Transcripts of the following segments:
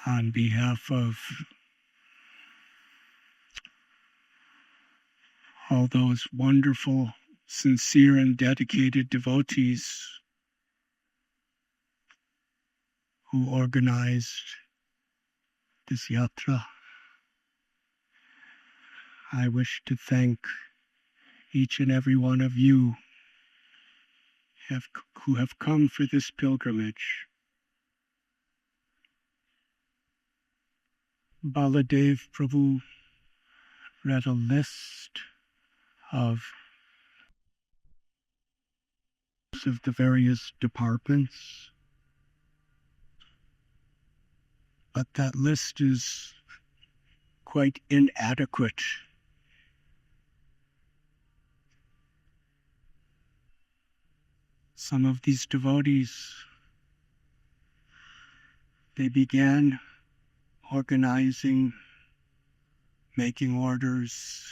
on behalf of all those wonderful, sincere, and dedicated devotees who organized this yatra, I wish to thank each and every one of you who have come for this pilgrimage. Baladev Prabhu read a list of the various departments, but that list is quite inadequate. Some of these devotees, they began organizing, making orders,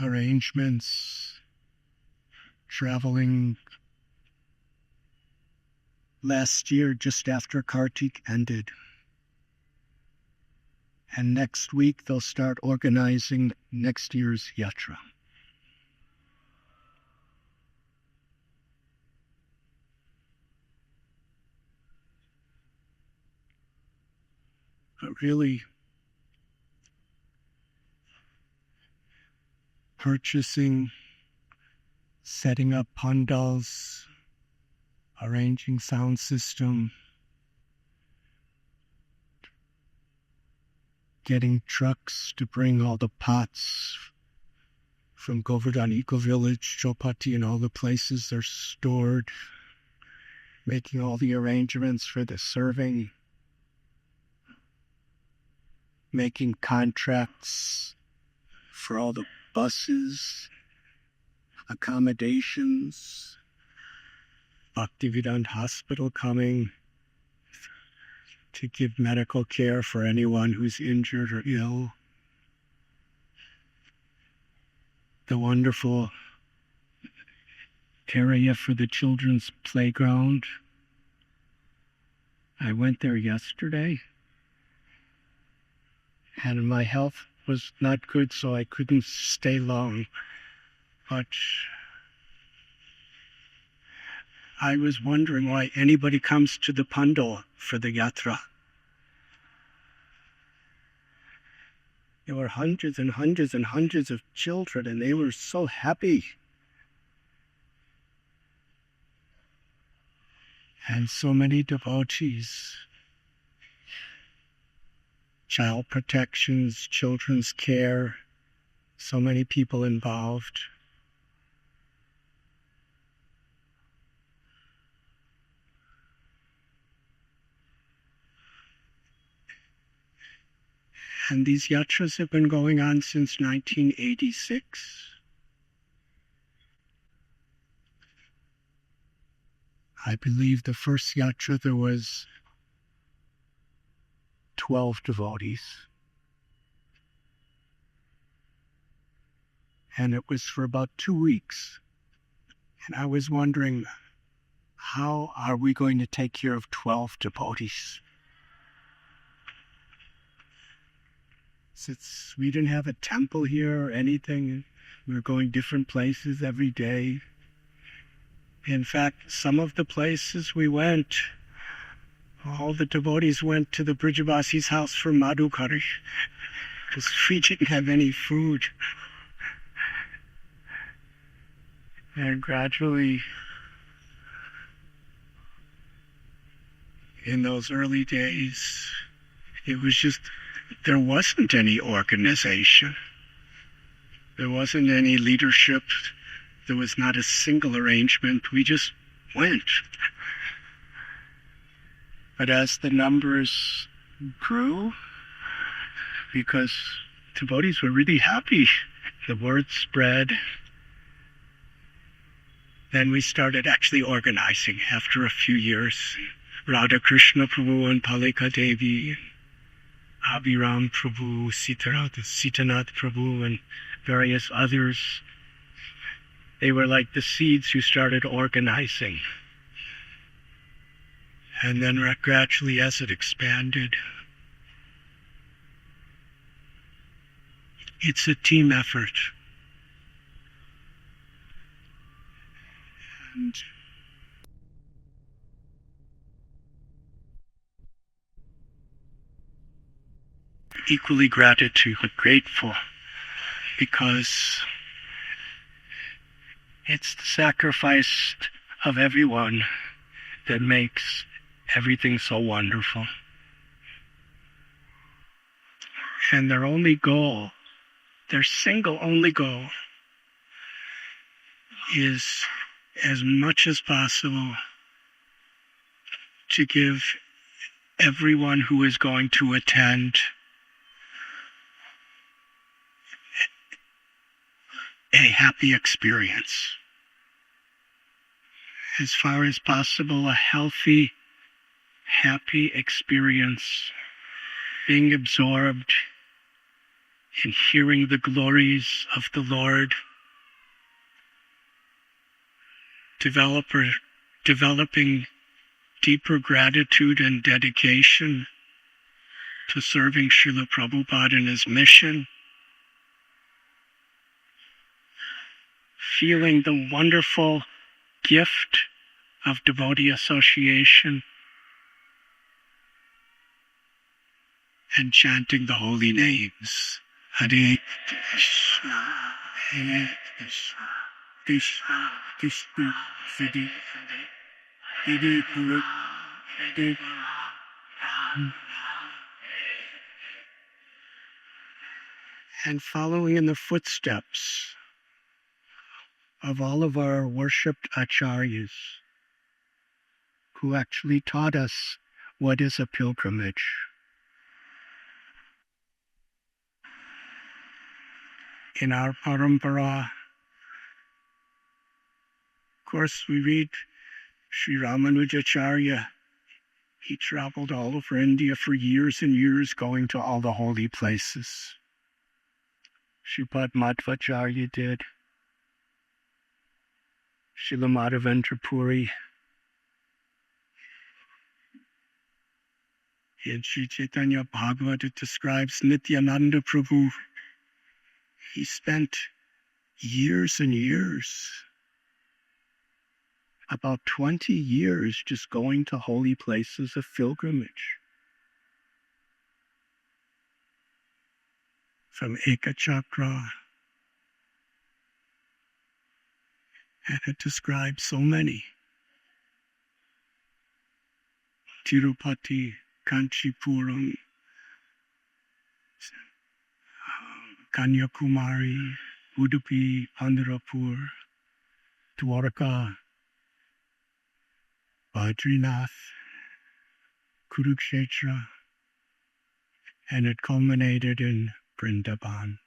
arrangements, traveling last year just after Kartik ended. And next week they'll start organizing next year's Yatra. But really, purchasing, setting up pandals, arranging sound system, getting trucks to bring all the pots from Govardhan eco-village, Chowpatty, and all the places they're stored, making all the arrangements for the serving, making contracts for all the buses, accommodations, Bhaktivedanta Hospital coming to give medical care for anyone who's injured or ill. The wonderful area for the children's playground. I went there yesterday, and my health was not good, so I couldn't stay long. But I was wondering why anybody comes to the pandal for the yatra. There were hundreds and hundreds and hundreds of children, and they were so happy. And so many devotees. Child protections, children's care, so many people involved. And these yatras have been going on since 1986. I believe the first yatra there was 12 devotees. And it was for about 2 weeks. And I was wondering, how are we going to take care of 12 devotees? Since we didn't have a temple here or anything, we were going different places every day. In fact, some of the places we went, all the devotees went to the Brijavasi's house for madhu curry, because we didn't have any food. And gradually, in those early days, it was just, there wasn't any organization. There wasn't any leadership. There was not a single arrangement. We just went. But as the numbers grew, because devotees were really happy, the word spread. Then we started actually organizing after a few years. Radha Krishna Prabhu and Palika Devi, Abhiram Prabhu, Sitanath Prabhu, and various others. They were like the seeds who started organizing. And then gradually as it expanded, it's a team effort. And equally grateful, because it's the sacrifice of everyone that makes everything so wonderful. And their only goal, their single only goal, is as much as possible to give everyone who is going to attend a happy experience. As far as possible, a healthy, happy experience, being absorbed in hearing the glories of the Lord, developing deeper gratitude and dedication to serving Srila Prabhupada in his mission, feeling the wonderful gift of devotee association, and chanting the holy names. Hare Krishna, Hare Krishna, Krishna Krishna, Hare Hare, Hare Hare. And following in the footsteps of all of our worshipped acharyas, who actually taught us what is a pilgrimage. In our parampara, of course, we read Sri Ramanujacharya. He traveled all over India for years and years, going to all the holy places. Sripad Madhvacharya did. Srila Madhavendra Puri. In Sri Chaitanya Bhagavata, it describes Nityananda Prabhu. He spent years and years, about 20 years, just going to holy places of pilgrimage. From Ekachakra. And it describes so many. Tirupati, Kanchipuram, Kanyakumari, Udupi, Pandarapur, Dwarka, Badrinath, Kurukshetra, and it culminated in Vrindavan.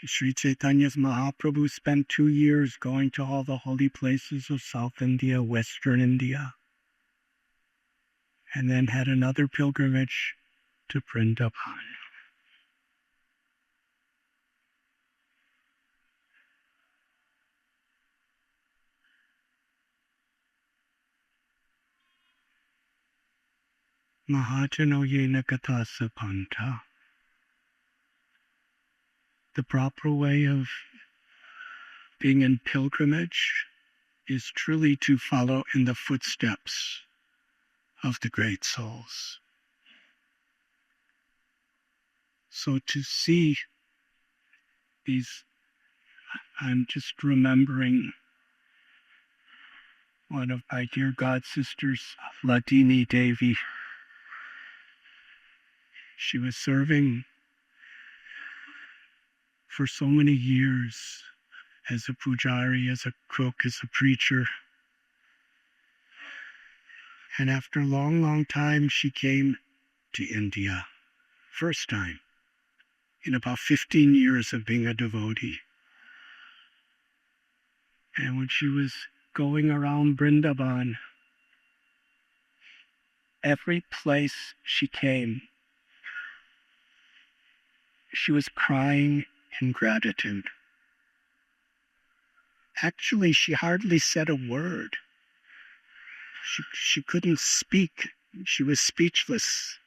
Sri Chaitanya's Mahaprabhu spent 2 years going to all the holy places of South India, Western India, and then had another pilgrimage to Vrindavan. Mahajano yena katasa panta. The proper way of being in pilgrimage is truly to follow in the footsteps of the great souls. So to see these, I'm just remembering one of my dear god sisters, Ladini Devi. She was serving for so many years as a pujari, as a cook, as a preacher. And after a long, long time, she came to India. First time in about 15 years of being a devotee. And when she was going around Vrindavan, every place she came, she was crying in gratitude. Actually, she hardly said a word. She couldn't speak. She was speechless.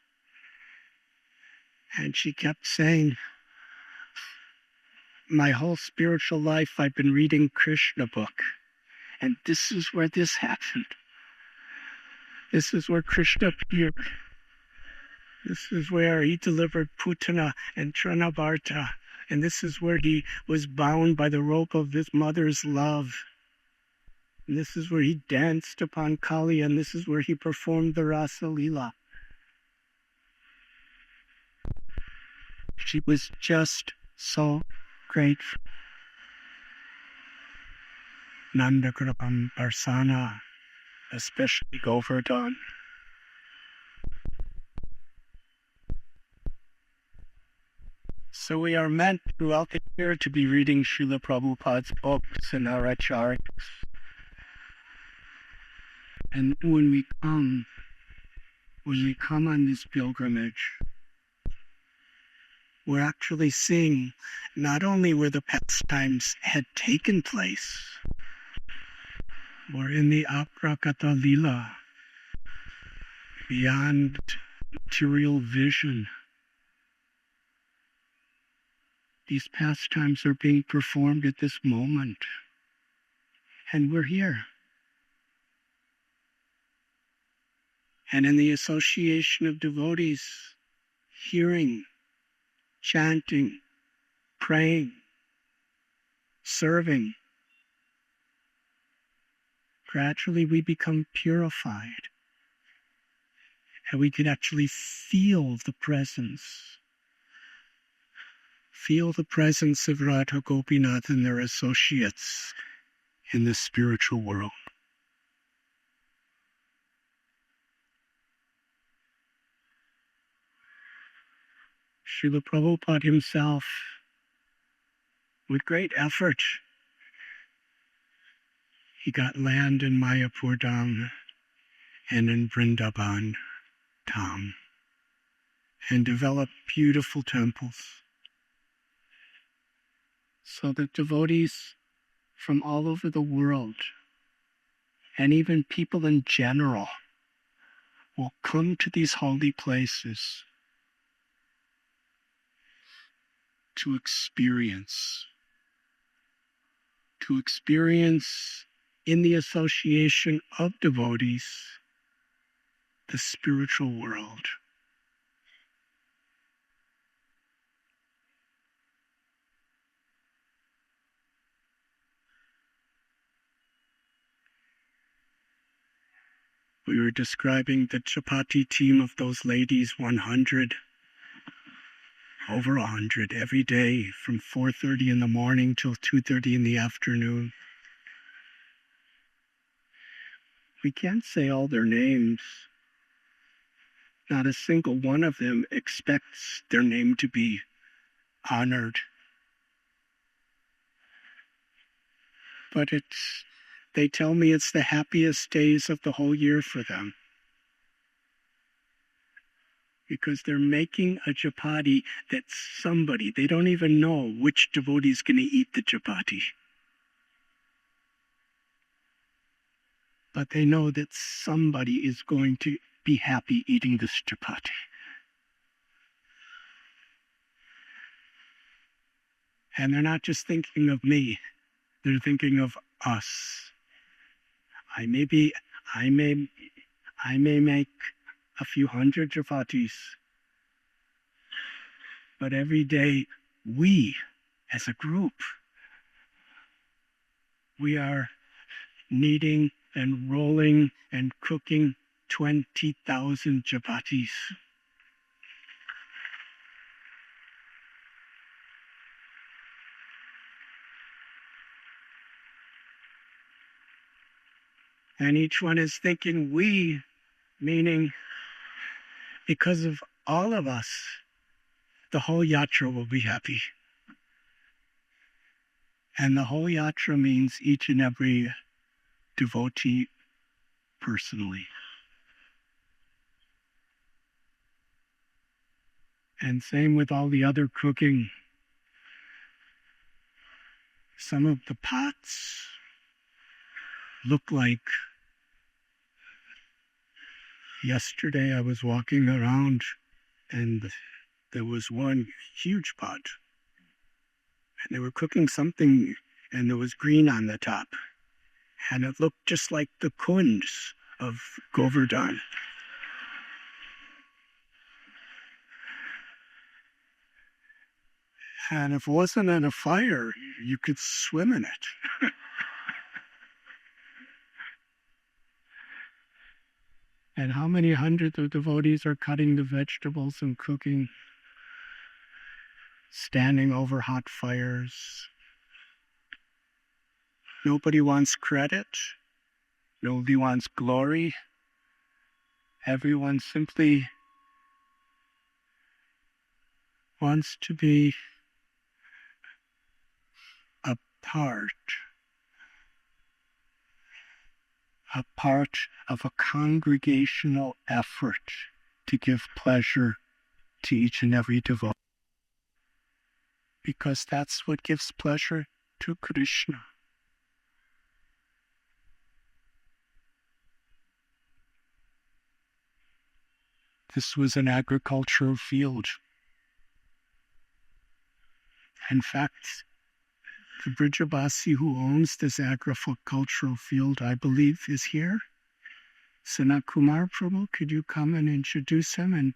And she kept saying, my whole spiritual life I've been reading Krishna book. And this is where this happened. This is where Krishna appeared. This is where he delivered Putana and Trinavarta. And this is where he was bound by the rope of his mother's love. And this is where he danced upon Kali, and this is where he performed the Rasa Leela. She was just so grateful. Nandakrapam Parsana, especially Govardhan. So we are meant throughout the year to be reading Srila Prabhupada's books and our acharyas. And when we come on this pilgrimage, we're actually seeing not only where the pastimes had taken place, we're in the Aprakata Lila, beyond material vision. These pastimes are being performed at this moment, and we're here. And in the association of devotees, hearing, chanting, praying, serving, gradually we become purified, and we can actually feel the presence of Radha Gopinath and their associates in the spiritual world. Srila Prabhupada himself, with great effort, he got land in Mayapur Dham and in Vrindavan Dham and developed beautiful temples, so that devotees from all over the world, and even people in general, will come to these holy places to experience in the association of devotees the spiritual world. We were describing the chapati team of those ladies, 100, over 100, every day from 4:30 in the morning till 2:30 in the afternoon. We can't say all their names. Not a single one of them expects their name to be honored. But they tell me it's the happiest days of the whole year for them, because they're making a chapati that somebody, they don't even know which devotee is going to eat the chapati, but they know that somebody is going to be happy eating this chapati. And they're not just thinking of me, they're thinking of us. I may make a few hundred chapatis, but every day we, as a group, we are kneading and rolling and cooking 20,000 chapatis. And each one is thinking we, meaning because of all of us, the whole Yatra will be happy. And the whole Yatra means each and every devotee personally. And same with all the other cooking. Some of the pots look like, yesterday I was walking around and there was one huge pot and they were cooking something and there was green on the top and it looked just like the Kunds of Govardhan. And if it wasn't on a fire, you could swim in it. And how many hundreds of devotees are cutting the vegetables and cooking, standing over hot fires? Nobody wants credit. Nobody wants glory. Everyone simply wants to be a part of a congregational effort to give pleasure to each and every devotee. Because that's what gives pleasure to Krishna. This was an agricultural field. In fact, the Brijabasi who owns this agricultural field, I believe, is here. Sanat Kumar Prabhu, could you come and introduce him and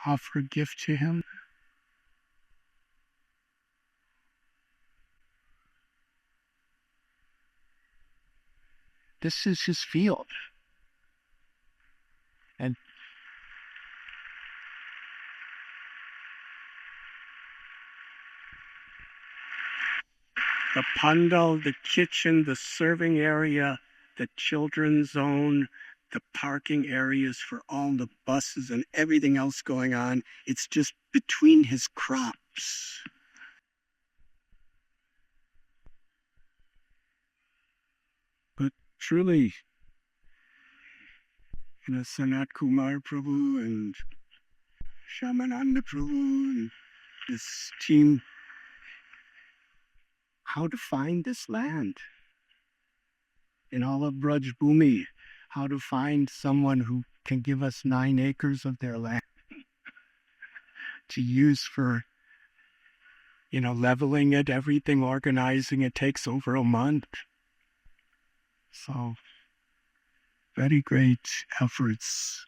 offer a gift to him? This is his field. And the pandal, the kitchen, the serving area, the children's zone, the parking areas for all the buses and everything else going on. It's just between his crops. But truly, Sanat Kumar Prabhu and Shamananda Prabhu and this team, how to find this land in all of Braj Bhumi, how to find someone who can give us 9 acres of their land to use for, leveling it, everything, organizing it takes over a month. So, very great efforts.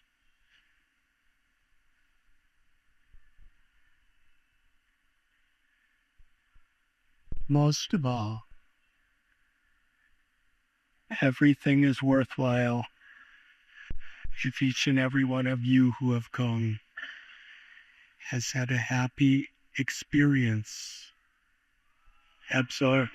Most of all, everything is worthwhile if each and every one of you who have come has had a happy experience. Apsara.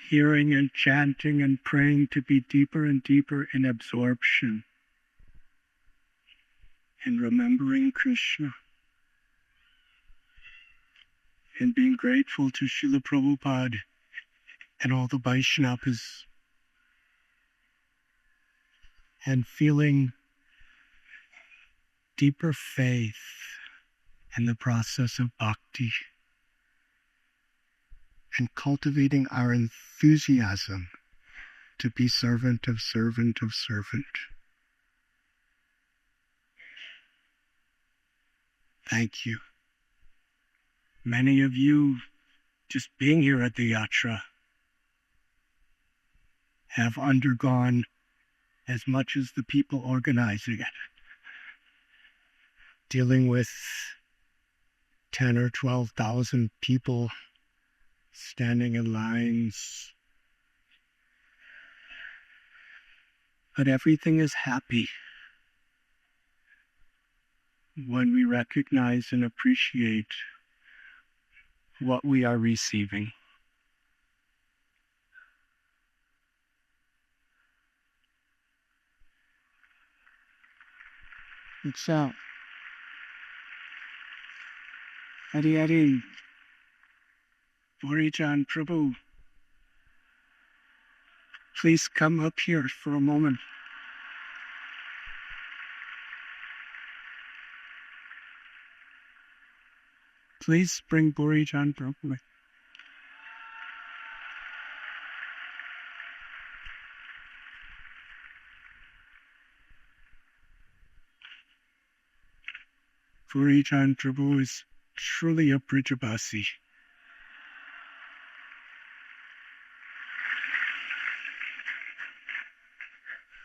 Hearing and chanting and praying to be deeper and deeper in absorption and remembering Krishna and being grateful to Srila Prabhupada and all the Vaishnavas and feeling deeper faith in the process of bhakti and cultivating our enthusiasm to be servant of servant of servant. Thank you. Many of you, just being here at the Yatra, have undergone as much as the people organizing it, dealing with 10 or 12,000 people standing in lines. But everything is happy when we recognize and appreciate what we are receiving. So, Hari Hari, Bhurijan Prabhu, please come up here for a moment. Please bring Burijan Prabhu. Burijan Prabhu is truly a Brijabasi.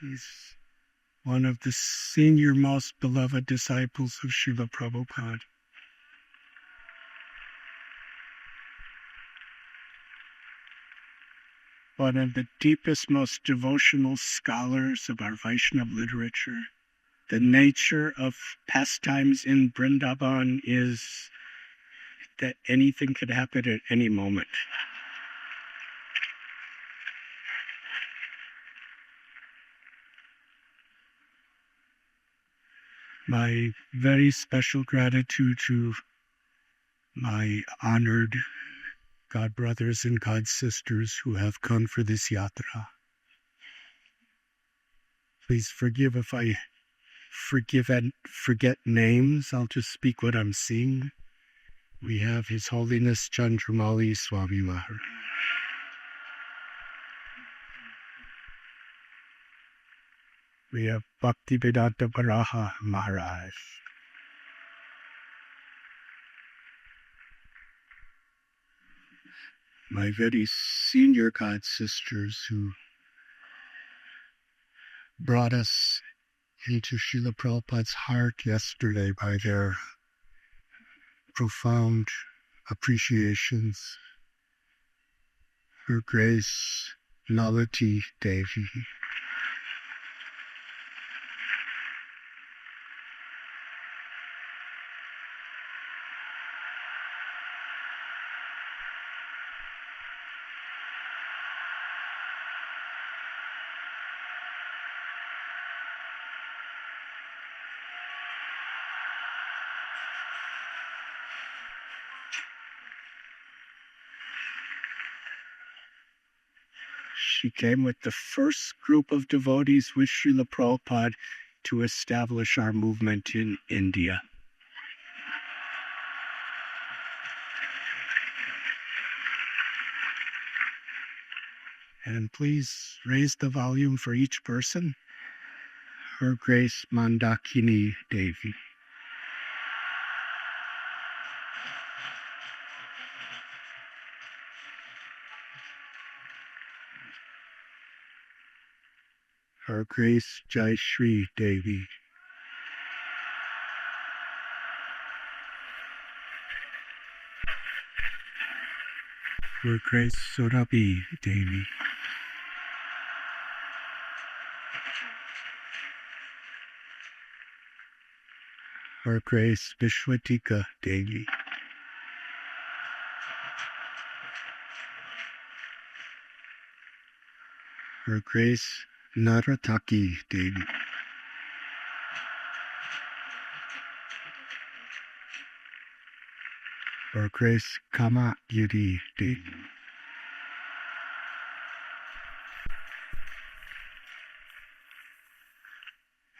He's one of the senior most beloved disciples of Srila Prabhupada. One of the deepest, most devotional scholars of our Vaishnava literature. The nature of pastimes in Vrindavan is that anything could happen at any moment. My very special gratitude to my honored God brothers and God sisters who have come for this yatra. Please forgive if I forget names. I'll just speak what I'm seeing. We have His Holiness Chandramali Swami Maharaj. We have Bhaktivedanta Varaha Maharaj. My very senior God sisters who brought us into Srila Prabhupada's heart yesterday by their profound appreciations. Her Grace Nalati Devi. She came with the first group of devotees with Srila Prabhupada to establish our movement in India. And please raise the volume for each person. Her Grace Mandakini Devi. Her Grace Jayashri Devi. Her Grace Surabhi Devi. Her Grace Vishwatika Devi. Her Grace Narataki Devi. Her Grace Kama Yudi Devi.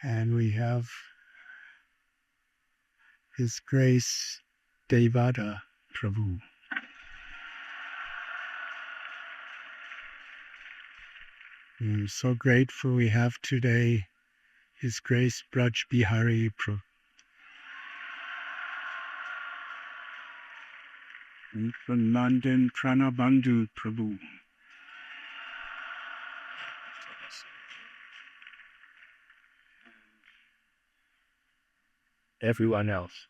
And we have His Grace Devada Prabhu. I'm so grateful we have today His Grace Braj Bihari Prabhu. And from London, Pranabandhu Prabhu. Everyone else.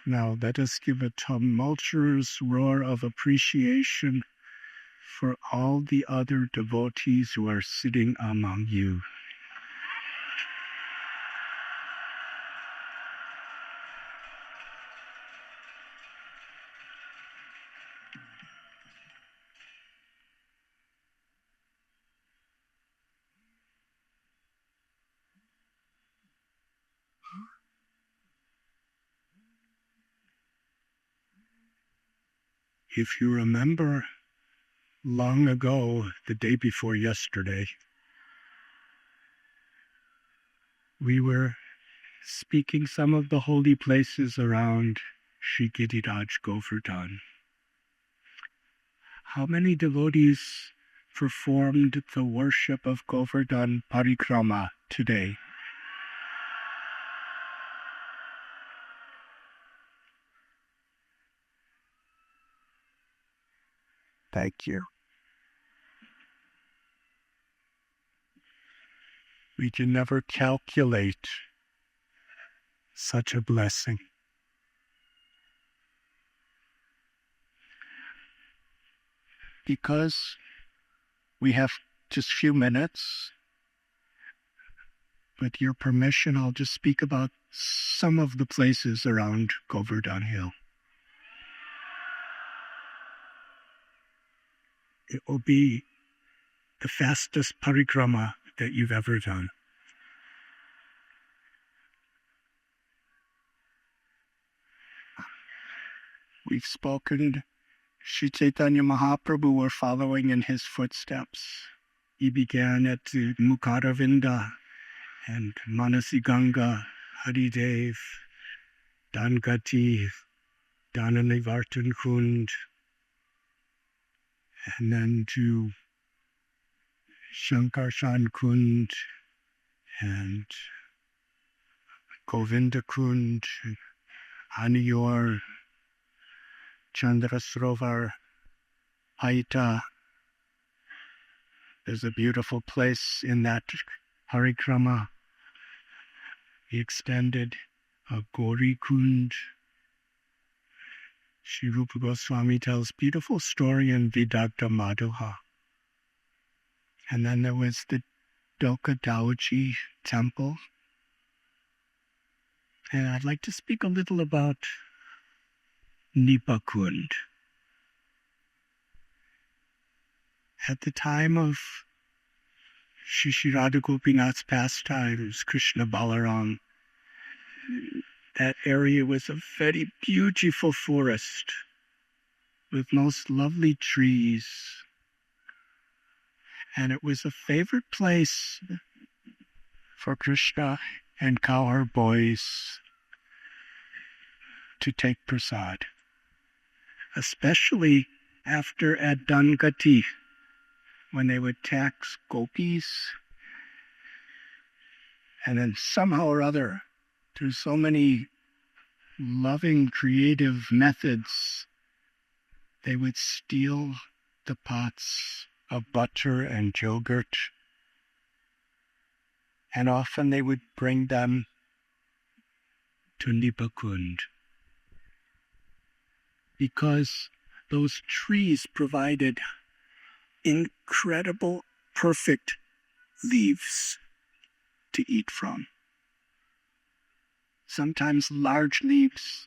Now let us give a tumultuous roar of appreciation for all the other devotees who are sitting among you. If you remember, long ago, the day before yesterday, we were speaking some of the holy places around Shri Giriraj Govardhan. How many devotees performed the worship of Govardhan Parikrama today? Thank you. We can never calculate such a blessing. Because we have just a few minutes, with your permission, I'll just speak about some of the places around Govardhan Hill. It will be the fastest parikrama that you've ever done. We've spoken, Sri Chaitanya Mahaprabhu were following in his footsteps. He began at Mukaravinda and Manasiganga, Haridev, Dangati, Dananivartan Kund, and then to Shankarshan Kund and Govinda Kund, Haniyor, Chandrasrovar, Aita. There's a beautiful place in that Harikrama. He extended a Gauri Kund. Sri Rupa Goswami tells beautiful story in Vidagdha Madhuha. And then there was the Doka Dauji temple. And I'd like to speak a little about Nipa Kund. At the time of Shri Radha Gopinath's pastimes, Krishna Balaram, that area was a very beautiful forest with most lovely trees. And it was a favorite place for Krishna and cowherd boys to take prasad, especially after at Dangati, when they would tax gopies, and then somehow or other, through so many loving, creative methods, they would steal the pots of butter and yogurt, and often they would bring them to Nipa Kund, because those trees provided incredible, perfect leaves to eat from. Sometimes large leaves,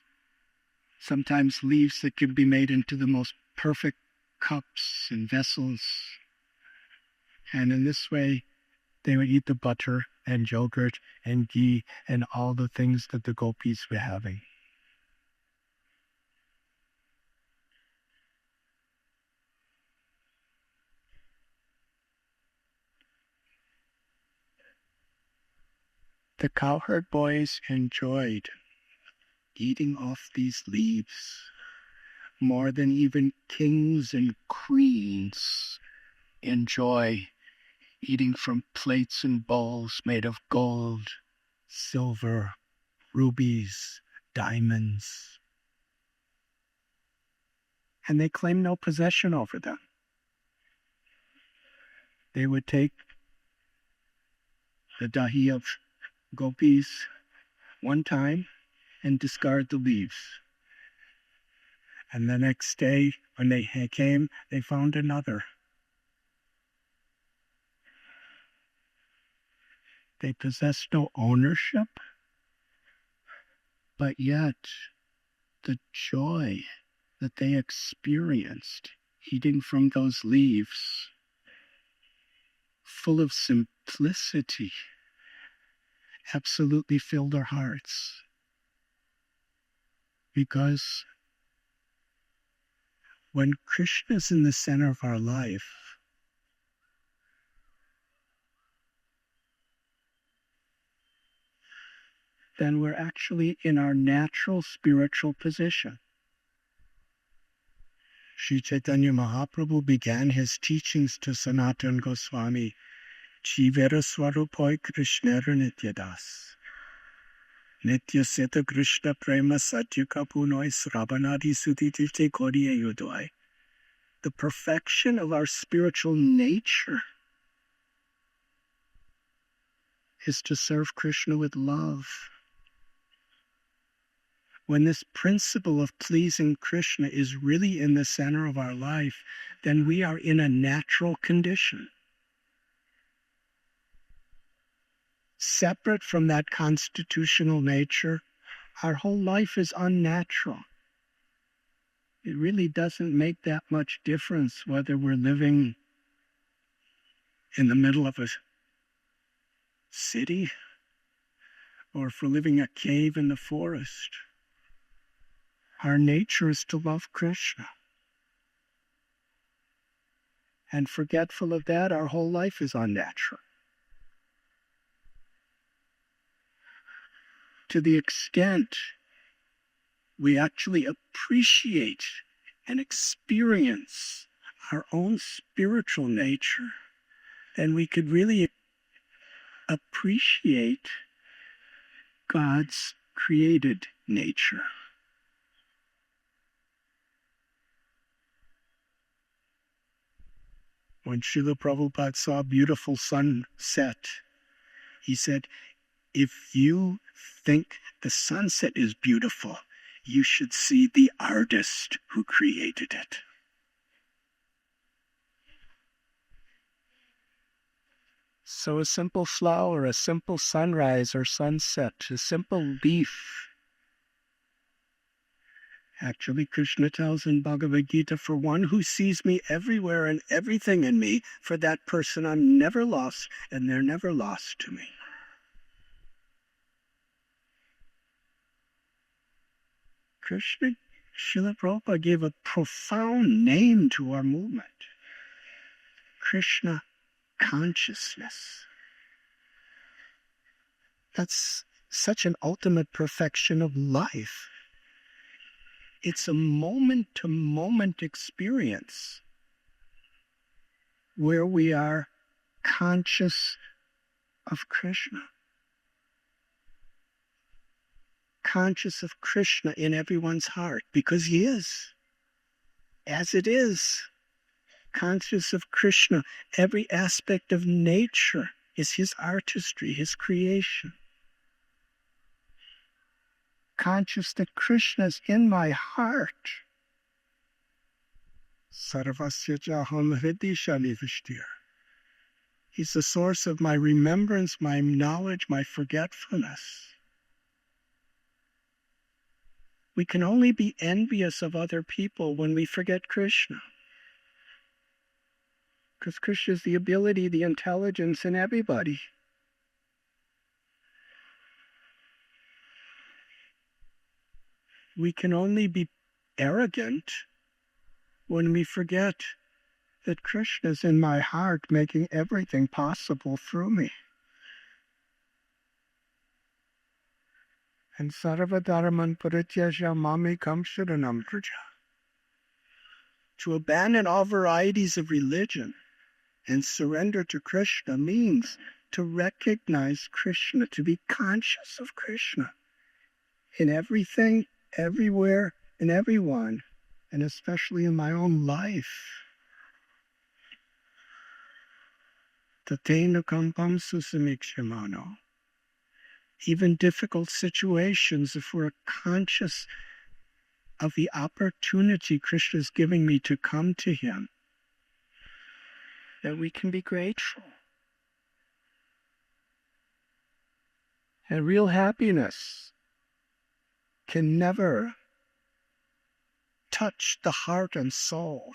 sometimes leaves that could be made into the most perfect cups and vessels. And in this way, they would eat the butter and yogurt and ghee and all the things that the gopis were having. The cowherd boys enjoyed eating off these leaves more than even kings and queens enjoy eating from plates and bowls made of gold, silver, rubies, diamonds. And they claim no possession over them. They would take the dahi of gopis one time and discard the leaves. And the next day, when they came, they found another. They possessed no ownership, but yet the joy that they experienced eating from those leaves, full of simplicity, absolutely filled their hearts. Because When Krishna is in the center of our life, then we're actually in our natural spiritual position. Sri Chaitanya Mahaprabhu began his teachings to Sanatana Goswami, Jivera Swarupoi Krishnera Nityadas. Nitya Seta Krishna Prema Satyaka Punoi Sravanadi Sudhitite Kodiye Yudoi. The perfection of our spiritual nature is to serve Krishna with love. When this principle of pleasing Krishna is really in the center of our life, then we are in a natural condition. Separate from that constitutional nature, our whole life is unnatural. It really doesn't make that much difference whether we're living in the middle of a city or if we're living in a cave in the forest. Our nature is to love Krishna. And forgetful of that, our whole life is unnatural. To the extent we actually appreciate and experience our own spiritual nature, then we could really appreciate God's created nature. When Srila Prabhupada saw a beautiful sunset, he said, if you think the sunset is beautiful, you should see the artist who created it. So a simple flower, a simple sunrise or sunset, a simple leaf. Actually, Krishna tells in Bhagavad Gita, for one who sees me everywhere and everything in me, for that person I'm never lost, and they're never lost to me. Krishna, Srila Prabhupada gave a profound name to our movement. Krishna consciousness. That's such an ultimate perfection of life. It's a moment-to-moment experience where we are conscious of Krishna. Conscious of Krishna in everyone's heart, because he is. As it is. Conscious of Krishna, every aspect of nature is his artistry, his creation. Conscious that Krishna is in my heart. Sarvasya jaham hridi shalivishtir. He's the source of my remembrance, my knowledge, my forgetfulness. We can only be envious of other people when we forget Krishna. Because Krishna is the ability, the intelligence in everybody. We can only be arrogant when we forget that Krishna is in my heart, making everything possible through me. And sarva dharman parityasya mamekam sharanam praja. To abandon all varieties of religion and surrender to Krishna means to recognize Krishna, to be conscious of Krishna in everything, everywhere, and everyone, and especially in my own life. Tatena kampam susamikshimano. Even difficult situations, if we're conscious of the opportunity Krishna is giving me to come to him, that we can be grateful. And real happiness can never touch the heart and soul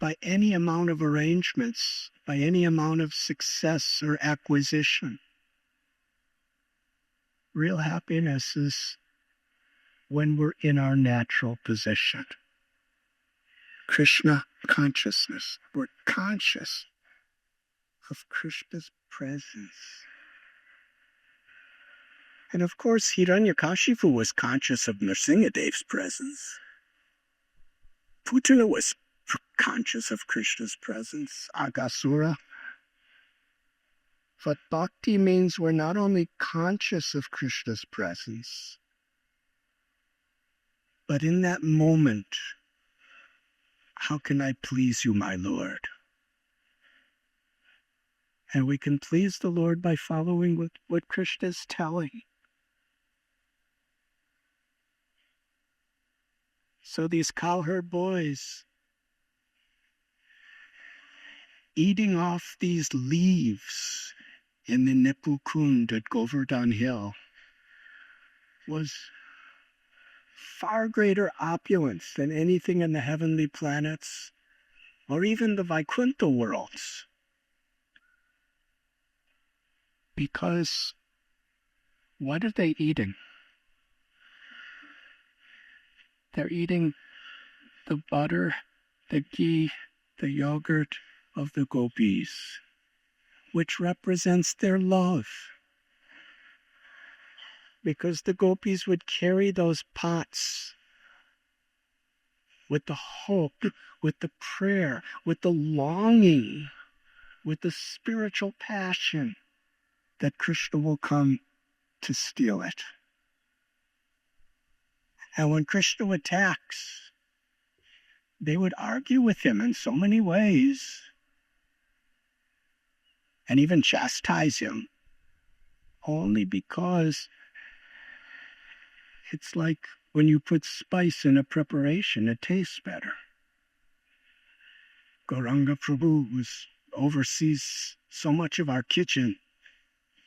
by any amount of arrangements, by any amount of success or acquisition. Real happiness is when we're in our natural position. Krishna consciousness. We're conscious of Krishna's presence. And of course, Hiranyakashipu was conscious of Nrsingadev's presence. Putana was conscious of Krishna's presence, Aghasura. But bhakti means we're not only conscious of Krishna's presence, but in that moment, how can I please you, my Lord? And we can please the Lord by following what Krishna is telling. So these cowherd boys, eating off these leaves in the Nipu Kund at Govardhan Hill, was far greater opulence than anything in the heavenly planets or even the Vaikuntha worlds. Because what are they eating? They're eating the butter, the ghee, the yogurt of the gopis, which represents their love. Because the gopis would carry those pots with the hope, with the prayer, with the longing, with the spiritual passion that Krishna will come to steal it. And when Krishna attacks, they would argue with him in so many ways and even chastise him, only because it's like when you put spice in a preparation, it tastes better. Gauranga Prabhu oversees so much of our kitchen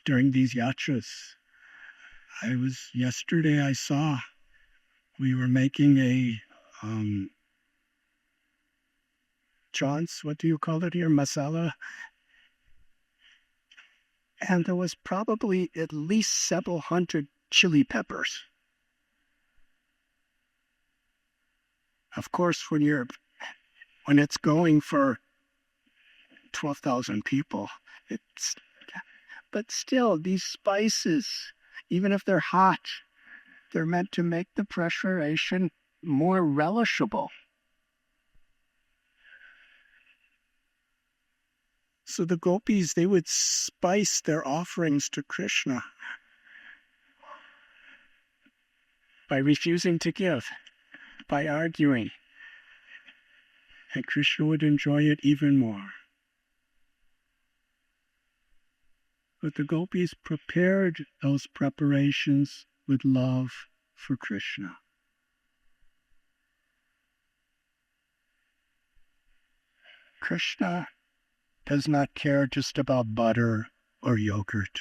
during these yatras. Yesterday I saw we were making a, John's, what do you call it here, masala? And there was probably at least several hundred chili peppers. Of course, when it's going for 12,000 people, but still, these spices, even if they're hot, they're meant to make the preparation more relishable. So the gopis, they would spice their offerings to Krishna by refusing to give, by arguing. And Krishna would enjoy it even more. But the gopis prepared those preparations with love for Krishna. Krishna does not care just about butter or yogurt.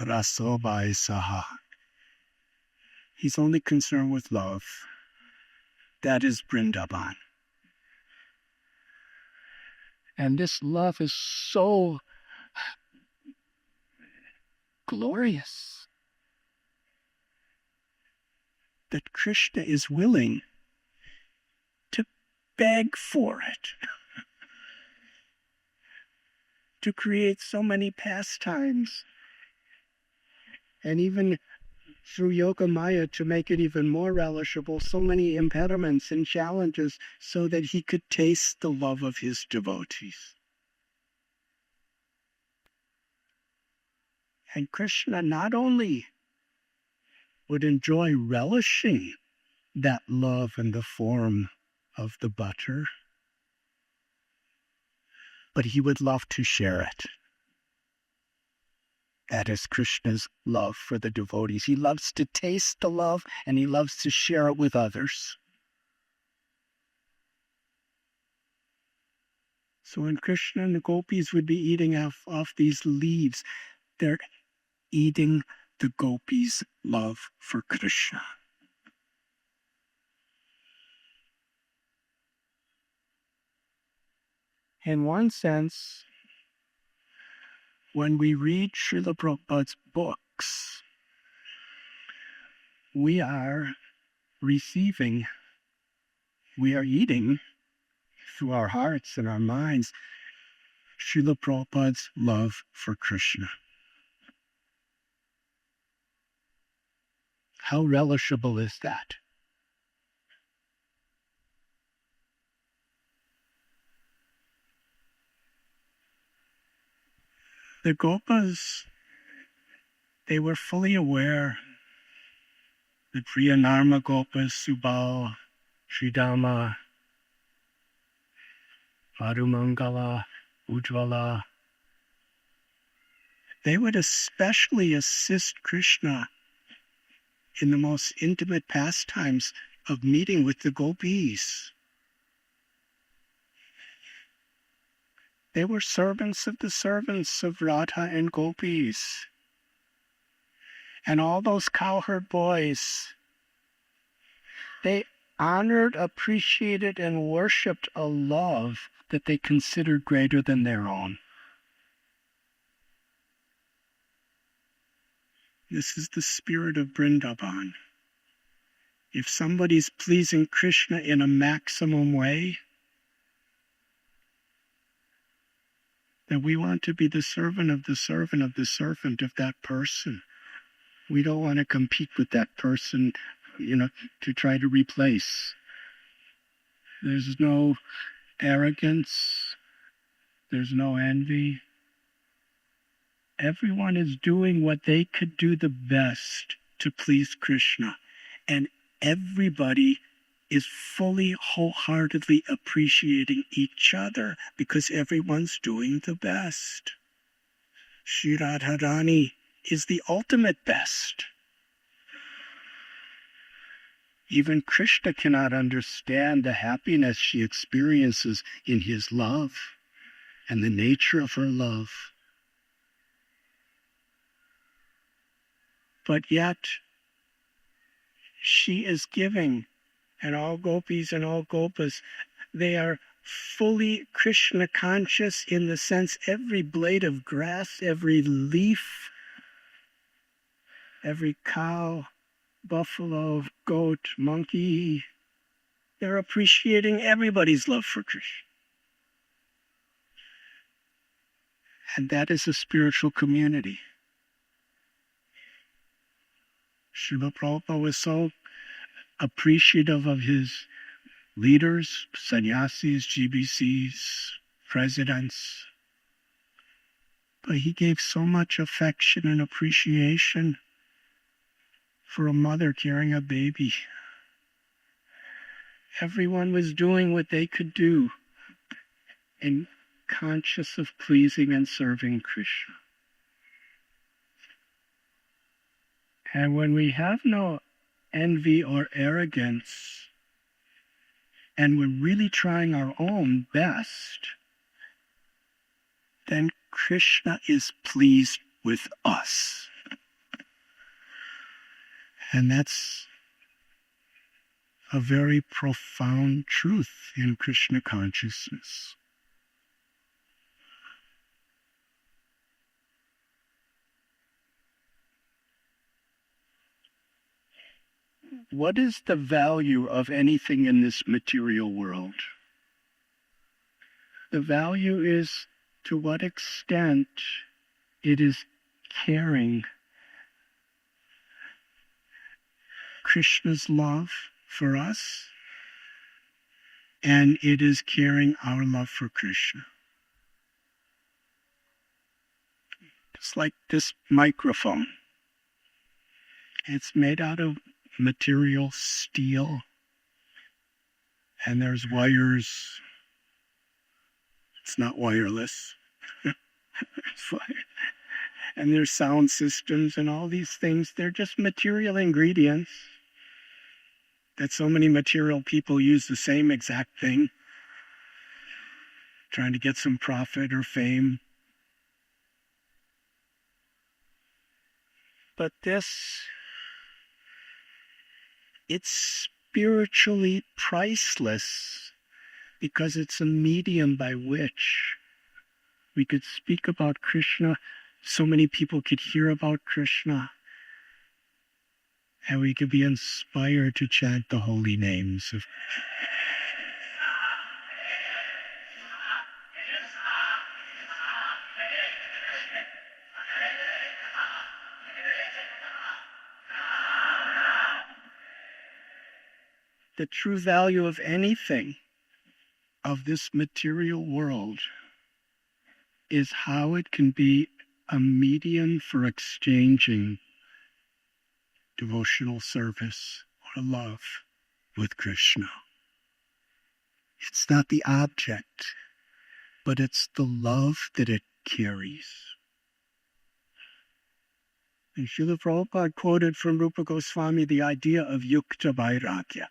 Rasobai saha. He's only concerned with love. That is Vrindavan. And this love is so glorious that Krishna is willing to beg for it, to create so many pastimes, and even through Yoga Maya to make it even more relishable, so many impediments and challenges so that he could taste the love of his devotees. And Krishna not only would enjoy relishing that love in the form of the butter, but he would love to share it. That is Krishna's love for the devotees. He loves to taste the love and he loves to share it with others. So when Krishna and the gopis would be eating off these leaves, they're eating the gopis' love for Krishna. In one sense, when we read Srila Prabhupada's books, we are receiving we are eating through our hearts and our minds Srila Prabhupada's love for Krishna. How relishable is that? The gopas, they were fully aware. The Priyanarma gopas, Subal, Sridama, Madhumangala, Uddhava, they would especially assist Krishna in the most intimate pastimes of meeting with the gopis. They were servants of the servants of Radha and gopis. And all those cowherd boys, they honored, appreciated, and worshipped a love that they considered greater than their own. This is the spirit of Vrindavan. If somebody's pleasing Krishna in a maximum way, then we want to be the servant of the servant of the servant of that person. We don't want to compete with that person, to try to replace. There's no arrogance. There's no envy. Everyone is doing what they could do the best to please Krishna. And everybody is fully, wholeheartedly appreciating each other because everyone's doing the best. Shri Radharani is the ultimate best. Even Krishna cannot understand the happiness she experiences in his love and the nature of her love. But yet, she is giving, and all gopis and all gopas, they are fully Krishna conscious in the sense every blade of grass, every leaf, every cow, buffalo, goat, monkey, they're appreciating everybody's love for Krishna. And that is a spiritual community. Srila Prabhupada was so appreciative of his leaders, sannyasis, GBCs, presidents. But he gave so much affection and appreciation for a mother carrying a baby. Everyone was doing what they could do and conscious of pleasing and serving Krishna. And when we have no envy or arrogance, and we're really trying our own best, then Krishna is pleased with us. And that's a very profound truth in Krishna consciousness. What is the value of anything in this material world? The value is to what extent it is carrying Krishna's love for us, and it is carrying our love for Krishna. Just like this microphone. It's made out of material steel, and there's wires. It's not wireless. It's wire. And there's sound systems and all these things. They're just material ingredients that so many material people use the same exact thing, trying to get some profit or fame. But this, it's spiritually priceless because it's a medium by which we could speak about Krishna. So many people could hear about Krishna, and we could be inspired to chant the holy names of the true value of anything of this material world is how it can be a medium for exchanging devotional service or love with Krishna. It's not the object, but it's the love that it carries. And Srila Prabhupada quoted from Rupa Goswami the idea of yukta vairagya.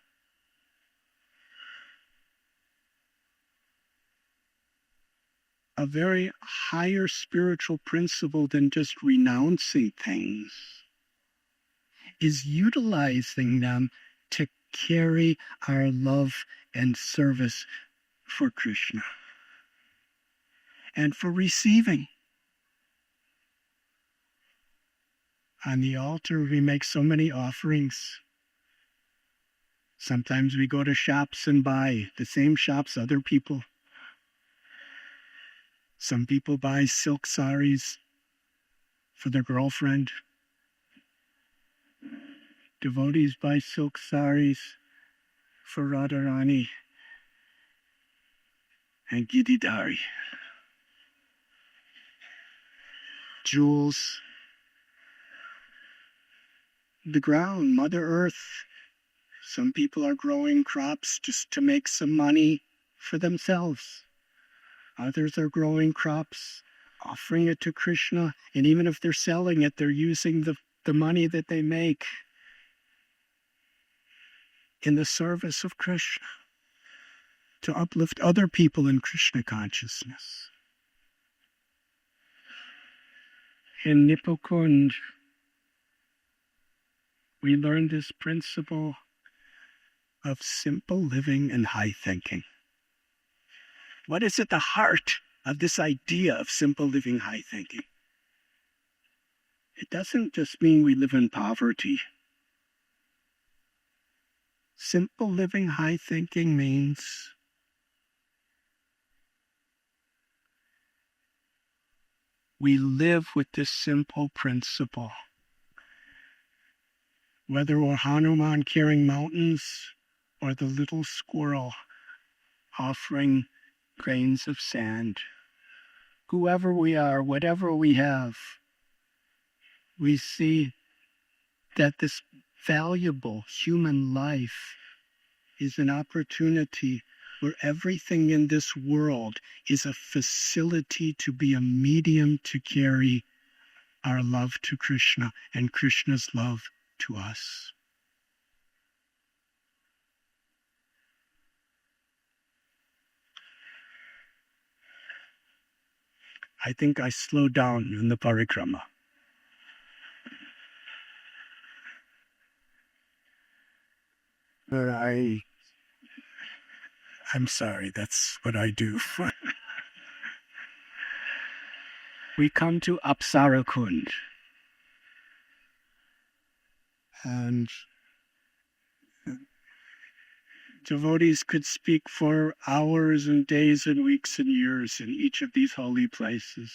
A very higher spiritual principle than just renouncing things is utilizing them to carry our love and service for Krishna and for receiving. On the altar, we make so many offerings. Sometimes we go to shops and buy the same shops other people. Some people buy silk saris for their girlfriend. Devotees buy silk saris for Radharani and Giridhari. Jewels. The ground, Mother Earth. Some people are growing crops just to make some money for themselves. Others are growing crops, offering it to Krishna, and even if they're selling it, they're using the money that they make in the service of Krishna to uplift other people in Krishna consciousness. In Kund, we learn this principle of simple living and high thinking. What is at the heart of this idea of simple living, high thinking? It doesn't just mean we live in poverty. Simple living, high thinking means we live with this simple principle. Whether we're Hanuman carrying mountains or the little squirrel offering grains of sand, whoever we are, whatever we have, we see that this valuable human life is an opportunity where everything in this world is a facility to be a medium to carry our love to Krishna and Krishna's love to us. I think I slowed down in the parikrama. But I'm sorry, that's what I do. We come to Apsara Kund. And devotees could speak for hours and days and weeks and years in each of these holy places,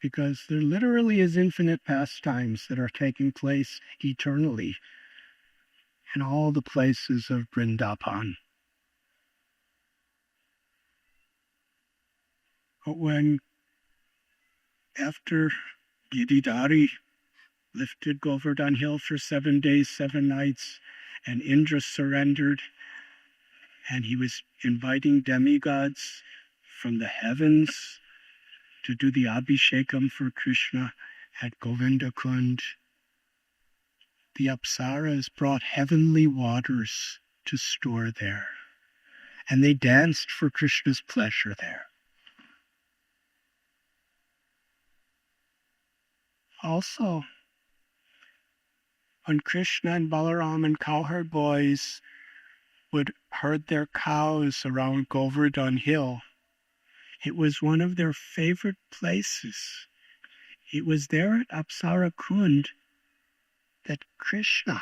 because there literally is infinite pastimes that are taking place eternally in all the places of Vrindavan. But when, after Giridhari lifted Govardhan hill for 7 days, 7 nights, and Indra surrendered, and he was inviting demigods from the heavens to do the Abhishekam for Krishna at Govinda Kund. The Apsaras brought heavenly waters to store there, and they danced for Krishna's pleasure there. Also, when Krishna and Balaram and cowherd boys would herd their cows around Govardhan hill, it was one of their favorite places. It was there at Apsara Kund that Krishna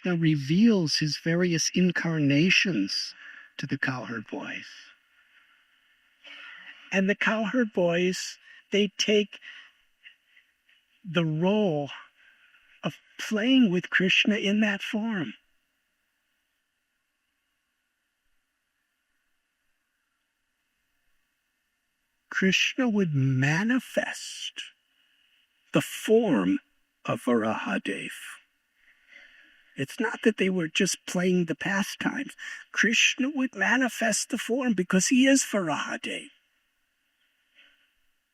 reveals his various incarnations to the cowherd boys. And the cowherd boys, they take the role of playing with Krishna in that form. Krishna would manifest the form of Varahadev. It's not that they were just playing the pastimes. Krishna would manifest the form because he is Varahadev,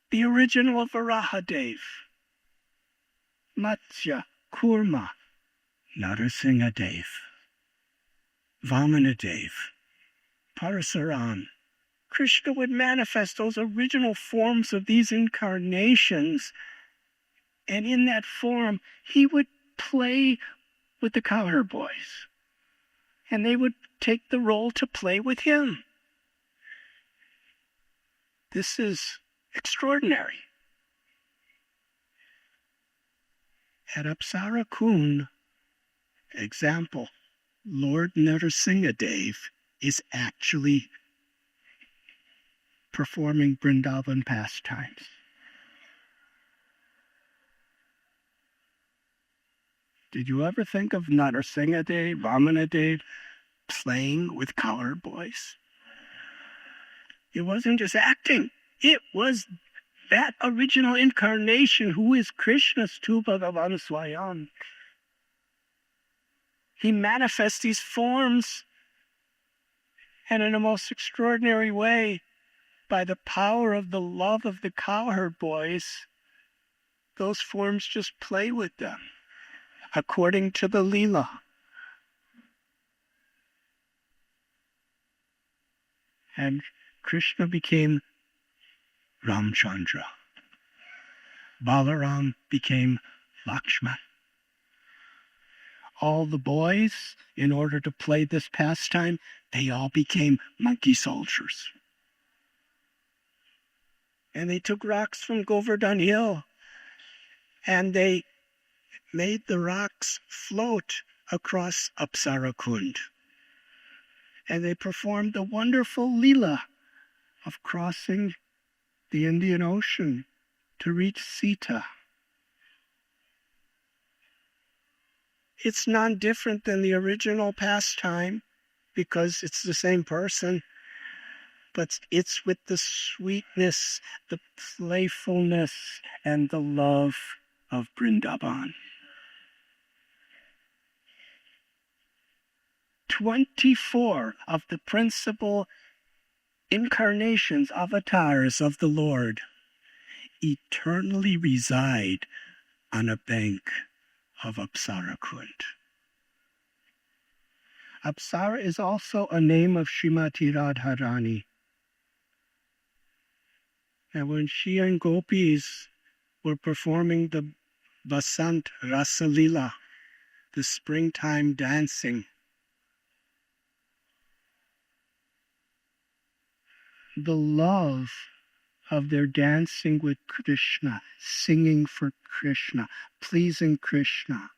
the original Varahadev. Matsya, Kurma, Narasimhadev, Vamanadev, Parasuram. Krishna would manifest those original forms of these incarnations, and in that form, he would play with the cowherd boys, and they would take the role to play with him. This is extraordinary. At Apsara Kund, example, Lord Narasimhadev is actually performing Vrindavan pastimes. Did you ever think of Narasimhadev, Vamanadev playing with cowherd boys? It wasn't just acting. It was that original incarnation who is Krishna's tu Bhagavan Swayam. He manifests these forms, and in a most extraordinary way, by the power of the love of the cowherd boys, those forms just play with them, according to the Leela. And Krishna became Ramchandra. Balaram became Lakshman. All the boys, in order to play this pastime, they all became monkey soldiers. And they took rocks from Govardhan Hill, and they made the rocks float across Apsara Kund. And they performed the wonderful Leela of crossing the Indian Ocean to reach Sita. It's non-different than the original pastime because it's the same person, but it's with the sweetness, the playfulness, and the love of Vrindavan. 24 of the principal incarnations, avatars of the Lord, eternally reside on a bank of Apsara Kund. Apsara is also a name of Srimati Radharani. And when she and gopis were performing the Vasant Rasa Leela, the springtime dancing, the love of their dancing with Krishna, singing for Krishna, pleasing Krishna,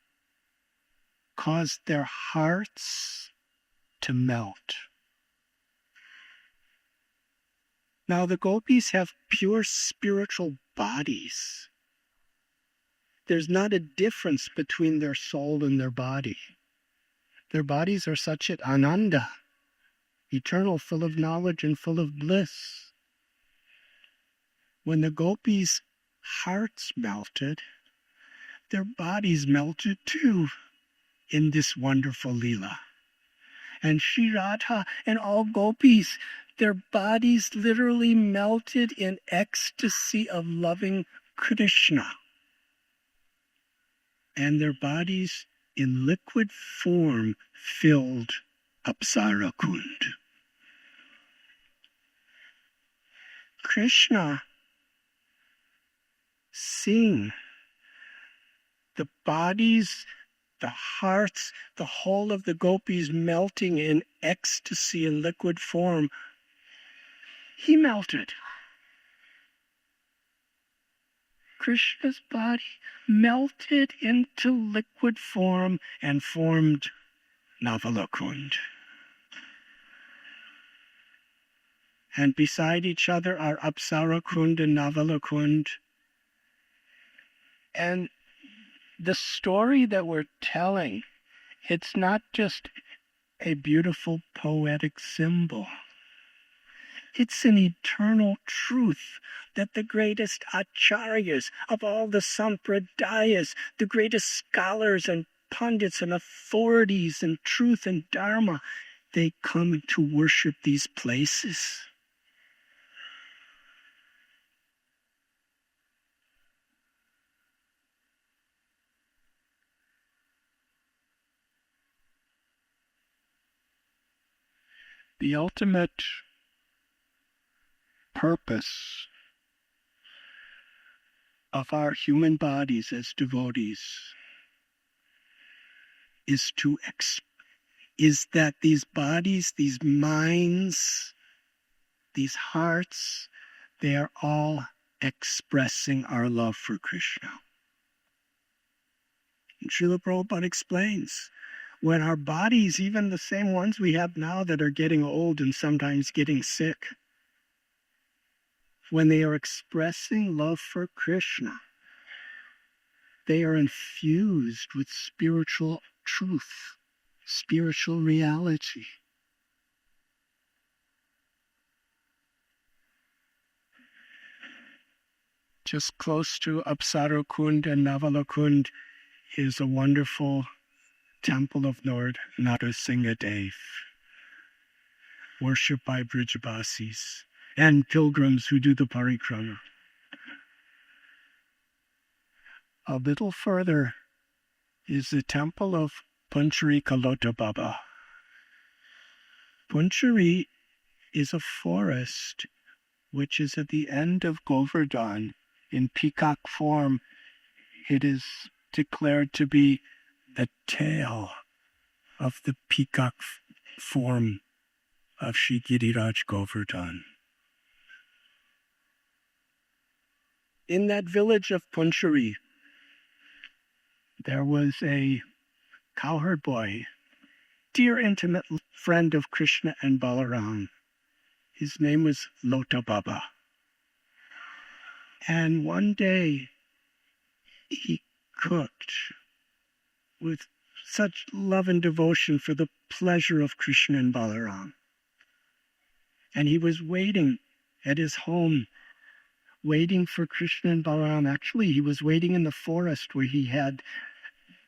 caused their hearts to melt. Now the gopis have pure spiritual bodies. There's not a difference between their soul and their body. Their bodies are such at ananda, eternal, full of knowledge and full of bliss. When the gopis' hearts melted, their bodies melted too in this wonderful Leela. And Sri Radha and all gopis, their bodies literally melted in ecstasy of loving Krishna. And their bodies in liquid form filled Apsara Kund. Krishna, seeing the bodies, the hearts, the whole of the gopis melting in ecstasy in liquid form, he melted. Krishna's body melted into liquid form and formed Navala Kund. And beside each other are Apsara Kund and Navala Kund. And the story that we're telling, it's not just a beautiful poetic symbol. It's an eternal truth that the greatest acharyas of all the sampradayas, the greatest scholars and pundits and authorities in truth and dharma, they come to worship these places. The ultimate purpose of our human bodies as devotees is that these bodies, these minds, these hearts, they are all expressing our love for Krishna. And Srila Prabhupada explains, when our bodies, even the same ones we have now that are getting old and sometimes getting sick, when they are expressing love for Krishna, they are infused with spiritual truth, spiritual reality. Just close to Apsara Kund and Navala Kund is a wonderful temple of Lord Narasimhadev, worshipped by Brijabasis and pilgrims who do the parikrama. A little further is the temple of Punchari Kalota Baba. Punchari is a forest which is at the end of Govardhan. In peacock form, it is declared to be the tail of the peacock form of Shri Giriraj Govardhan. In that village of Punchari, there was a cowherd boy, dear intimate friend of Krishna and Balaram. His name was Lota Baba. And one day, he cooked with such love and devotion for the pleasure of Krishna and Balaram. And he was waiting at his home, waiting for Krishna and Balaram. Actually, he was waiting in the forest where he had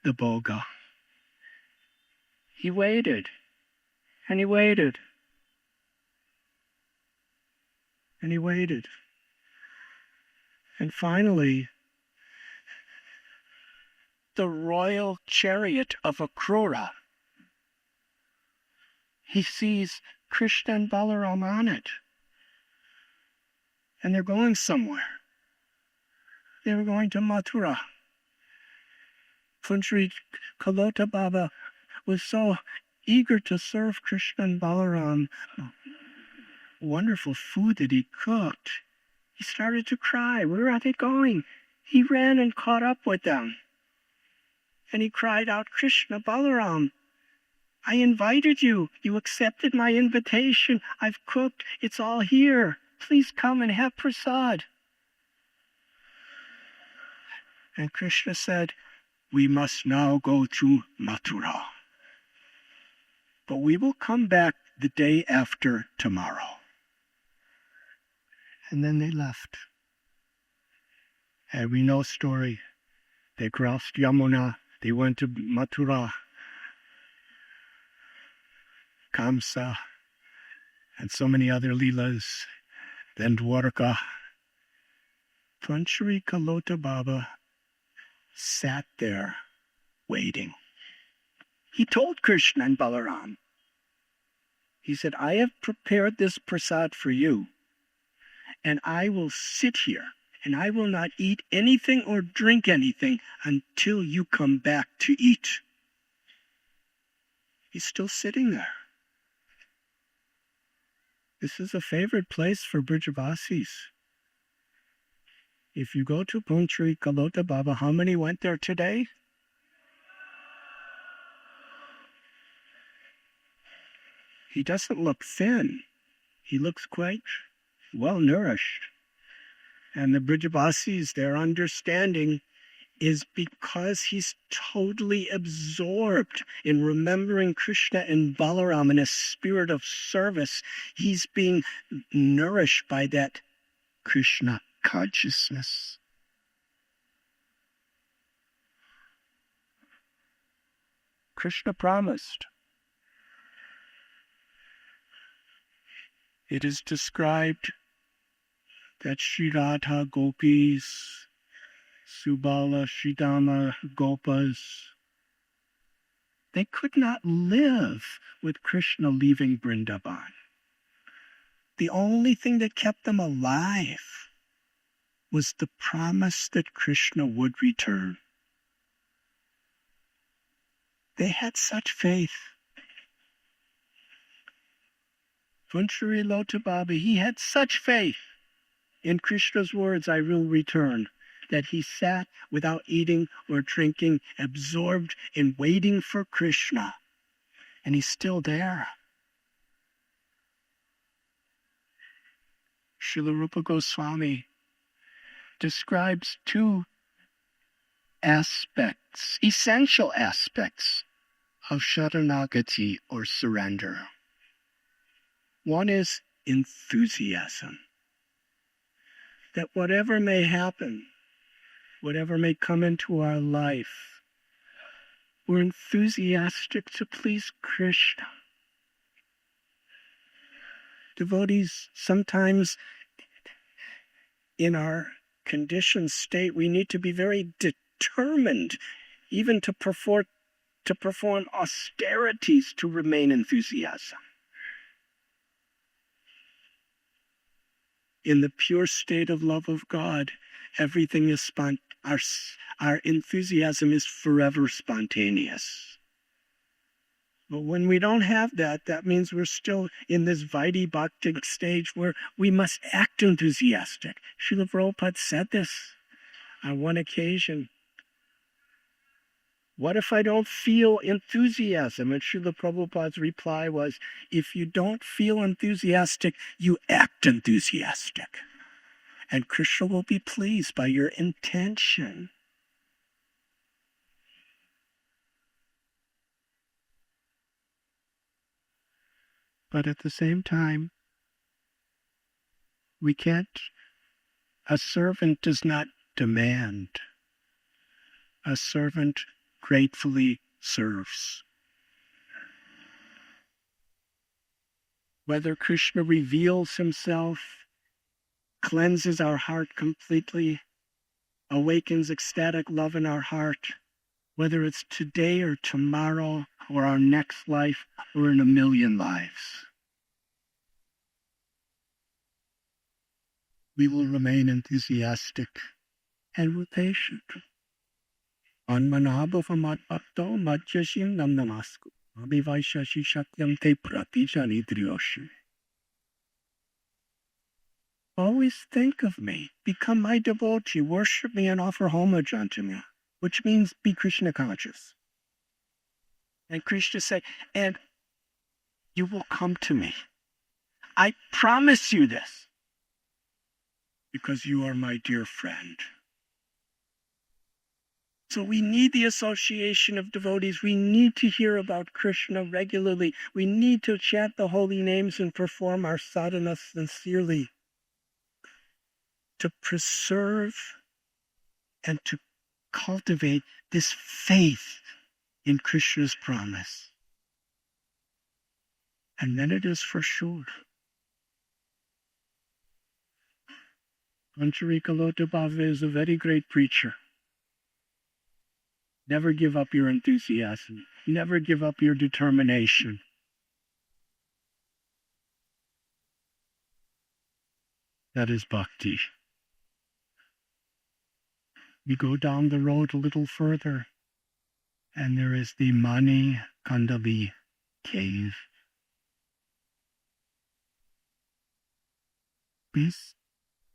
the boga. He waited, and he waited, and he waited. And finally, the royal chariot of Akrura, he sees Krishna and Balaram on it. And they're going somewhere. They were going to Mathura. Punchari Kalota Baba was so eager to serve Krishna and Balaram. Wonderful food that he cooked. He started to cry. Where are they going? He ran and caught up with them. And he cried out, Krishna, Balaram, I invited you. You accepted my invitation. I've cooked. It's all here. Please come and have prasad. And Krishna said, we must now go to Mathura. But we will come back the day after tomorrow. And then they left. And we know story. They crossed Yamuna. They went to Mathura, Kamsa, and so many other leelas. Then Dwarka. Punchari Kalota Baba sat there waiting. He told Krishna and Balaram, he said, I have prepared this prasad for you, and I will sit here, and I will not eat anything or drink anything until you come back to eat. He's still sitting there. This is a favorite place for Brijabasis. If you go to Punchari Kalota Baba, how many went there today? He doesn't look thin. He looks quite well nourished. And the Brijabasis, their understanding is because he's totally absorbed in remembering Krishna and Balaram in a spirit of service. He's being nourished by that Krishna consciousness. Krishna promised. It is described that Sri Radha gopis, Subala, Sridama gopas, they could not live with Krishna leaving Vrindavan. The only thing that kept them alive was the promise that Krishna would return. They had such faith. Punchari Lota Baba, he had such faith in Krishna's words, I will return, that he sat without eating or drinking, absorbed in waiting for Krishna. And he's still there. Srila Rupa Goswami describes two aspects, essential aspects of Sharanagati or surrender. One is enthusiasm. That whatever may happen, whatever may come into our life, we're enthusiastic to please Krishna. Devotees, sometimes in our conditioned state, we need to be very determined, even to perform austerities to remain enthusiastic. In the pure state of love of God, everything is our enthusiasm is forever spontaneous. But when we don't have that, that means we're still in this Vaidhi Bhakti stage where we must act enthusiastic. Srila Prabhupada said this on one occasion. What if I don't feel enthusiasm? And Srila Prabhupada's reply was, if you don't feel enthusiastic, you act enthusiastic. And Krishna will be pleased by your intention. But at the same time, a servant does not demand. A servant gratefully serves. Whether Krishna reveals himself, cleanses our heart completely, awakens ecstatic love in our heart, whether it's today or tomorrow or our next life or in a million lives, we will remain enthusiastic and we're patient. Anmanabhavamadbhakto madhyashim nam namasku. Abhivaishashi shakyam te pratijanidriyoshi. Always think of me. Become my devotee. Worship me and offer homage unto me. Which means be Krishna conscious. And Krishna said, and you will come to me. I promise you this. Because you are my dear friend. So we need the association of devotees. We need to hear about Krishna regularly. We need to chant the holy names and perform our sadhana sincerely. To preserve and to cultivate this faith in Krishna's promise. And then it is for sure. Pancharika Lotabhava is a very great preacher. Never give up your enthusiasm. Never give up your determination. That is bhakti. We go down the road a little further, and there is the Mani Kandali cave. Please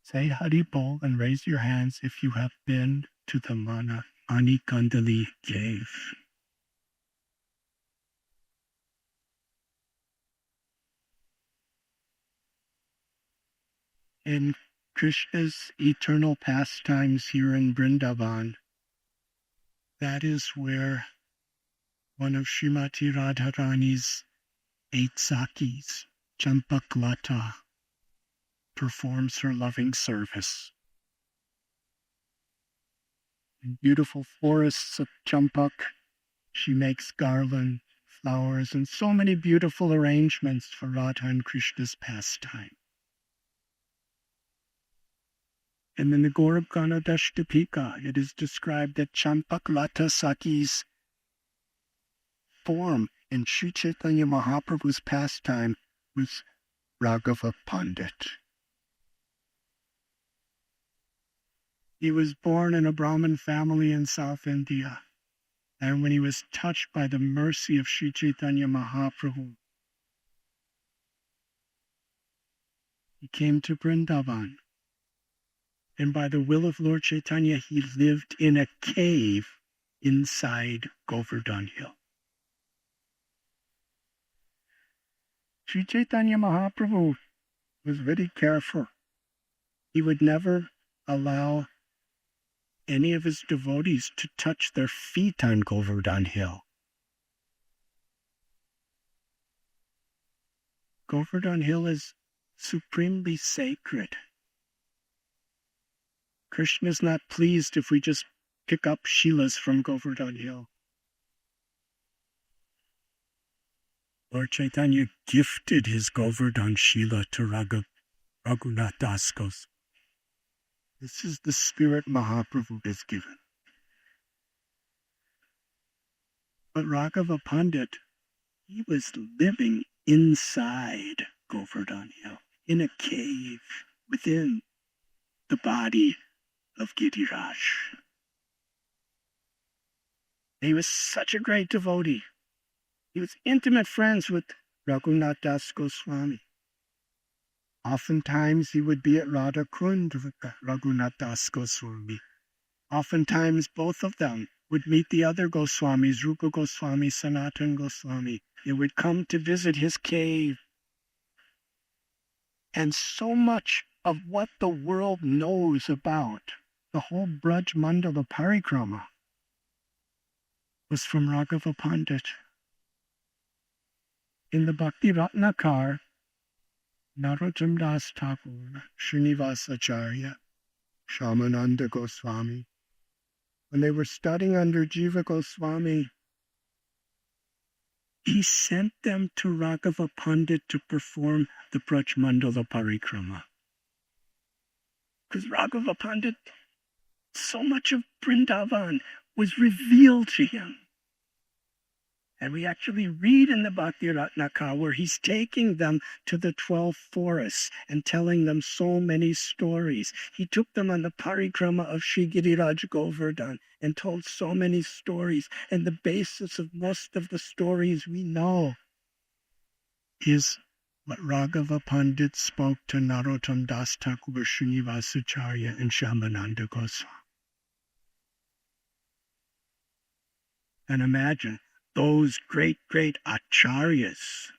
say Hari Bol and raise your hands if you have been to the Mani Kandali cave. In Krishna's eternal pastimes here in Vrindavan, That is where one of Srimati Radharani's 8 sakis, Champaklata, performs her loving service. In beautiful forests of champak, she makes garland, flowers, and so many beautiful arrangements for Radha and Krishna's pastime. And in the Govardhan Dashtapika, it is described that Champaklata sakis form in Sri Chaitanya Mahaprabhu's pastime was Raghava Pandit. He was born in a Brahmin family in South India, and when he was touched by the mercy of Sri Chaitanya Mahaprabhu, he came to Vrindavan, and by the will of Lord Chaitanya, he lived in a cave inside Govardhan Hill. Sri Chaitanya Mahaprabhu was very careful. He would never allow any of his devotees to touch their feet on Govardhan Hill. Govardhan Hill is supremely sacred. Krishna is not pleased if we just pick up Shilas from Govardhan Hill. Lord Chaitanya gifted his Govardhan Shila to Raghunath Das Goswami. This is the spirit Mahaprabhu has given. But Raghava Pandit, he was living inside Govardhan Hill, in a cave within the body of Giriraj. He was such a great devotee. He was intimate friends with Raghunath Das Goswami. Oftentimes he would be at Radha Kund with Raghunath Das Goswami. Oftentimes both of them would meet the other Goswamis, Rupa Goswami, Sanatan Goswami. They would come to visit his cave. And so much of what the world knows about the whole Braj Mandala Parikrama was from Raghava Pandit. In the Bhakti Ratnakar, Narottam Das Thakur, Srinivasacharya, Shyamananda Goswami, when they were studying under Jiva Goswami, he sent them to Raghava Pandit to perform the Braj Mandala Parikrama. Because Raghava Pandit, so much of Vrindavan was revealed to him. And we actually read in the Bhakti Ratnakar where he's taking them to the 12 forests and telling them so many stories. He took them on the parikrama of Sri Giriraj Govardhan and told so many stories. And the basis of most of the stories we know is what Raghava Pandit spoke to Narottam Das Thakur, Srinivasacharya, and Shyamananda Goswami. And imagine, those great acharyas,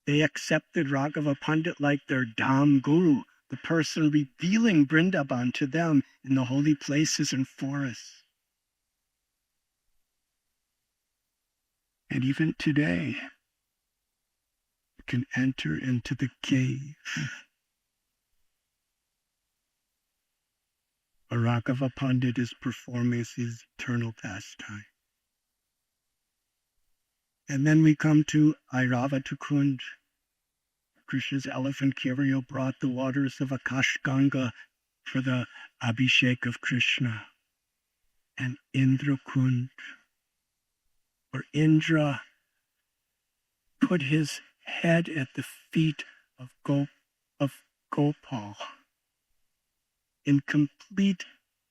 they accepted Raghava Pandit like their Dham Guru, the person revealing Vrindavan to them in the holy places and forests. And even today, you can enter into the cave where Raghava Pandit is performing his eternal pastime. And then we come to Airavata Kund. Krishna's elephant carrier brought the waters of Akash Ganga for the Abhishek of Krishna. And Indra Kund, where Indra put his head at the feet of Gopal in complete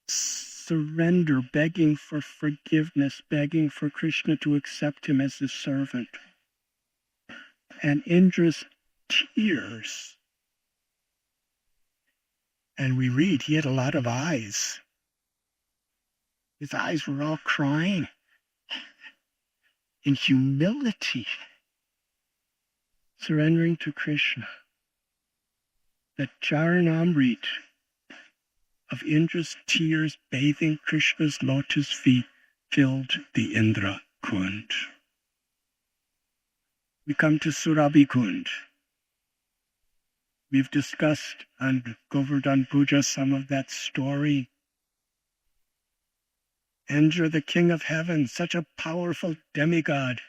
surrender, begging for forgiveness, begging for Krishna to accept him as his servant. And Indra's tears. And we read he had a lot of eyes. His eyes were all crying in humility, surrendering to Krishna. That Charanamrit of Indra's tears bathing Krishna's lotus feet filled the Indra Kund. We come to Surabhi Kund. We've discussed on Govardhan Puja some of that story. Indra, the king of heaven, such a powerful demigod,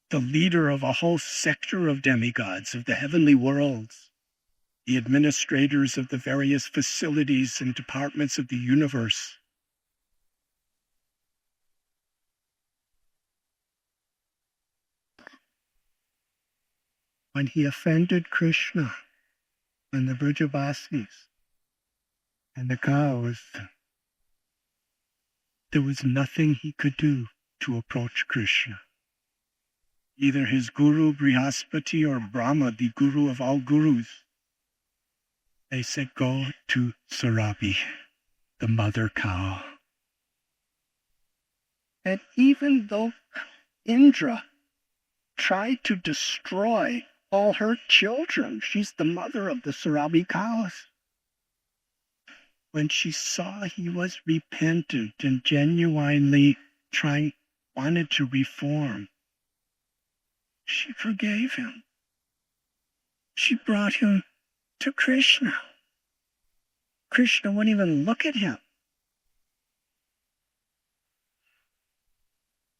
the leader of a whole sector of demigods of the heavenly worlds, the administrators of the various facilities and departments of the universe. When he offended Krishna and the Vrajavasis and the cows, there was nothing he could do to approach Krishna. Either his guru Brihaspati or Brahma, the guru of all gurus, they said, go to Surabhi, the mother cow. And even though Indra tried to destroy all her children, she's the mother of the Surabhi cows. When she saw he was repentant and genuinely wanted to reform, she forgave him. She brought him to Krishna. Krishna wouldn't even look at him.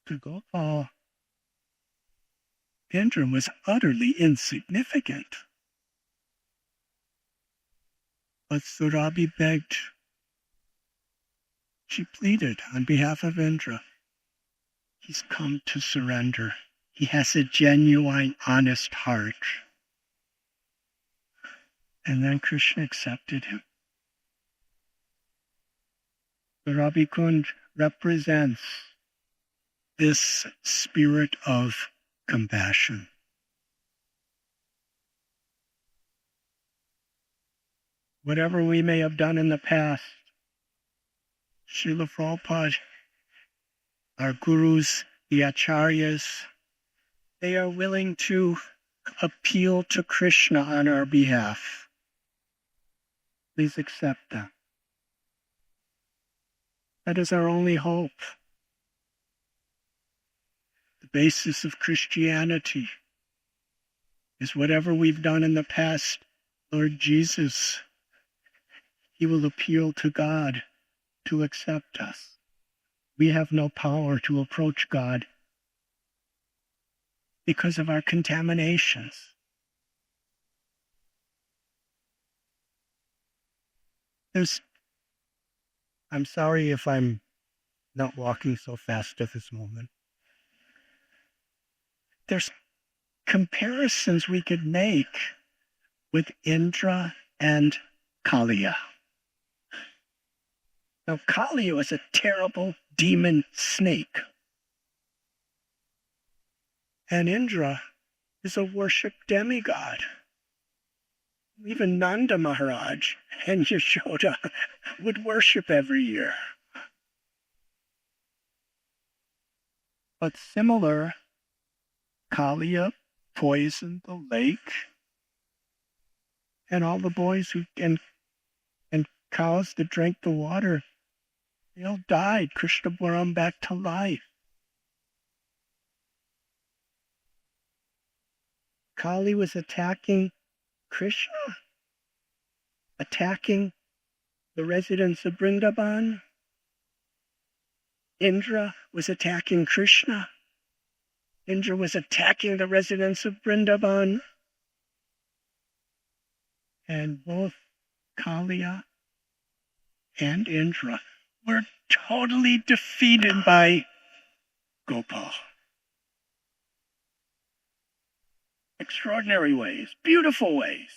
To Gopal, Indra was utterly insignificant. But Surabhi begged. She pleaded on behalf of Indra. He's come to surrender. He has a genuine, honest heart. And then Krishna accepted him. Surabhi Kund represents this spirit of compassion. Whatever we may have done in the past, Srila Prabhupada, our gurus, the acharyas, they are willing to appeal to Krishna on our behalf. Please accept them. That is our only hope. The basis of Christianity is whatever we've done in the past, Lord Jesus, He will appeal to God to accept us. We have no power to approach God because of our contaminations. I'm sorry if I'm not walking so fast at this moment. There's comparisons we could make with Indra and Kaliya. Now, Kaliya was a terrible demon snake. And Indra is a worshipped demigod. Even Nanda Maharaj and Yashoda would worship every year. But similar, Kaliya poisoned the lake, and all the boys and cows that drank the water, they all died. Krishna brought them back to life. Kali was attacking Krishna, attacking the residents of Vrindavan. Indra was attacking Krishna. Indra was attacking the residents of Vrindavan. And both Kaliya and Indra were totally defeated by Gopal. Extraordinary ways, beautiful ways.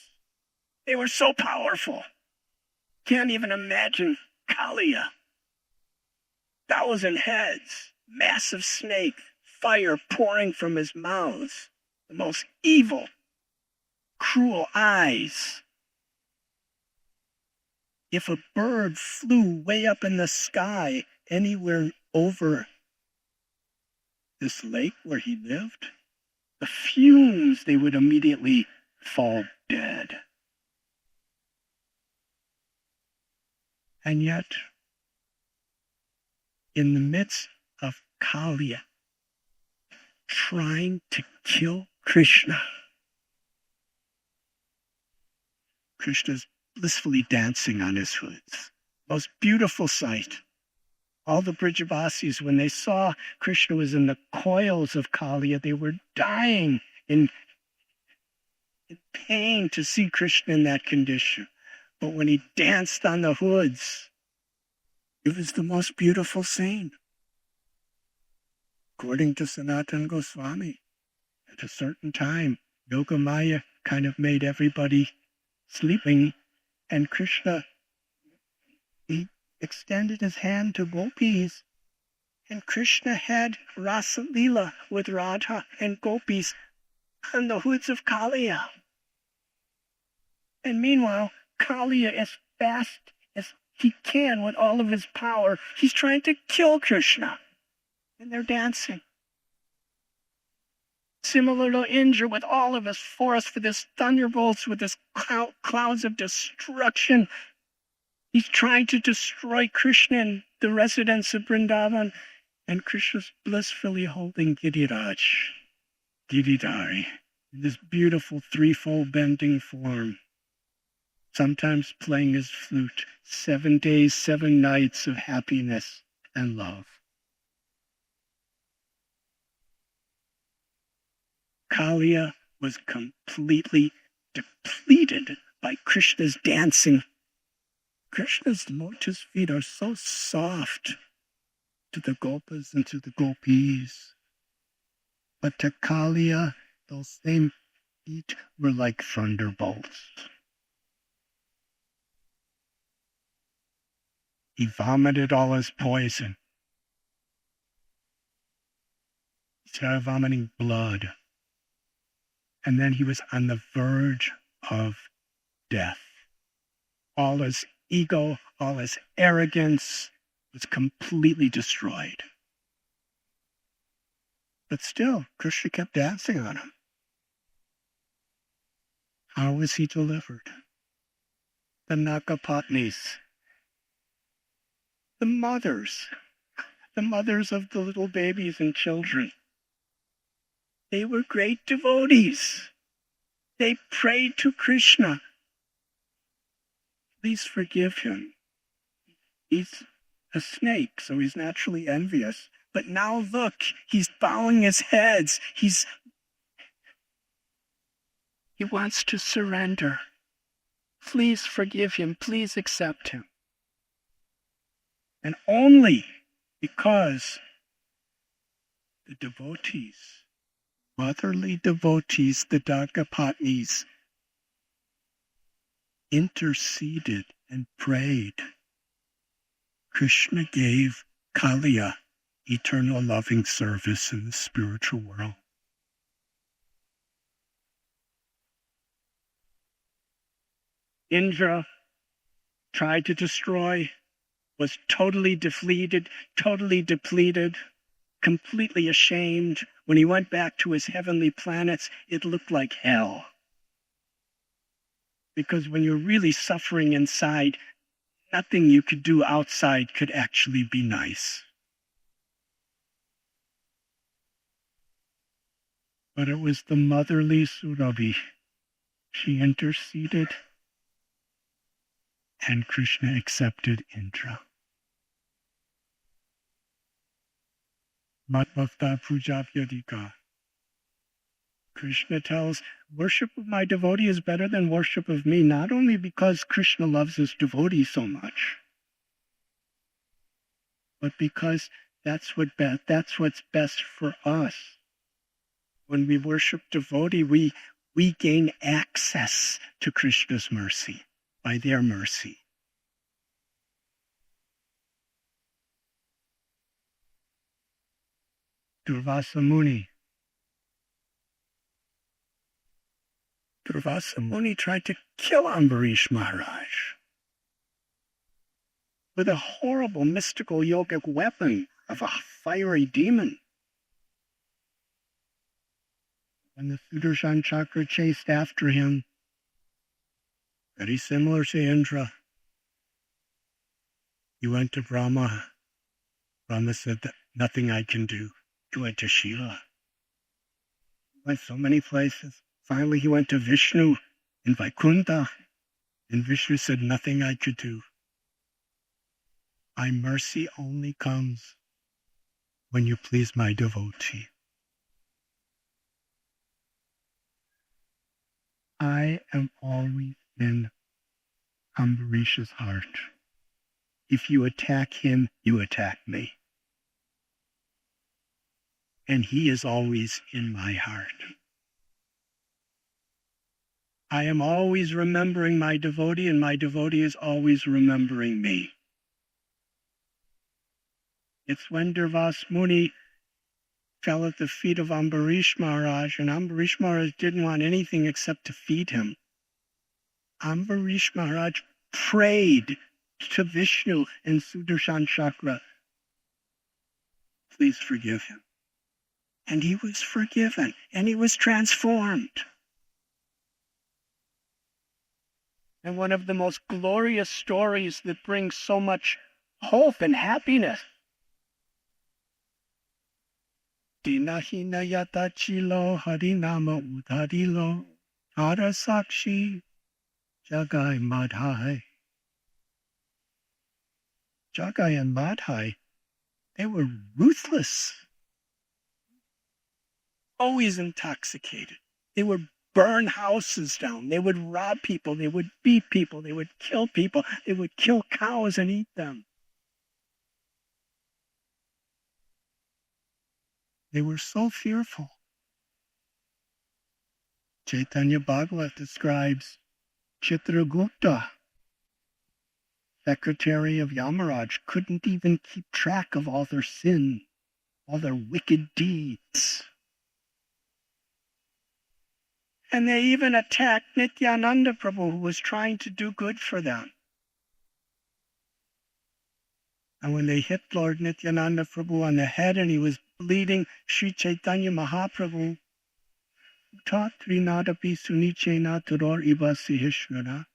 They were so powerful. Can't even imagine Kaliya. 1,000 heads, massive snake, fire pouring from his mouth, the most evil, cruel eyes. If a bird flew way up in the sky anywhere over this lake where he lived, the fumes, they would immediately fall dead. And yet, in the midst of Kaliya, trying to kill Krishna. Krishna's blissfully dancing on his hoods. Most beautiful sight. All the Brijavasis, when they saw Krishna was in the coils of Kaliya, they were dying in pain to see Krishna in that condition. But when he danced on the hoods, it was the most beautiful scene. According to Sanatana Goswami, at a certain time, Yogamaya kind of made everybody sleeping, and Krishna, he extended his hand to gopis, and Krishna had Rasa Leela with Radha and gopis on the hoods of Kaliya. And meanwhile, Kaliya, as fast as he can with all of his power, he's trying to kill Krishna. And they're dancing. Similar to Indra, with all of his force, with his thunderbolts, with his clouds of destruction, he's trying to destroy Krishna and the residents of Vrindavan. And Krishna's blissfully holding Giriraj, Giridhari, in this beautiful threefold bending form, sometimes playing his flute, 7 days, 7 nights of happiness and love. Kaliya was completely depleted by Krishna's dancing. Krishna's lotus feet are so soft to the gopas and to the gopis. But to Kaliya, those same feet were like thunderbolts. He vomited all his poison. He started vomiting blood. And then he was on the verge of death. All his ego, all his arrogance was completely destroyed. But still, Krishna kept dancing on him. How was he delivered? The Nagapatnis, the mothers of the little babies and children. They were great devotees. They prayed to Krishna. Please forgive him. He's a snake, so he's naturally envious. But now look, he's bowing his heads. He wants to surrender. Please forgive him. Please accept him. And only because the devotees, motherly devotees, the Dagapatnis, interceded and prayed, Krishna gave Kaliya eternal loving service in the spiritual world. Indra tried to destroy, was totally depleted, completely ashamed. When he went back to his heavenly planets, it looked like hell. Because when you're really suffering inside, nothing you could do outside could actually be nice. But it was the motherly Surabhi. She interceded, and Krishna accepted Indra. Matbhakta Pujapyadika. Krishna tells, worship of my devotee is better than worship of me, not only because Krishna loves his devotee so much, but because that's what's best for us. When we worship devotee, we gain access to Krishna's mercy by their mercy. Durvasa Muni tried to kill Ambarish Maharaj with a horrible mystical yogic weapon of a fiery demon. When the Sudarshan Chakra chased after him, very similar to Indra, he went to Brahma. Brahma said that nothing I can do. He went to Shiva. He went so many places. Finally, he went to Vishnu in Vaikunta. And Vishnu said, nothing I could do. My mercy only comes when you please my devotee. I am always in Ambarisha's heart. If you attack him, you attack me. And he is always in my heart. I am always remembering my devotee, and my devotee is always remembering me. It's when Durvas Muni fell at the feet of Ambarish Maharaj, and Ambarish Maharaj didn't want anything except to feed him. Ambarish Maharaj prayed to Vishnu and Sudarshan Chakra, please forgive him. And he was forgiven, and he was transformed. And one of the most glorious stories that brings so much hope and happiness. Dinahina yatachilo harinama udharilo arasakshi jagai madhai. Jagai and Madhai, they were ruthless, always intoxicated. They would burn houses down. They would rob people. They would beat people. They would kill people. They would kill cows and eat them. They were so fearful. Chaitanya Bhagavat describes Chitragupta, secretary of Yamaraj, couldn't even keep track of all their sin, all their wicked deeds. And they even attacked Nityananda Prabhu, who was trying to do good for them. And when they hit Lord Nityananda Prabhu on the head and he was bleeding, Sri Chaitanya Mahaprabhu taught Trinadapi Sunichena Turor Iba Sihishvara.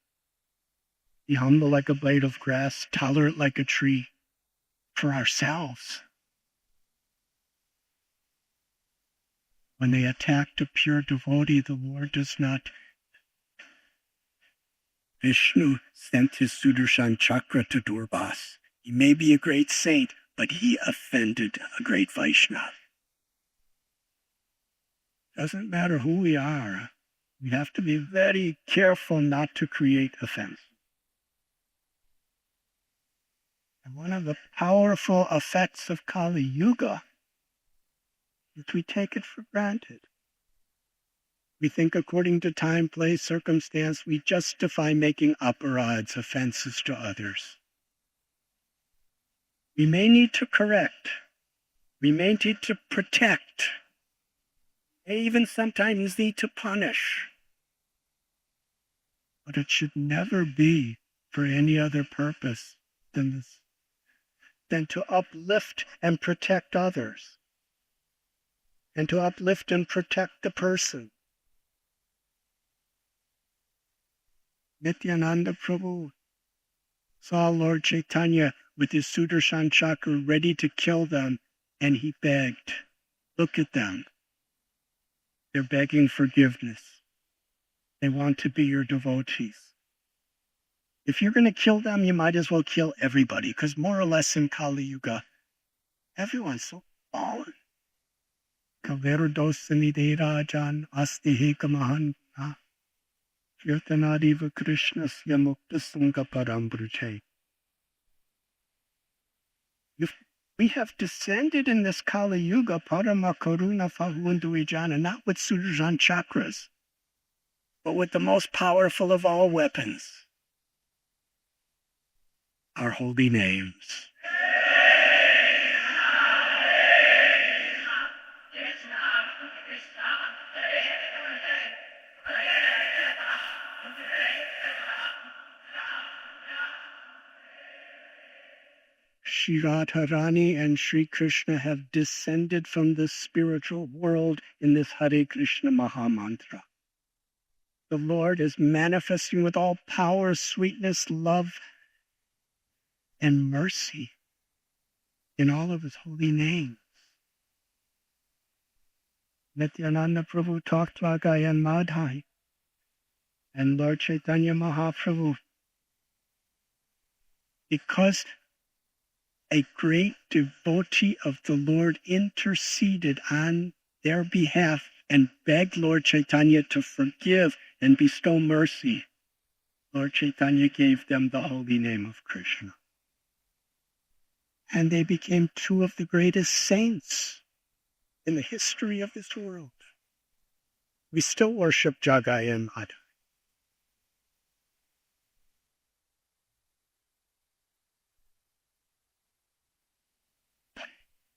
Be humble like a blade of grass, tolerant like a tree, for ourselves. When they attacked a pure devotee, the Lord does not. Vishnu sent his Sudarshan Chakra to Durvas. He may be a great saint, but he offended a great Vaishnava. Doesn't matter who we are. We have to be very careful not to create offense. And one of the powerful effects of Kali Yuga is we take it for granted. We think according to time, place, circumstance, we justify making aparads, offenses to others. We may need to correct. We may need to protect. We may even sometimes need to punish. But it should never be for any other purpose than to uplift and protect others. And to uplift and protect the person. Nityananda Prabhu saw Lord Chaitanya with his Sudarshan Chakra ready to kill them, and he begged. Look at them. They're begging forgiveness. They want to be your devotees. If you're going to kill them, you might as well kill everybody, because more or less in Kali Yuga, everyone's so fallen. Kaverodosani Rajan Astihika Mahanta Kirtanadiva Krishnasya Mukta Sangha Parambrute. We have descended in this Kali Yuga, Parama Karuna Fahunduijana, not with Sudarshan Chakras, but with the most powerful of all weapons, our holy names. Shri Radharani and Shri Krishna have descended from the spiritual world in this Hare Krishna Mahamantra. The Lord is manifesting with all power, sweetness, love, and mercy in all of his holy names. Nityananda Prabhu talked about Gayan Madhai, and Lord Chaitanya Mahaprabhu, because a great devotee of the Lord interceded on their behalf and begged Lord Chaitanya to forgive and bestow mercy, Lord Chaitanya gave them the holy name of Krishna. And they became two of the greatest saints in the history of this world. We still worship Jagai and Madhai.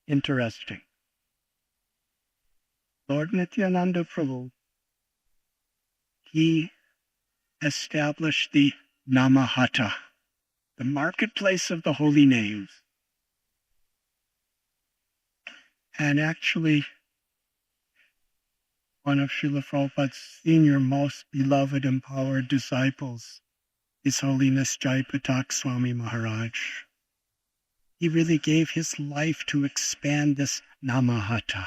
Interesting. Lord Nityananda Prabhu, he established the Namahata, the marketplace of the holy names. And actually, one of Srila Prabhupada's senior, most beloved, empowered disciples, His Holiness Jatipur Swami Maharaj. He really gave his life to expand this Namahata,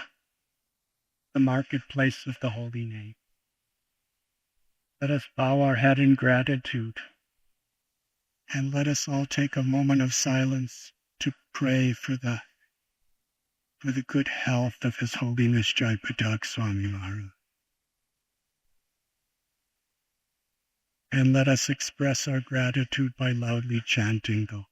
the marketplace of the holy name. Let us bow our head in gratitude, and let us all take a moment of silence to pray for the good health of His Holiness Jatipur Swami Maharaj. And let us express our gratitude by loudly chanting though.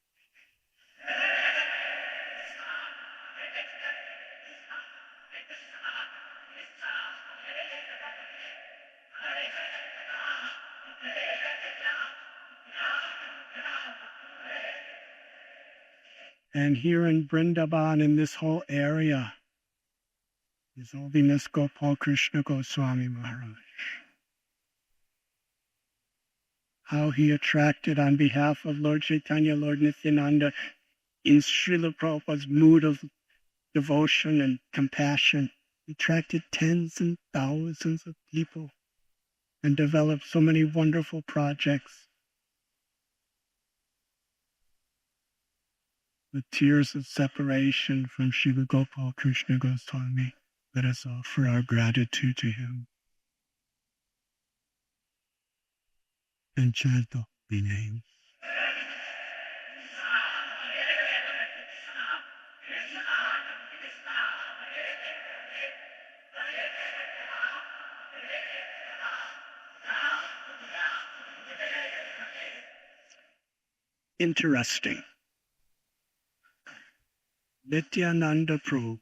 And here in Vrindavan, in this whole area, His Holiness Gopal Krishna Goswami Maharaj. How he attracted on behalf of Lord Chaitanya, Lord Nityananda, in Srila Prabhupada's mood of devotion and compassion, attracted tens and thousands of people and developed so many wonderful projects. The tears of separation from Srila Gopal Krishna Goswami, let us offer our gratitude to him and chant the holy name. Interesting. Nityananda Prabhu,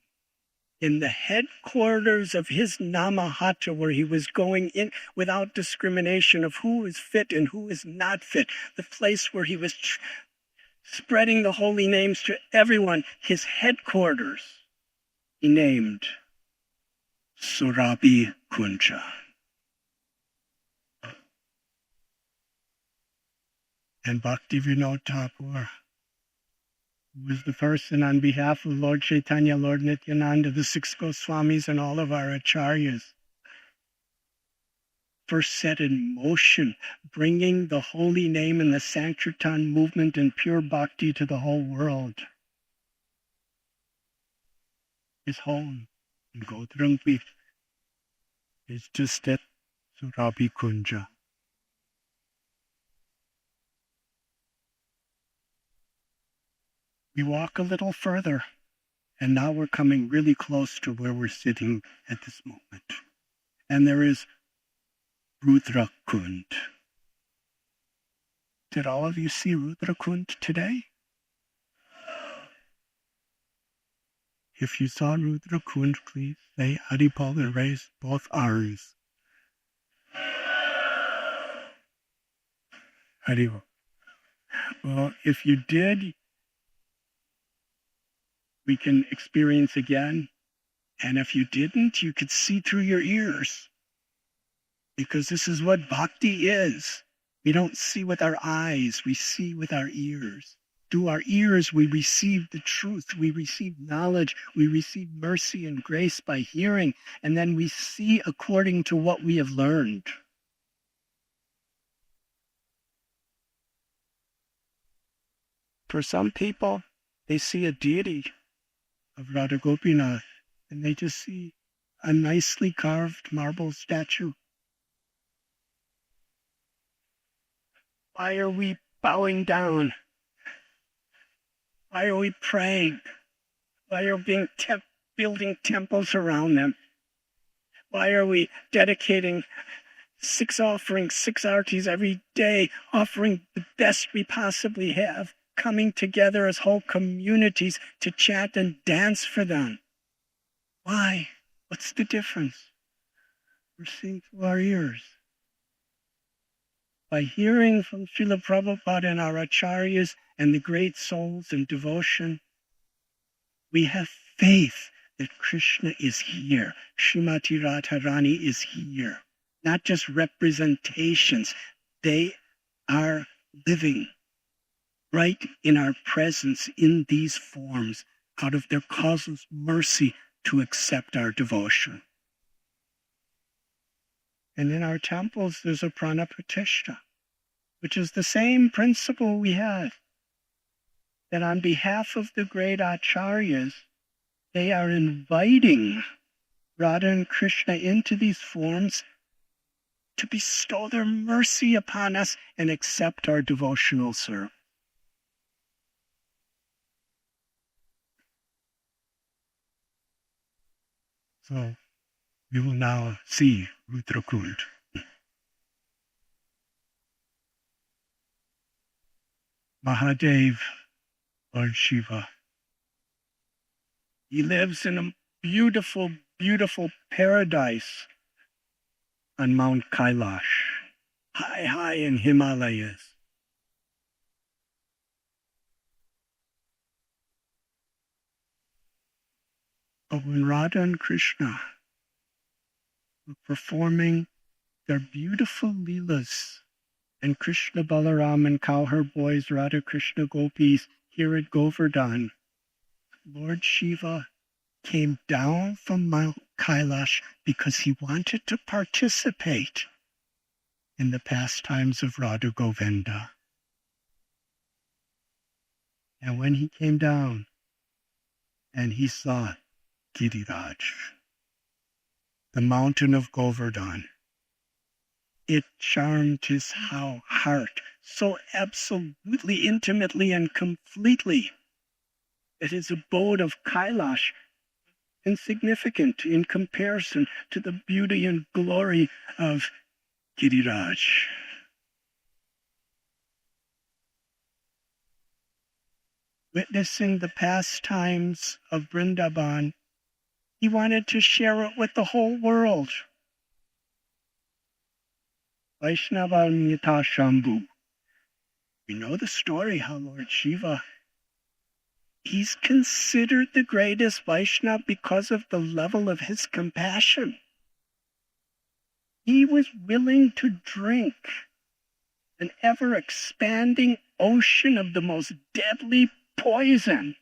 in the headquarters of his Namahata, where he was going in without discrimination of who is fit and who is not fit, the place where he was spreading the holy names to everyone, his headquarters, he named Surabhi Kunja. And Bhaktivinoda Thakur, who was the person on behalf of Lord Chaitanya, Lord Nityananda, the six Goswamis, and all of our acharyas, first set in motion, bringing the holy name and the Sankirtan movement and pure bhakti to the whole world. His home in Godrangpit is just at Surabhi Kunja. We walk a little further, and now we're coming really close to where we're sitting at this moment. And there is Rudra Kund. Did all of you see Rudra Kund today? If you saw Rudra Kund, please say Haribol and raise both arms. Haribol. Well, if you did, we can experience again. And if you didn't, you could see through your ears. Because this is what bhakti is. We don't see with our eyes, we see with our ears. Through our ears, we receive the truth, we receive knowledge, we receive mercy and grace by hearing, and then we see according to what we have learned. For some people, they see a deity of Radha Gopinath, and they just see a nicely carved marble statue. Why are we bowing down? Why are we praying? Why are we building temples around them? Why are we dedicating 6 offerings, 6 artis every day, offering the best we possibly have, coming together as whole communities to chant and dance for them? Why? What's the difference? We're seeing through our ears. By hearing from Srila Prabhupada and our acharyas and the great souls in devotion, we have faith that Krishna is here. Srimati Radharani is here. Not just representations. They are living right in our presence in these forms out of their causeless mercy to accept our devotion. And in our temples, there's a pranapratishtha, which is the same principle we had, that on behalf of the great acharyas, they are inviting Radha and Krishna into these forms to bestow their mercy upon us and accept our devotional service. So we will now see Rudra Kund. Mahadev, Lord Shiva, he lives in a beautiful, beautiful paradise on Mount Kailash, high, high in Himalayas. But when Radha and Krishna were performing their beautiful leelas, and Krishna Balaram and cowherd boys, Radha Krishna gopis, here at Govardhan, Lord Shiva came down from Mount Kailash because he wanted to participate in the pastimes of Radha Govinda. And when he came down and he saw Giriraj, the mountain of Govardhan, it charmed his heart so absolutely, intimately, and completely that his abode of Kailash insignificant in comparison to the beauty and glory of Giriraj. Witnessing the pastimes of Vrindavan, he wanted to share it with the whole world. Vaishnavam Yata Shambhu. We know the story how Lord Shiva, he's considered the greatest Vaishnava because of the level of his compassion. He was willing to drink an ever-expanding ocean of the most deadly poison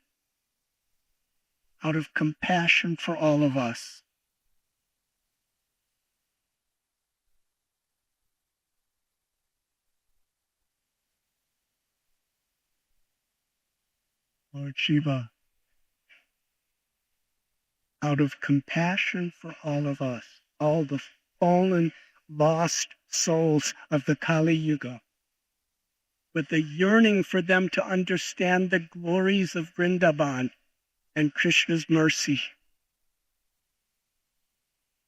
out of compassion for all of us. Lord Shiva, out of compassion for all of us, all the fallen, lost souls of the Kali Yuga, with the yearning for them to understand the glories of Vrindavan and Krishna's mercy,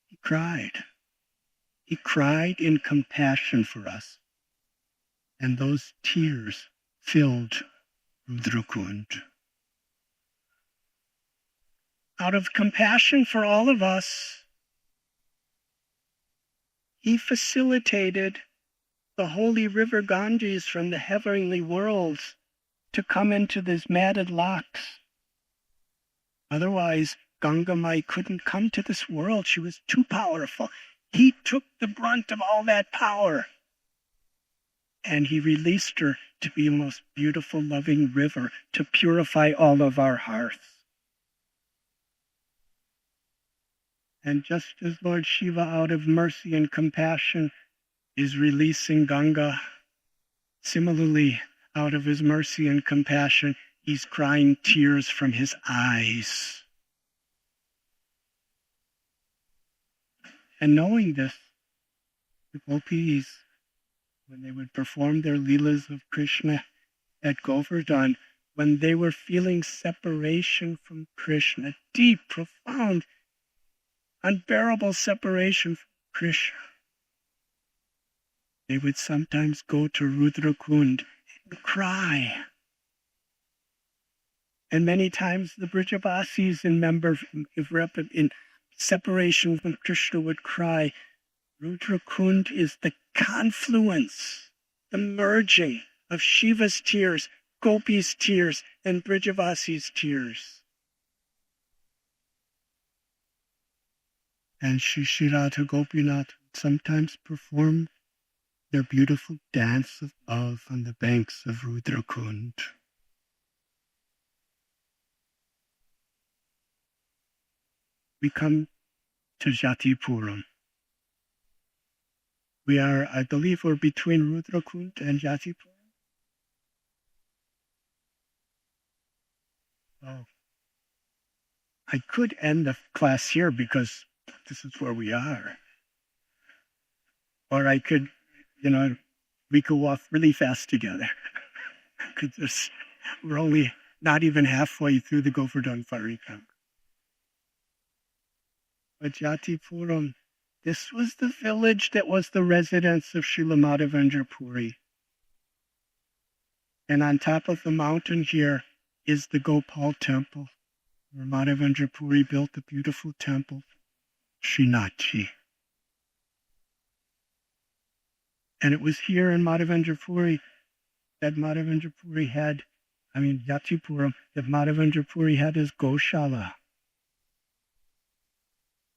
he cried. He cried in compassion for us, and those tears filled Rudra Kund. Out of compassion for all of us, he facilitated the holy river Ganges from the heavenly worlds to come into these matted locks. Otherwise, Ganga Mai couldn't come to this world. She was too powerful. He took the brunt of all that power, and he released her to be a most beautiful, loving river to purify all of our hearts. And just as Lord Shiva, out of mercy and compassion, is releasing Ganga, similarly, out of his mercy and compassion, he's crying tears from his eyes And knowing this, the gopis, when they would perform their leelas of Krishna at Govardhan, when they were feeling separation from Krishna, deep, profound, unbearable separation from Krishna, they would sometimes go to Rudra Kund and cry. And many times the Brijabasis in separation from Krishna would cry. Rudra Kund is the confluence, the merging of Shiva's tears, Gopi's tears, and Brijavasi's tears. And Shishirata Gopinath sometimes performed their beautiful dance of love on the banks of Rudra Kund. We come to Jatipuram. I believe we're between Rudra Kund and Jatipur. Oh. I could end the class here because this is where we are. Or I could, we could walk really fast together. Because we're only not even halfway through the Govardhan Parikram. But Jatipuram, this was the village that was the residence of Srila Madhavendra Puri. And on top of the mountain here is the Gopal temple, where Madhavendra Puri built the beautiful temple, Srinathji. And it was here in Madhavendra Puri that Jatipuram, that Madhavendra Puri had his Goshala.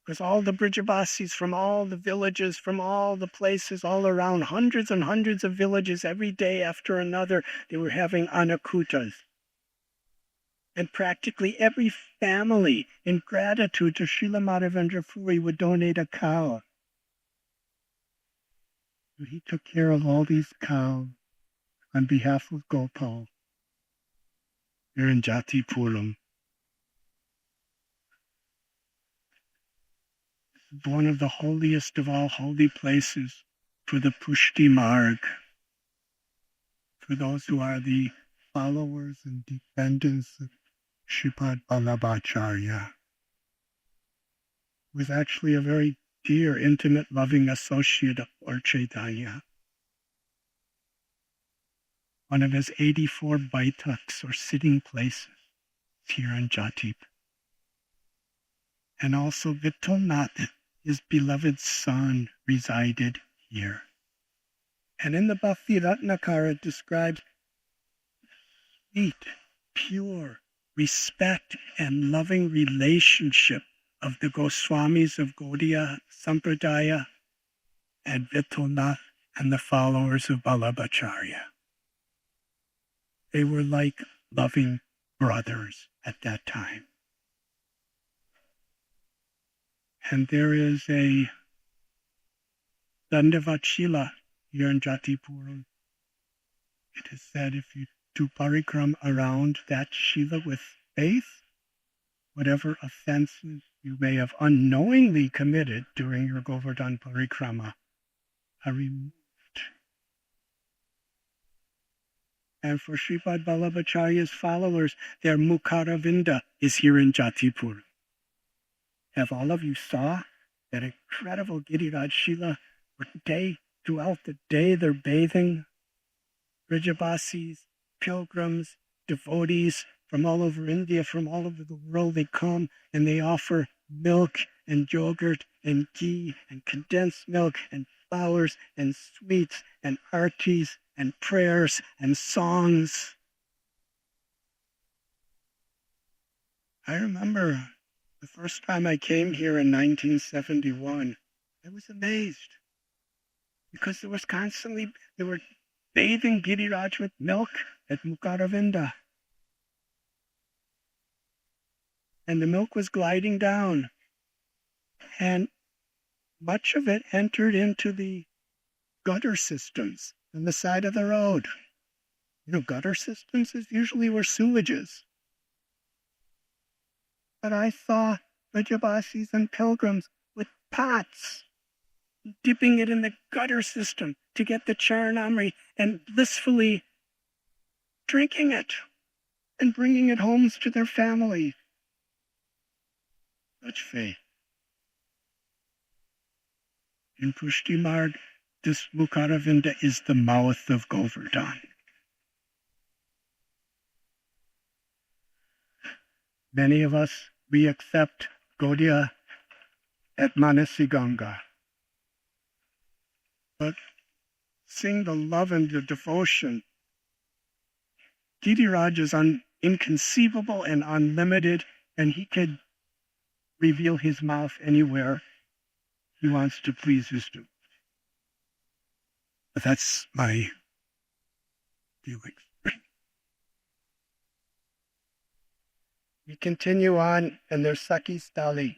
Because all the Brijabasis from all the villages, from all the places all around, hundreds and hundreds of villages, every day after another, they were having anakutas. And practically every family, in gratitude to Srila Madhavendra Puri, would donate a cow. So he took care of all these cows on behalf of Gopal here in Jatipuram. One of the holiest of all holy places for the Pushti Marg, for those who are the followers and dependents of Shripad Vallabhacharya, who was actually a very dear, intimate, loving associate of Lord Chaitanya. One of his 84 baitaks, or sitting places, is here in Jatip. And also Vittalnath, his beloved son, resided here. And in the Bhakti Ratnakara it describes sweet, pure, respect and loving relationship of the Goswamis of Gaudiya Sampradaya and Vittalnath and the followers of Vallabhacharya. They were like loving brothers at that time. And there is a Dandavat Shila here in Jatipuram. It is said if you do parikram around that Shila with faith, whatever offenses you may have unknowingly committed during your Govardhan parikrama are removed. And for Shripad Vallabhacharya's followers, their Mukharavinda is here in Jatipur. Have all of you saw that incredible Giriraj Shila where throughout the day they're bathing? Brijabasis, pilgrims, devotees from all over India, from all over the world, they come and they offer milk and yogurt and ghee and condensed milk and flowers and sweets and artis and prayers and songs. I remember the first time I came here in 1971, I was amazed because they were bathing Giriraj with milk at Mukharavinda. And the milk was gliding down. And much of it entered into the gutter systems on the side of the road. Gutter systems is usually where sewage is. But I saw Brijabasis and pilgrims with pots dipping it in the gutter system to get the charanamrita and blissfully drinking it and bringing it home to their family. Such faith. In Pushti Marg, this Mukharavinda is the mouth of Govardhan. Many of us, we accept Gaudiya at Manasi Ganga. But seeing the love and the devotion, Giriraj is inconceivable and unlimited, and he could reveal his mouth anywhere he wants to please his devotees. But that's my feelings. We continue on, and there's Sakistali,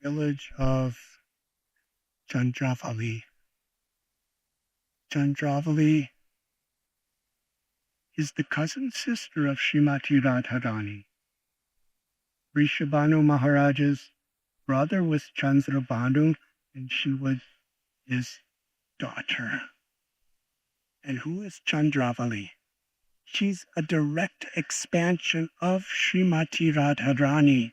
village of Chandravali. Chandravali is the cousin sister of Srimati Radharani. Rishabhanu Maharaja's brother was Chandrabhanu, and she was his daughter. And who is Chandravali? She's a direct expansion of Srimati Radharani,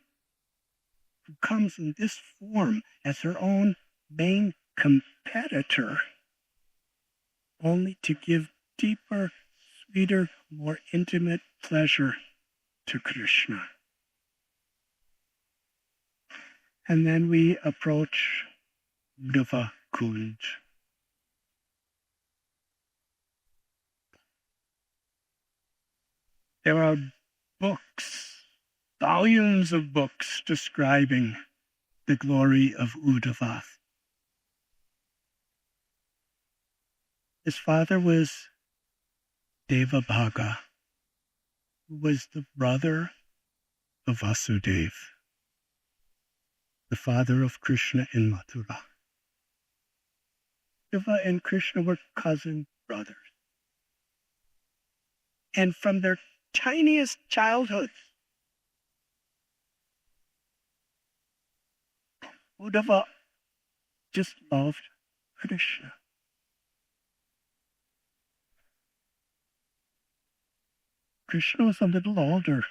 who comes in this form as her own main competitor, only to give deeper, sweeter, more intimate pleasure to Krishna. And then we approach Uddhava Kund. There are books, volumes of books describing the glory of Uddhava. His father was Devabhaga, who was the brother of Vasudeva, the father of Krishna in Mathura. Shiva and Krishna were cousin brothers. And from their tiniest childhoods, Uddhava just loved Krishna. Krishna was a little older.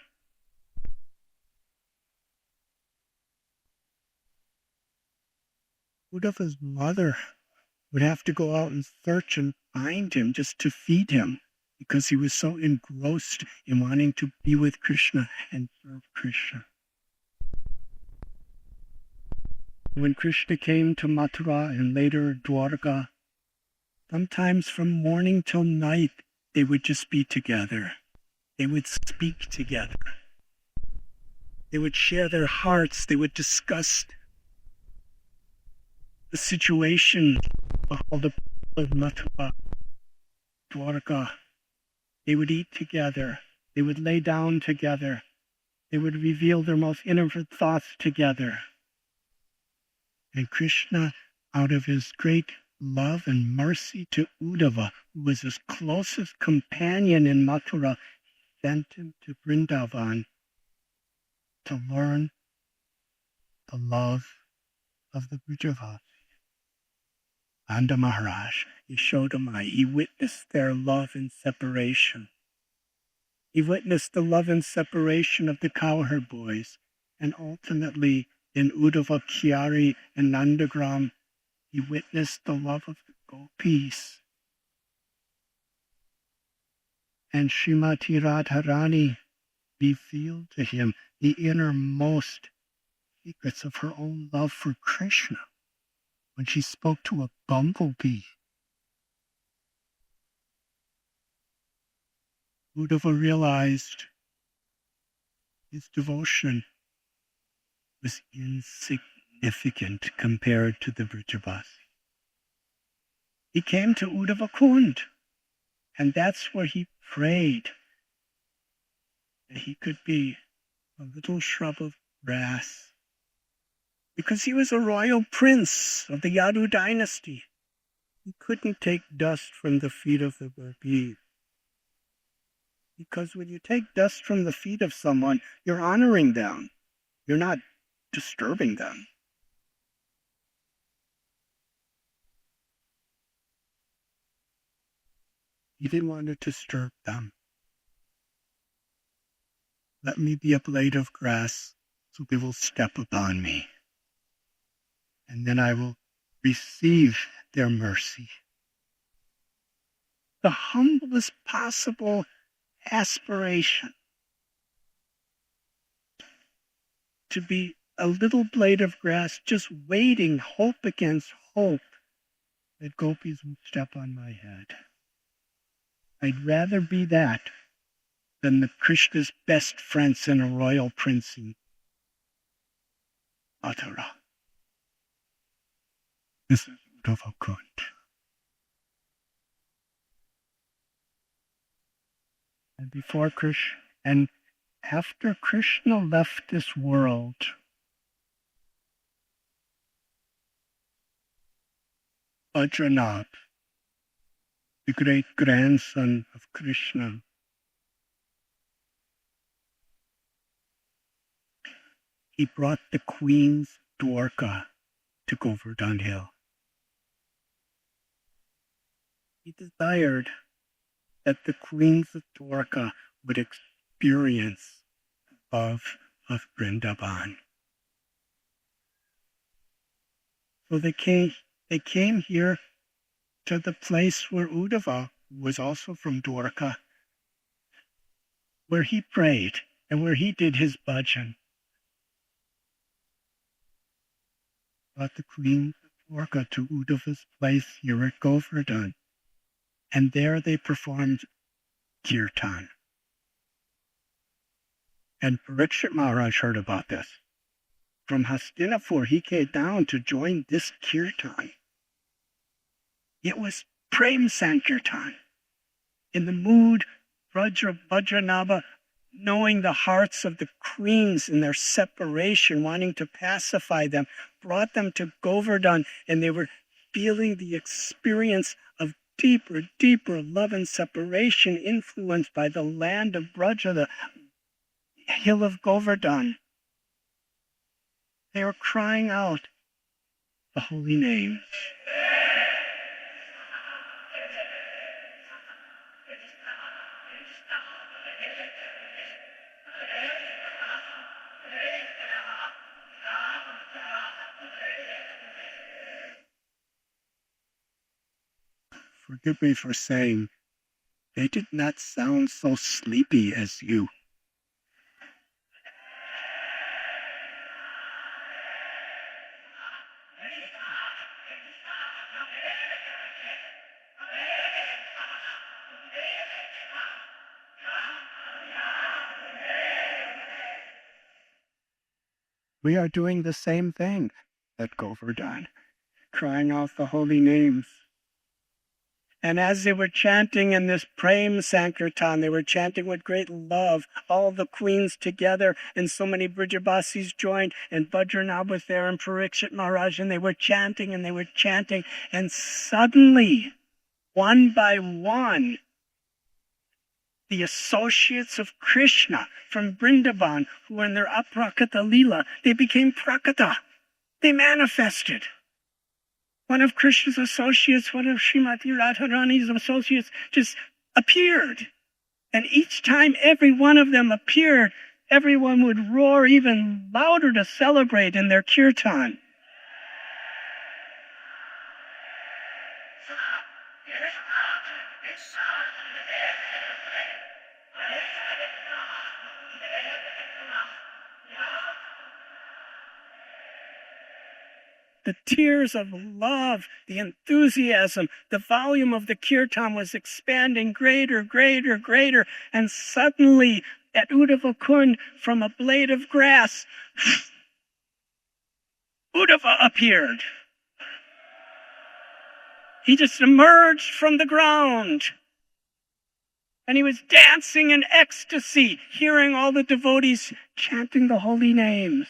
Uddhava's mother would have to go out and search and find him just to feed him, because he was so engrossed in wanting to be with Krishna and serve Krishna. When Krishna came to Mathura and later Dwarka, sometimes from morning till night, they would just be together. They would speak together. They would share their hearts. They would discuss the situation of all the people of Mathura, Dwarka. They would eat together. They would lay down together. They would reveal their most intimate thoughts together. And Krishna, out of his great love and mercy to Uddhava, who was his closest companion in Mathura, sent him to Vrindavan to learn the love of the Brajavasis. Nanda Maharaj, Yashodamai, he witnessed their love and separation. He witnessed the love and separation of the cowherd boys, and ultimately in Uddhava Kyari and Nandagram, he witnessed the love of the gopis. And Srimati Radharani revealed to him the innermost secrets of her own love for Krishna when she spoke to a bumblebee. Uddhava realized his devotion was insignificant compared to the Vrajavasis. He came to Uddhava Kund, and that's where he prayed that he could be a little shrub of grass, because he was a royal prince of the Yadu dynasty. He couldn't take dust from the feet of the gopis, because when you take dust from the feet of someone, you're honoring them. You're not disturbing them. He didn't want to disturb them. Let me be a blade of grass, so they will step upon me. And then I will receive their mercy. The humblest possible aspiration to be a little blade of grass, just waiting, hope against hope, that gopis will step on my head. I'd rather be that than the Krishna's best friends and a royal prince in Mathura. This is Uddhava Kund. And before Krishna, and after Krishna left this world, Radhanath, the great grandson of Krishna, he brought the queen's Dwarka to Govardhan Hill. He desired that the queens of Dwarka would experience the love of Vrindavan. So they came here to the place where Uddhava, who was also from Dwarka, where he prayed and where he did his bhajan. Brought the queen of Dwarka to Uddhava's place here at Govardhan, and there they performed kirtan. And Parikshit Maharaj heard about this. From Hastinapur, he came down to join this kirtan. It was Prem Sankirtan. In the mood, Vajranabha, knowing the hearts of the queens in their separation, wanting to pacify them, brought them to Govardhan, and they were feeling the experience of deeper, deeper love and separation influenced by the land of Braja, the hill of Govardhan. They were crying out the holy name. Forgive me for saying, they did not sound so sleepy as you. We are doing the same thing at Govardhan, crying out the holy names. And as they were chanting in this Prem Sankirtan, they were chanting with great love, all the queens together, and so many Brijabasis joined, and Vajranabha was there, and Parikshit Maharaj, and they were chanting, and suddenly, one by one, the associates of Krishna from Vrindavan, who were in their Aprakata Leela, they became Prakata. They manifested. One of Krishna's associates, one of Srimati Radharani's associates just appeared. And each time every one of them appeared, everyone would roar even louder to celebrate in their kirtan. The tears of love, the enthusiasm, the volume of the kirtan was expanding greater, greater, greater. And suddenly, at Uddhava Kund, from a blade of grass, Uddhava appeared. He just emerged from the ground. And he was dancing in ecstasy, hearing all the devotees chanting the holy names.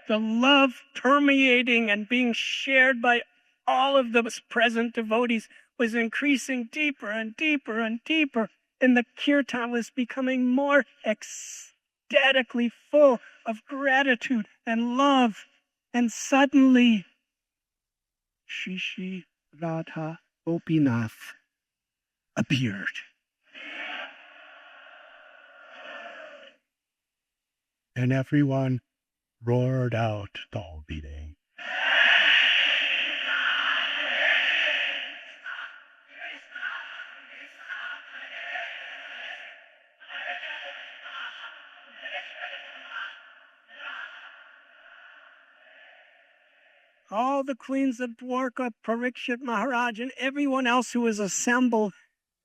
The love permeating and being shared by all of the present devotees was increasing deeper and deeper and deeper, and the kirtan was becoming more ecstatically full of gratitude and love. And suddenly, Shishi Radha Gopinath appeared. And everyone roared out the whole beating. All the queens of Dwarka, Parikshit Maharaj, and everyone else who was assembled,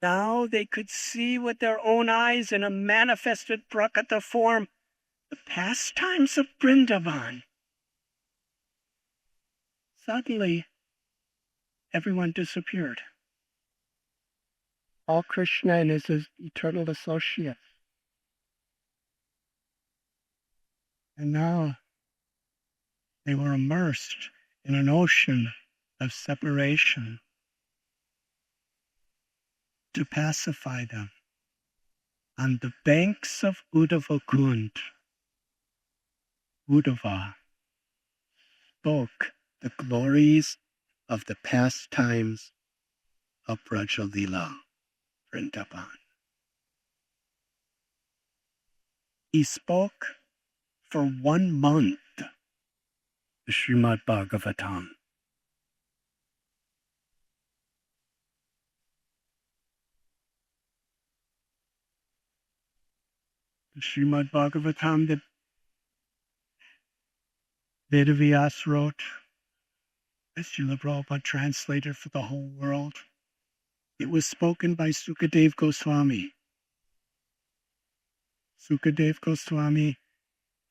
now they could see with their own eyes in a manifested prakata form the pastimes of Vrindavan. Suddenly, everyone disappeared. All Krishna and his eternal associates. And now they were immersed in an ocean of separation. To pacify them, on the banks of Uddhava Kund, Uddhava spoke the glories of the pastimes of Brajalila, Vrindavan. He spoke for 1 month the Srimad Bhagavatam. The Srimad Bhagavatam that Vedavyas wrote, as Srila Prabhupada translated for the whole world. It was spoken by Sukadev Goswami. Sukadev Goswami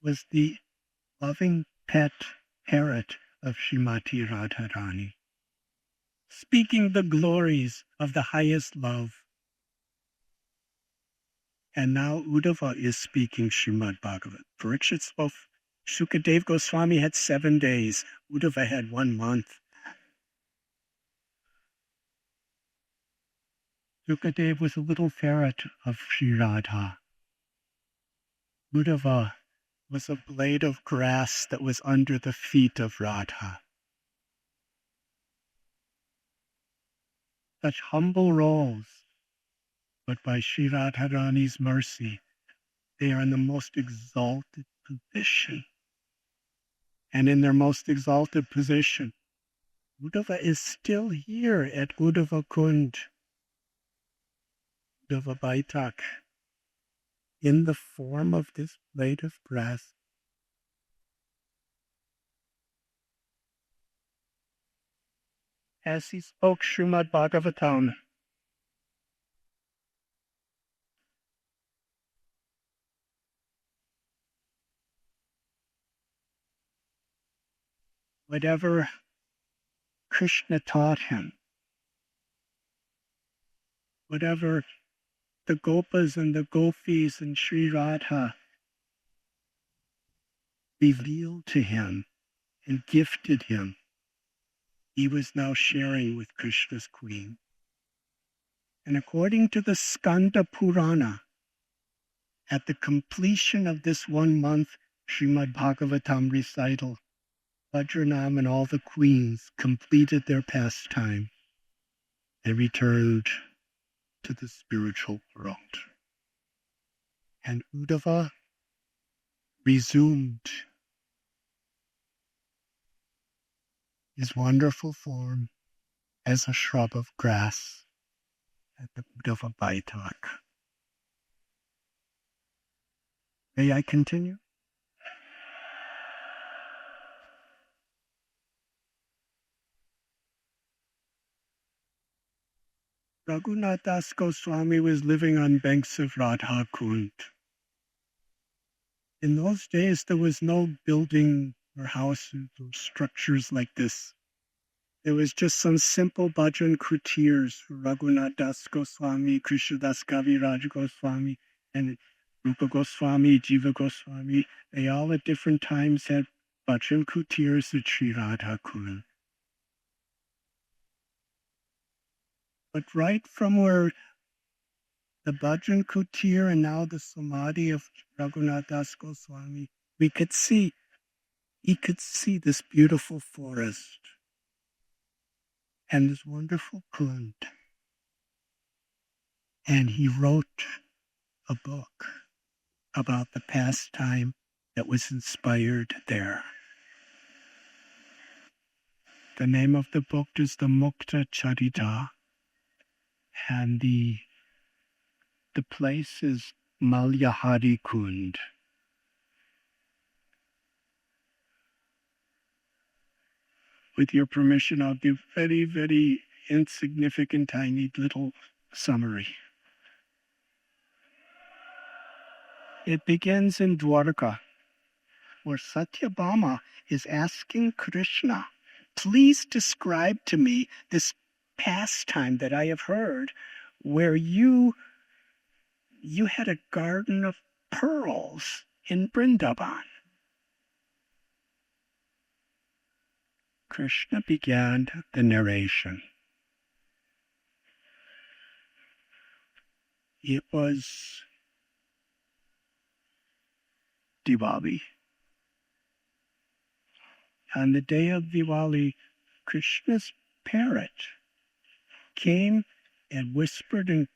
was the loving pet parrot of Srimati Radharani, speaking the glories of the highest love. And now Uddhava is speaking Srimad Bhagavat. Parikshit spoke. Sukadev Goswami had 7 days. Uddhava had 1 month. Sukadev was a little ferret of Sri Radha. Uddhava was a blade of grass that was under the feet of Radha. Such humble roles, but by Sri Radharani's mercy, they are in the most exalted position. And in their most exalted position, Uddhava is still here at Uddhava Kund, Uddhava Baitak, in the form of this blade of grass. As he spoke Srimad Bhagavatam, whatever Krishna taught him, whatever the gopas and the gopis and Sri Radha revealed to him and gifted him, he was now sharing with Krishna's queen. And according to the Skanda Purana, at the completion of this 1 month Srimad Bhagavatam recital, Vajranam and all the queens completed their pastime and returned to the spiritual world. And Uddhava resumed his wonderful form as a shrub of grass at the Uddhava Baitak. May I continue? Radhanath Das Goswami was living on banks of Radha Kund. In those days, there was no building or houses or structures like this. There was just some simple bhajan krutirs for Radhanath Das Goswami, Krishna Das Kaviraj Goswami, and Rupa Goswami, Jiva Goswami. They all at different times had bhajan krutirs at Sri Radha Kund. But right from where the Bhajan Kutir and now the Samadhi of Radhanath Swami, he could see this beautiful forest and this wonderful Kund. And he wrote a book about the pastime that was inspired there. The name of the book is the Mukta Charita, and the place is Malyahari Kund. With your permission, I'll give very, very insignificant, tiny little summary. It begins in Dwarka, where Satyabhama is asking Krishna, please describe to me this pastime that I have heard, where you had a garden of pearls in Vrindavan. Krishna began the narration. It was Diwali. On the day of Diwali, Krishna's parrot came and whispered in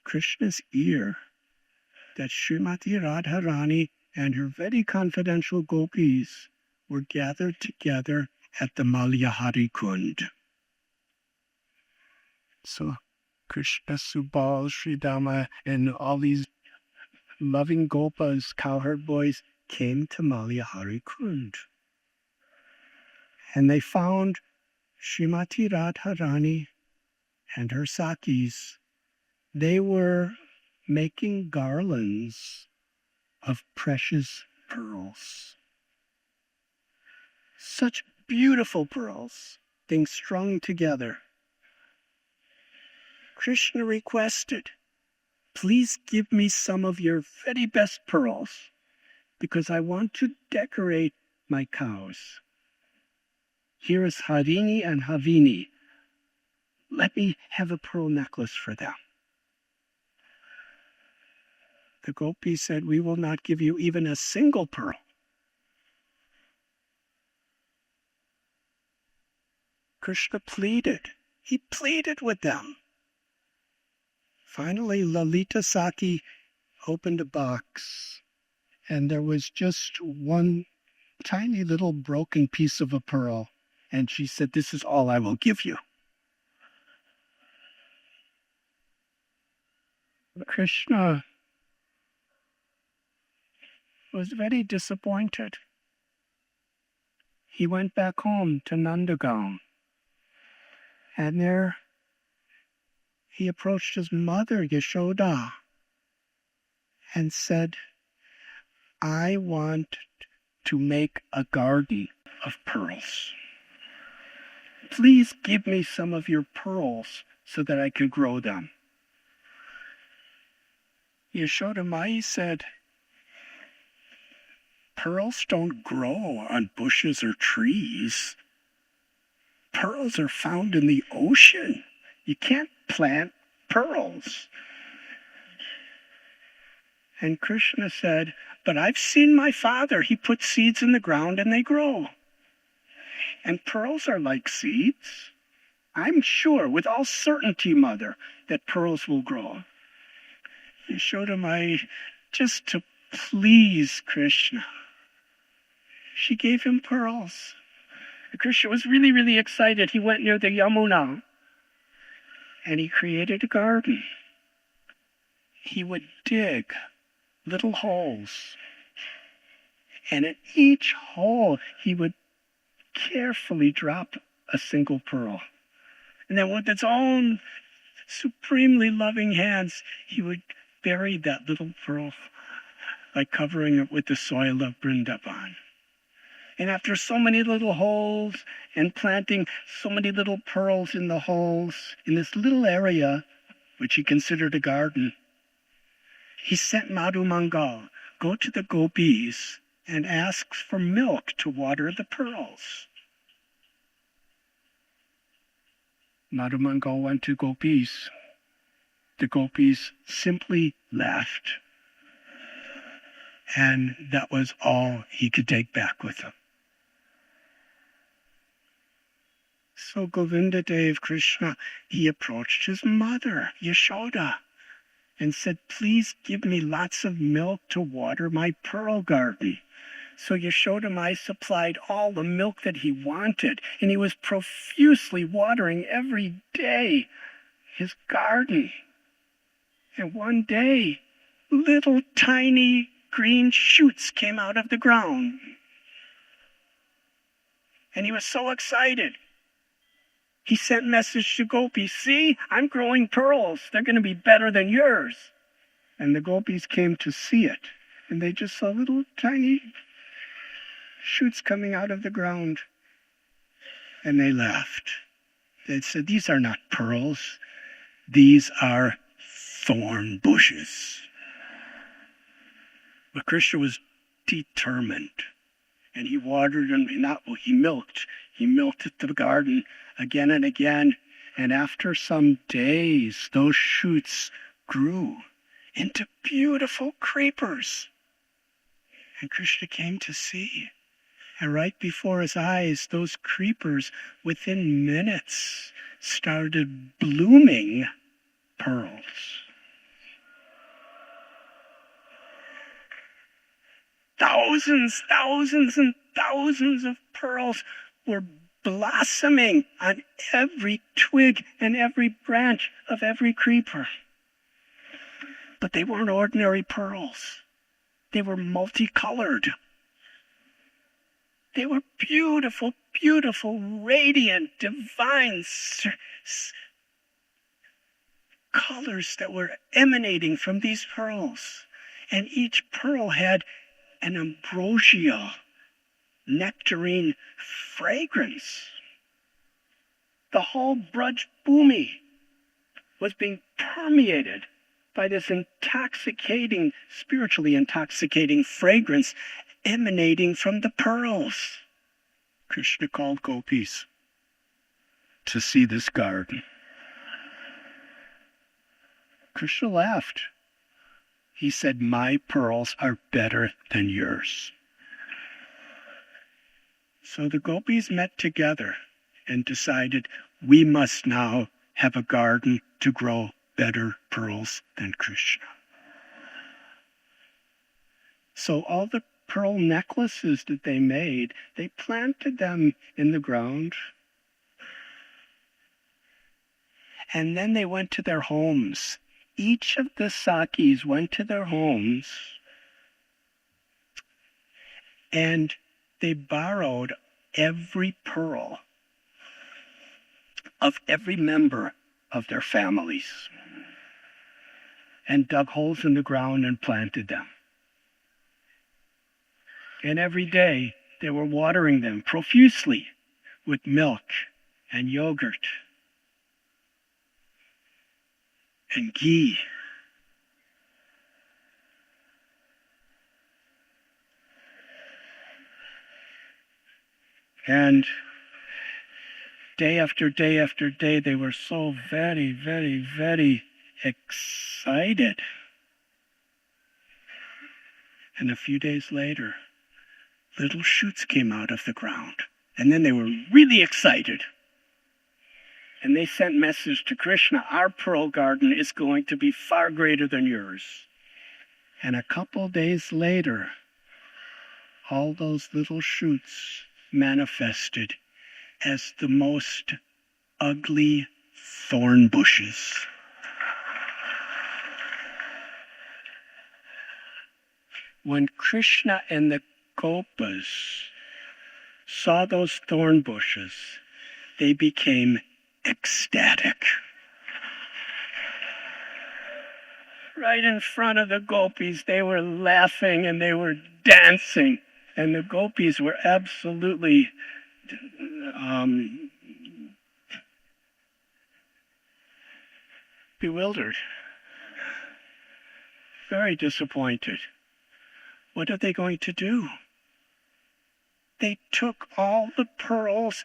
Krishna's ear that Srimati Radharani and her very confidential gopis were gathered together at the Malyahari Kund. So Krishna, Subal, Sridama, and all these loving gopas, cowherd boys, came to Malyahari Kund. And they found Srimati Radharani and her Sakis. They were making garlands of precious pearls. Such beautiful pearls, being strung together. Krishna requested, please give me some of your very best pearls, because I want to decorate my cows. Here is Harini and Havini. Let me have a pearl necklace for them. The gopis said, we will not give you even a single pearl. Krishna pleaded. He pleaded with them. Finally, Lalita Saki opened a box, and there was just one tiny little broken piece of a pearl. And she said, this is all I will give you. Krishna was very disappointed. He went back home to Nandagaon. And there he approached his mother, Yashoda, and said, I want to make a garden of pearls. Please give me some of your pearls so that I can grow them. Yashoda Mai said, pearls don't grow on bushes or trees. Pearls are found in the ocean. You can't plant pearls. And Krishna said, but I've seen my father. He puts seeds in the ground and they grow. And pearls are like seeds. I'm sure, with all certainty, Mother, that pearls will grow. Yashoda Mai, just to please Krishna, she gave him pearls. Krishna was really, really excited. He went near the Yamuna and he created a garden. He would dig little holes, and in each hole he would carefully drop a single pearl. And then with his own supremely loving hands, he would bury that little pearl by covering it with the soil of Vrindavan. And after so many little holes and planting so many little pearls in the holes in this little area, which he considered a garden, he sent Madhu Mangal, go to the gopis and ask for milk to water the pearls. Madhumangal went to gopis. The gopis simply laughed. And that was all he could take back with him. So Govinda Dev Krishna, he approached his mother, Yashoda, and said, please give me lots of milk to water my pearl garden. So Yashoda Mai supplied all the milk that he wanted, and he was profusely watering every day his garden. And one day, little tiny green shoots came out of the ground. And he was so excited. He sent message to gopis, see, I'm growing pearls. They're going to be better than yours. And the gopis came to see it. And they just saw little tiny shoots coming out of the ground. And they laughed. They said, these are not pearls. These are thorn bushes. But Krishna was determined. And he watered them, he milked the garden again and again. And after some days, those shoots grew into beautiful creepers. And Krishna came to see. And right before his eyes, those creepers, within minutes, started blooming pearls. Thousands and thousands of pearls were blossoming on every twig and every branch of every creeper. But they weren't ordinary pearls. They were multicolored. They were beautiful, beautiful, radiant, divine colors that were emanating from these pearls. And each pearl had an ambrosial, nectarine fragrance. The whole Braj Bhumi was being permeated by this intoxicating, spiritually intoxicating fragrance emanating from the pearls. Krishna called gopis to see this garden. Krishna laughed. He said, my pearls are better than yours. So the gopis met together and decided, we must now have a garden to grow better pearls than Krishna. So all the pearl necklaces that they made, they planted them in the ground. And then they went to their homes. Each of the Sakis went to their homes and they borrowed every pearl of every member of their families and dug holes in the ground and planted them. And every day they were watering them profusely with milk and yogurt and ghee. And day after day after day, they were so very, very, very excited. And a few days later, little shoots came out of the ground. And then they were really excited. And they sent message to Krishna, our pearl garden is going to be far greater than yours. And a couple days later, all those little shoots manifested as the most ugly thorn bushes. When Krishna and the gopas saw those thorn bushes, they became ecstatic. Right in front of the gopis, they were laughing and they were dancing. And the gopis were absolutely bewildered, very disappointed. What are they going to do? They took all the pearls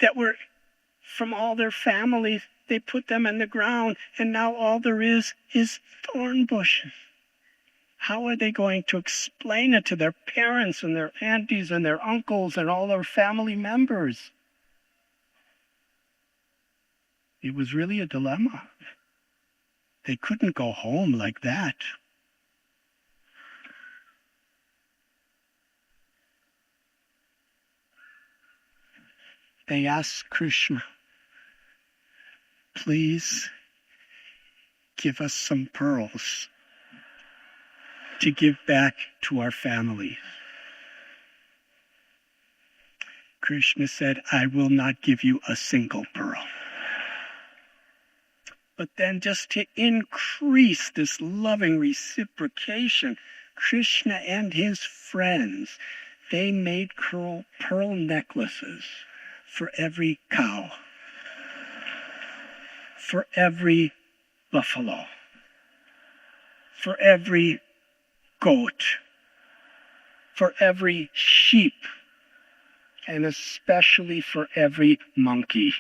that were from all their families. They put them in the ground, and now all there is thorn bushes. How are they going to explain it to their parents and their aunties and their uncles and all their family members? It was really a dilemma. They couldn't go home like that. They asked Krishna, please give us some pearls to give back to our family. Krishna said, I will not give you a single pearl. But then just to increase this loving reciprocation, Krishna and his friends, they made pearl necklaces for every cow, for every buffalo, for every goat, for every sheep, and especially for every monkey.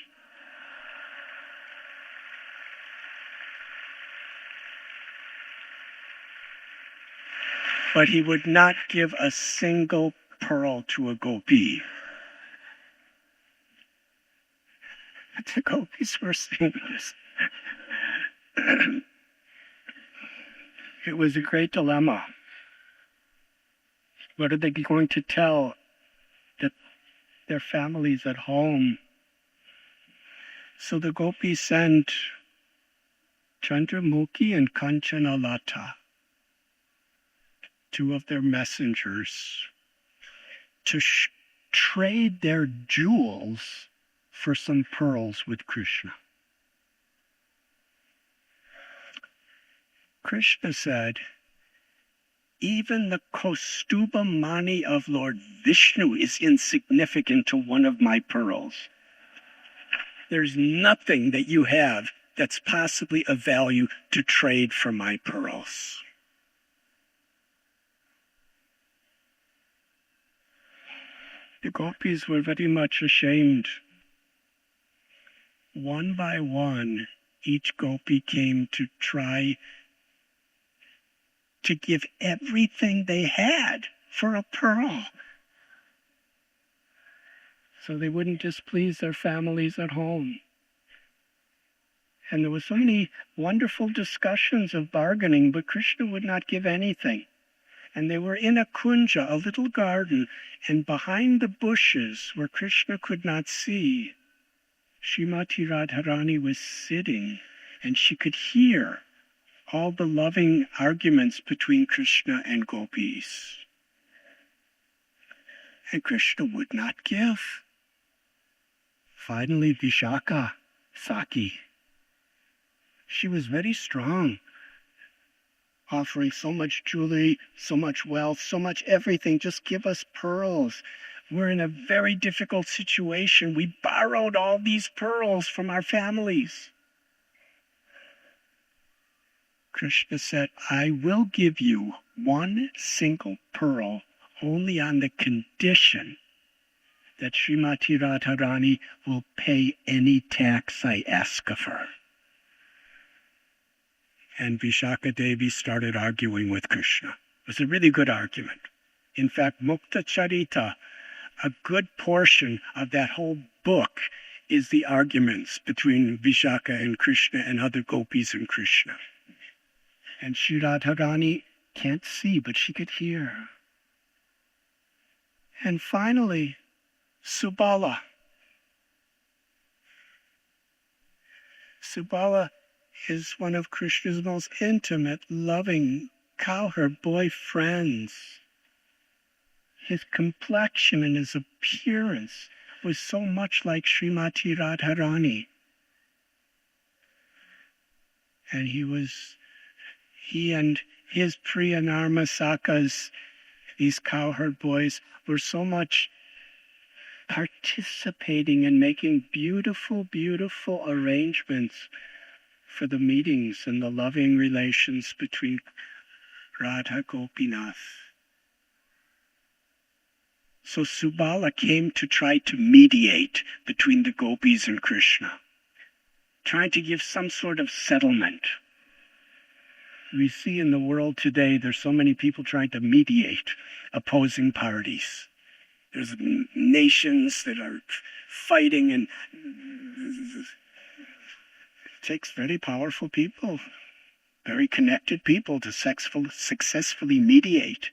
But he would not give a single pearl to a gopi. The gopis were saying this. It was a great dilemma. What are they going to tell their families at home? So the gopis sent Chandramukhi and Kanchanalata, two of their messengers, to trade their jewels for some pearls with Krishna. Krishna said, even the Kaustuba Mani of Lord Vishnu is insignificant to one of my pearls. There's nothing that you have that's possibly of value to trade for my pearls. The gopis were very much ashamed. One by one, each gopi came to try to give everything they had for a pearl, so they wouldn't displease their families at home. And there were so many wonderful discussions of bargaining, but Krishna would not give anything. And they were in a kunja, a little garden, and behind the bushes where Krishna could not see, Srimati Radharani was sitting, and she could hear all the loving arguments between Krishna and gopis. And Krishna would not give. Finally, Vishaka, Saki, she was very strong, offering so much jewelry, so much wealth, so much everything. Just give us pearls. We're in a very difficult situation. We borrowed all these pearls from our families. Krishna said, I will give you one single pearl only on the condition that Srimati Radharani will pay any tax I ask of her. And Vishaka Devi started arguing with Krishna. It was a really good argument. In fact, Mukta Charita, a good portion of that whole book, is the arguments between Vishaka and Krishna and other gopis and Krishna. And Sri Radharani can't see, but she could hear. And finally, Subala. Subala is one of Krishna's most intimate, loving cowherd boy friends. His complexion and his appearance was so much like Srimati Radharani. And he and his Priya Narmasakas, these cowherd boys, were so much participating in making beautiful, beautiful arrangements for the meetings and the loving relations between Radha Gopinath. So Subala came to try to mediate between the gopis and Krishna, trying to give some sort of settlement. We see in the world today, there's so many people trying to mediate opposing parties. There's nations that are fighting, and it takes very powerful people, very connected people to successfully mediate.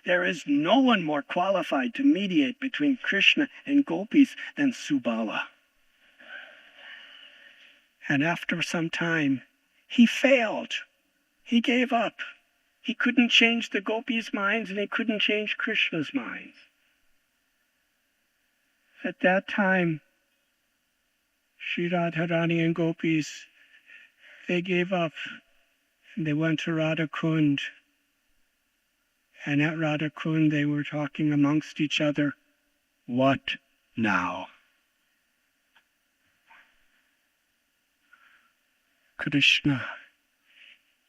There is no one more qualified to mediate between Krishna and gopis than Subala. And after some time, he failed. He gave up. He couldn't change the gopis' minds, and he couldn't change Krishna's minds. At that time, Sri Radharani and gopis, they gave up. And they went to Radha Kund. And at Radha Kund, they were talking amongst each other, what now? Krishna,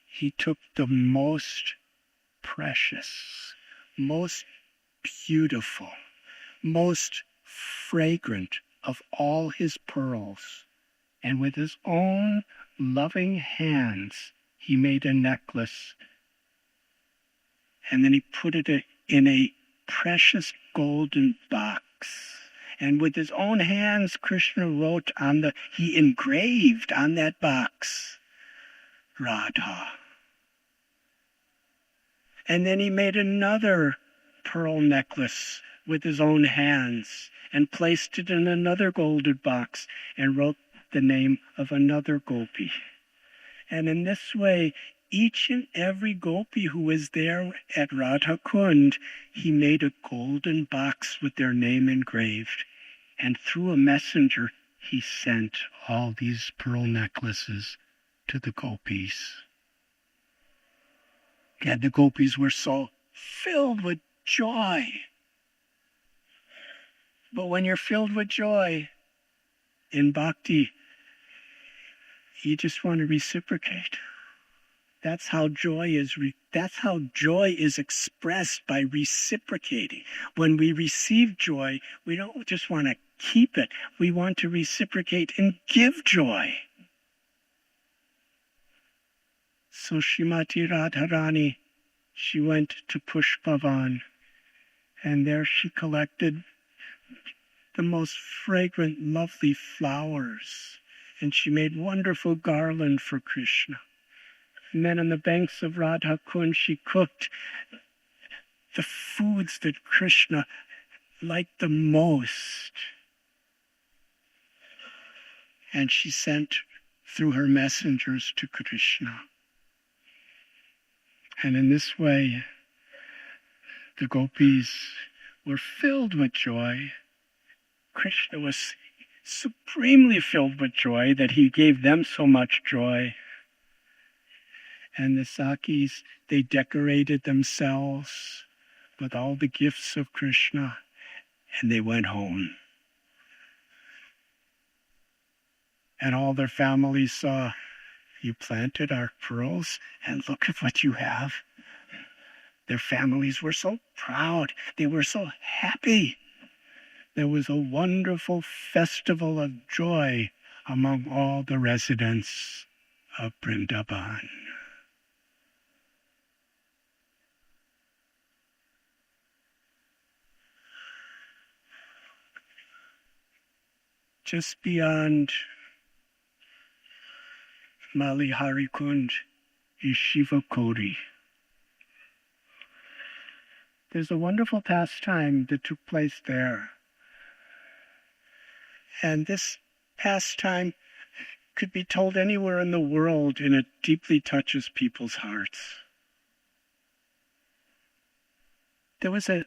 he took the most precious, most beautiful, most fragrant of all his pearls, and with his own loving hands, he made a necklace. And then he put it in a precious golden box. And with his own hands, Krishna wrote he engraved on that box, Radha. And then he made another pearl necklace with his own hands and placed it in another golden box and wrote the name of another gopi. And in this way, each and every gopi who was there at Radha Kund, he made a golden box with their name engraved. And through a messenger, he sent all these pearl necklaces to the gopis. And the gopis were so filled with joy. But when you're filled with joy in bhakti, you just want to reciprocate. That's how joy is expressed, by reciprocating. When we receive joy, we don't just want to keep it. We want to reciprocate and give joy. So Srimati Radharani, she went to Pushpavan, and there she collected the most fragrant, lovely flowers, and she made wonderful garland for Krishna. And then on the banks of Radha Kund, she cooked the foods that Krishna liked the most. And she sent through her messengers to Krishna. And in this way, the gopis were filled with joy. Krishna was supremely filled with joy that he gave them so much joy. And the Sakis, they decorated themselves with all the gifts of Krishna, and they went home. And all their families saw, you planted our pearls, and look at what you have. Their families were so proud. They were so happy. There was a wonderful festival of joy among all the residents of Vrindavan. Just beyond Malihari Kund is Shiva Kodi. There's a wonderful pastime that took place there. And this pastime could be told anywhere in the world, and it deeply touches people's hearts. There was a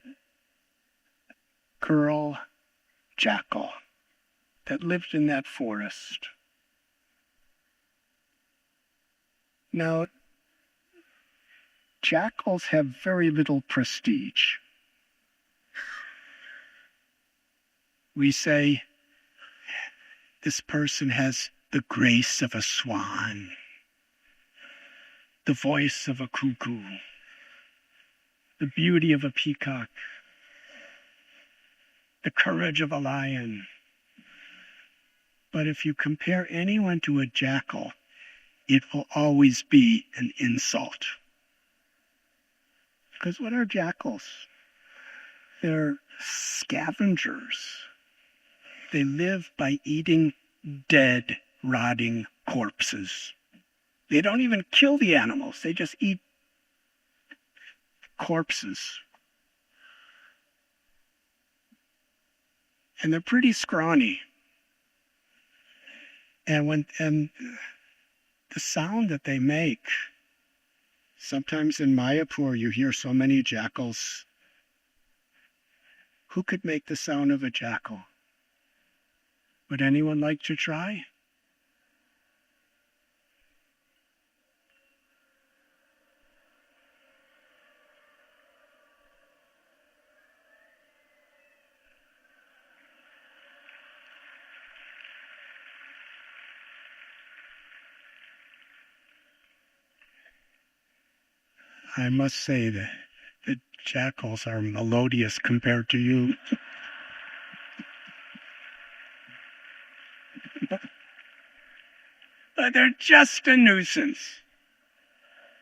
girl jackal that lived in that forest. Now, jackals have very little prestige. We say, this person has the grace of a swan, the voice of a cuckoo, the beauty of a peacock. the courage of a lion. But if you compare anyone to a jackal, it will always be an insult. Because what are jackals? They're scavengers. They live by eating dead, rotting corpses. They don't even kill the animals. They just eat corpses. And they're pretty scrawny. And the sound that they make, sometimes in Mayapur you hear so many jackals. Who could make the sound of a jackal? Would anyone like to try? I must say that the jackals are melodious compared to you. But they're just a nuisance.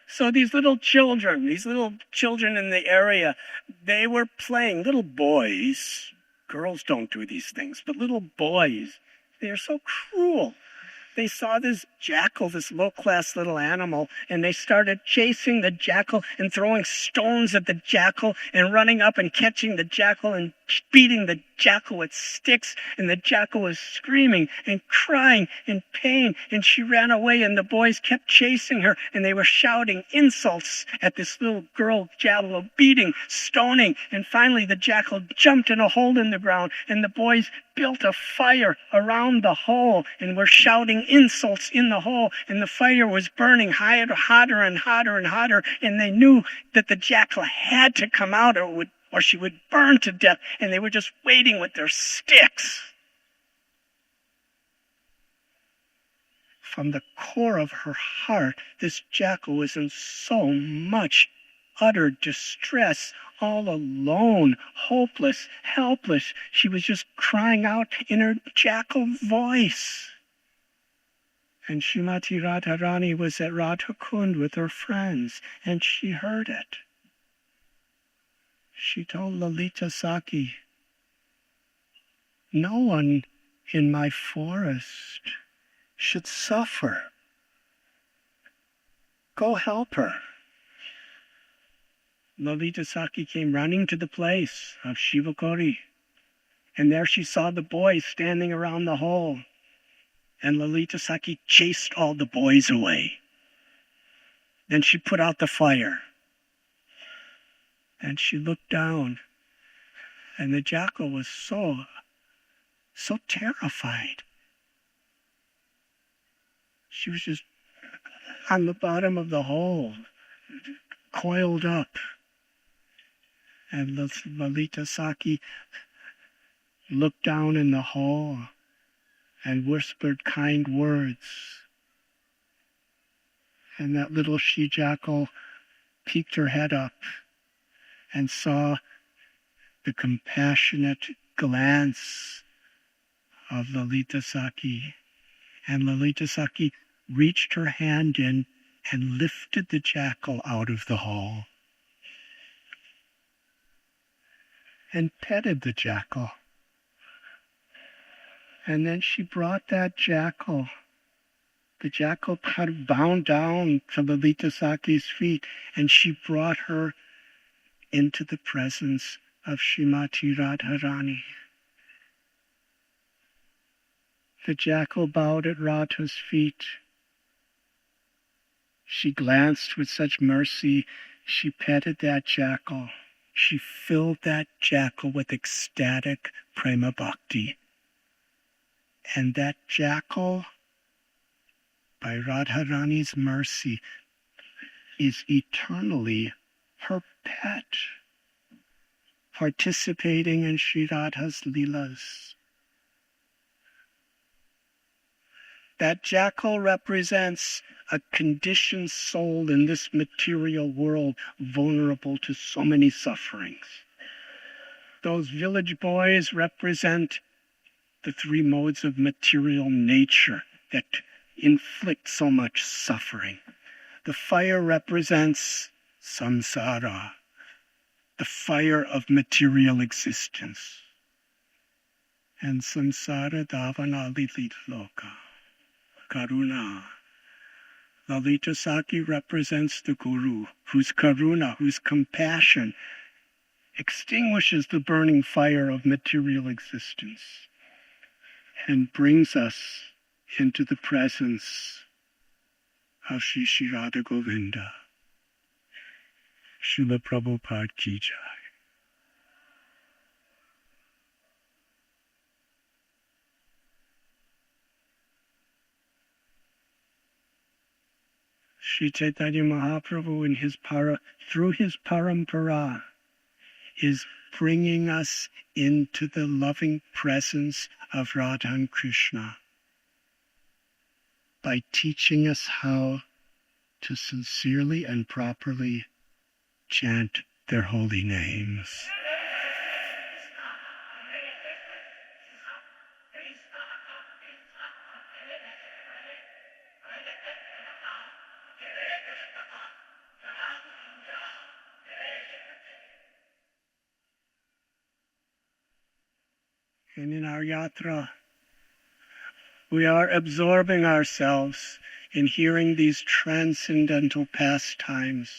So these little children in the area, they were playing, little boys. Girls don't do these things, but little boys, they are so cruel. They saw this jackal, this low-class little animal, and they started chasing the jackal and throwing stones at the jackal and running up and catching the jackal and beating the jackal with sticks. And the jackal was screaming and crying in pain, and she ran away, and the boys kept chasing her, and they were shouting insults at this little girl jackal, beating, stoning, and finally the jackal jumped in a hole in the ground, and the boys built a fire around the hole and were shouting insults in the hole, and the fire was burning hotter and hotter and hotter, and they knew that the jackal had to come out or she would burn to death, and they were just waiting with their sticks. From the core of her heart, this jackal was in so much utter distress, all alone, hopeless, helpless. She was just crying out in her jackal voice. And Srimati Radharani was at Radha Kund with her friends, and she heard it. She told Lalita Saki, "No one in my forest should suffer. Go help her." Lalita Saki came running to the place of Shiva Kori, and there she saw the boys standing around the hole, and Lalita Saki chased all the boys away. Then she put out the fire, and she looked down, and the jackal was so terrified. She was just on the bottom of the hole, coiled up. And Lalita Saki looked down in the hole and whispered kind words. And that little she-jackal peeked her head up and saw the compassionate glance of Lalita Saki. And Lalita Saki reached her hand in and lifted the jackal out of the hole and petted the jackal. And then she brought that jackal. The jackal kind of bowed down to Lalita Saki's feet, and she brought her into the presence of Srimati Radharani. The jackal bowed at Radha's feet. She glanced with such mercy. She petted that jackal. She filled that jackal with ecstatic prema bhakti. And that jackal, by Radharani's mercy, is eternally her pet, participating in Sri Radha's Leelas. That jackal represents a conditioned soul in this material world, vulnerable to so many sufferings. Those village boys represent the three modes of material nature that inflict so much suffering. The fire represents samsara, the fire of material existence. And samsara davana loka, karuna. Lalita Saki represents the Guru, whose karuna, whose compassion, extinguishes the burning fire of material existence and brings us into the presence of Shri Shri Radha Govinda. Srila Prabhupada Ki Jai. Sri Chaitanya Mahaprabhu through his parampara is bringing us into the loving presence of Radha and Krishna by teaching us how to sincerely and properly chant their holy names. And in our Yatra, we are absorbing ourselves in hearing these transcendental pastimes,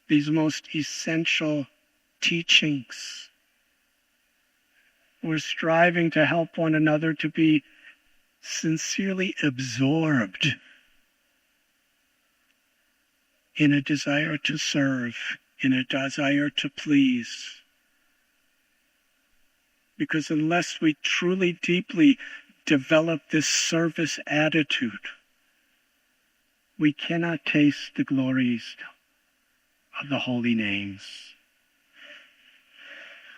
these most essential teachings. We're striving to help one another to be sincerely absorbed in a desire to serve, in a desire to please. Because unless we truly, deeply develop this service attitude, we cannot taste the glories of the holy names.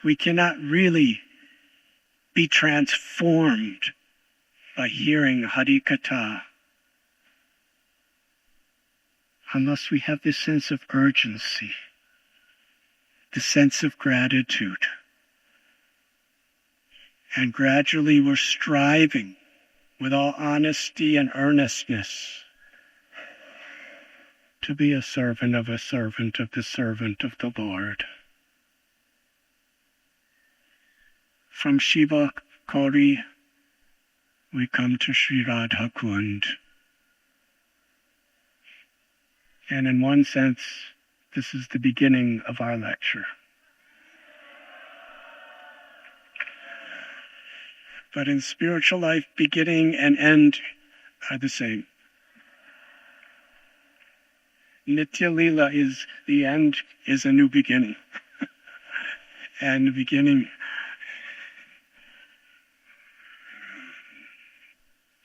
We cannot really be transformed by hearing Harikatha unless we have this sense of urgency, the sense of gratitude. And gradually we're striving with all honesty and earnestness to be a servant of the servant of the Lord. From Shiva Kori, we come to Sri Radha Kund. And in one sense, this is the beginning of our lecture. But in spiritual life, beginning and end are the same. Nitya Lila is the end is a new beginning. And the beginning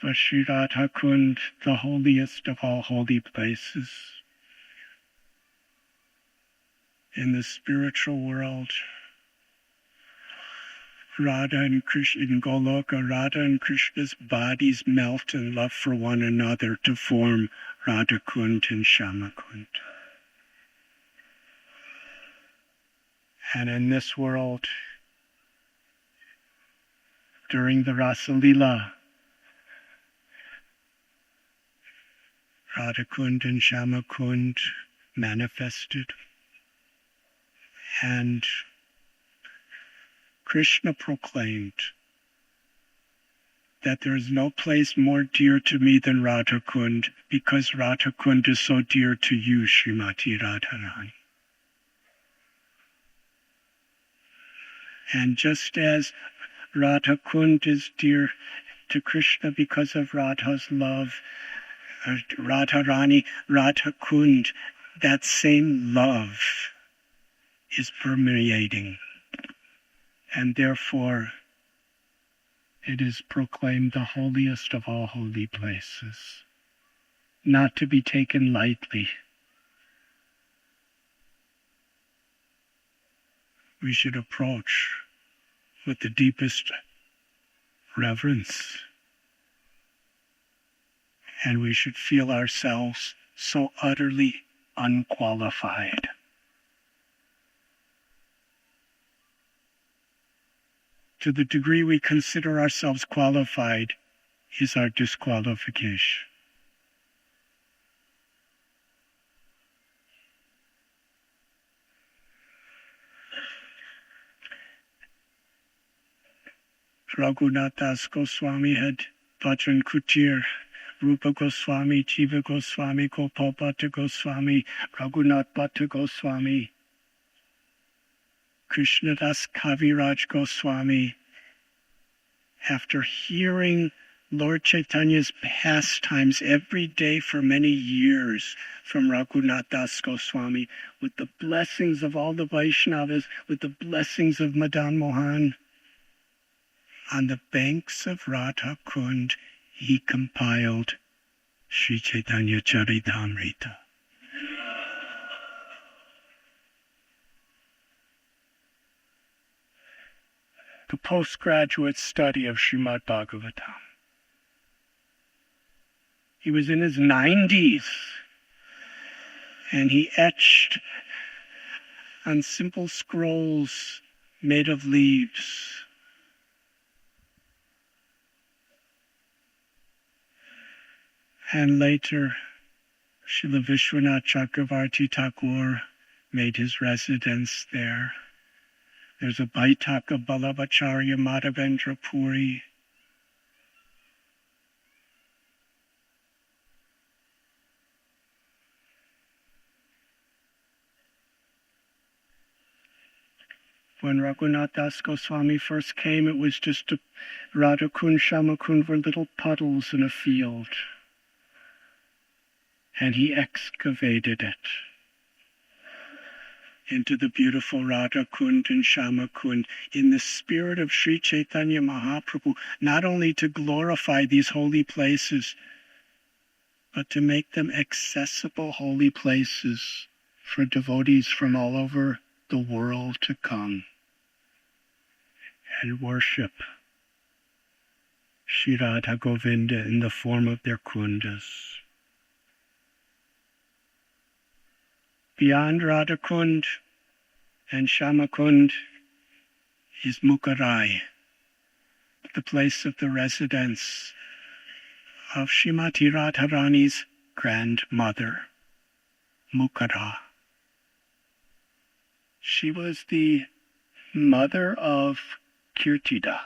for Sri Radha Kund, the holiest of all holy places. In the spiritual world, Radha and Krishna, in Goloka, Radha and Krishna's bodies melt in love for one another to form Radha Kund and Shama Kund. And in this world, during the Rasa Lila, Radha Kund and Shama Kund manifested, and Krishna proclaimed that there is no place more dear to me than Radha Kund, because Radha Kund is so dear to you, Srimati Radharani. And just as Radha Kund is dear to Krishna because of Radha's love, Radharani, Radha Kund, that same love is permeating. And therefore, it is proclaimed the holiest of all holy places, not to be taken lightly. We should approach with the deepest reverence, and we should feel ourselves so utterly unqualified. to the degree we consider ourselves qualified, is our disqualification. Radhanath Goswami had Bhajan Kutir, Rupa Goswami, Jiva Goswami, Gopal Bhatta Goswami, Raghunath Bhatta Goswami, Krishnadas Kaviraj Goswami. After hearing Lord Chaitanya's pastimes every day for many years from Raghunath Das Goswami, with the blessings of all the Vaishnavas, with the blessings of Madan Mohan, on the banks of Radha Kund, he compiled Sri Chaitanya Charitamrita. The postgraduate study of Srimad Bhagavatam. He was in his 90s, and he etched on simple scrolls made of leaves. And later, Srila Vishwanath Chakravarti Thakur made his residence there. There's a Baitaka Balabacharya Madhavendra Puri. When Raghunath Das Goswami first came, it was just Radha Kund, Shama Kund were little puddles in a field. And he excavated it into the beautiful Radha Kund and Shama Kund in the spirit of Sri Chaitanya Mahaprabhu, not only to glorify these holy places, but to make them accessible holy places for devotees from all over the world to come and worship Shri Radha Govinda in the form of their kundas. Beyond Radha Kund and Shama Kund is Mukarai, the place of the residence of Srimati Radharani's grandmother, Mukara. She was the mother of Kirtida.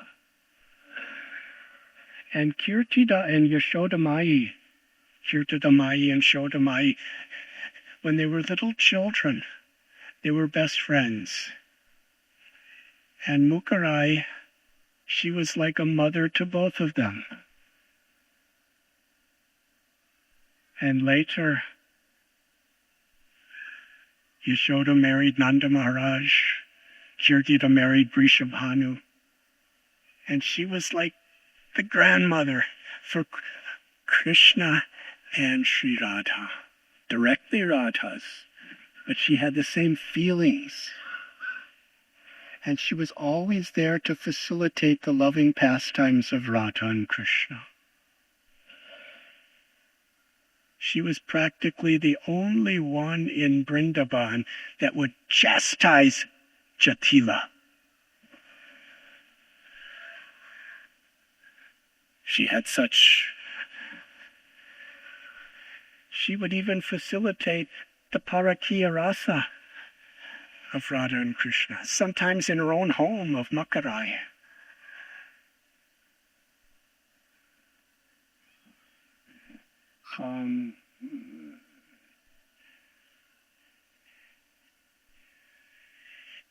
And Kirtida and Yashodamai, Kirtidamai and Shodamai, when they were little children, they were best friends. And Mukarai, she was like a mother to both of them. And later, Yashoda married Nanda Maharaj, Kirtida married Vrishabhanu, and she was like the grandmother for Krishna and Sri Radha. Directly Radha's, but she had the same feelings. And she was always there to facilitate the loving pastimes of Radha and Krishna. She was practically the only one in Vrindavan that would chastise Jatila. She would even facilitate the Parakiya Rasa of Radha and Krishna, sometimes in her own home of Makarai.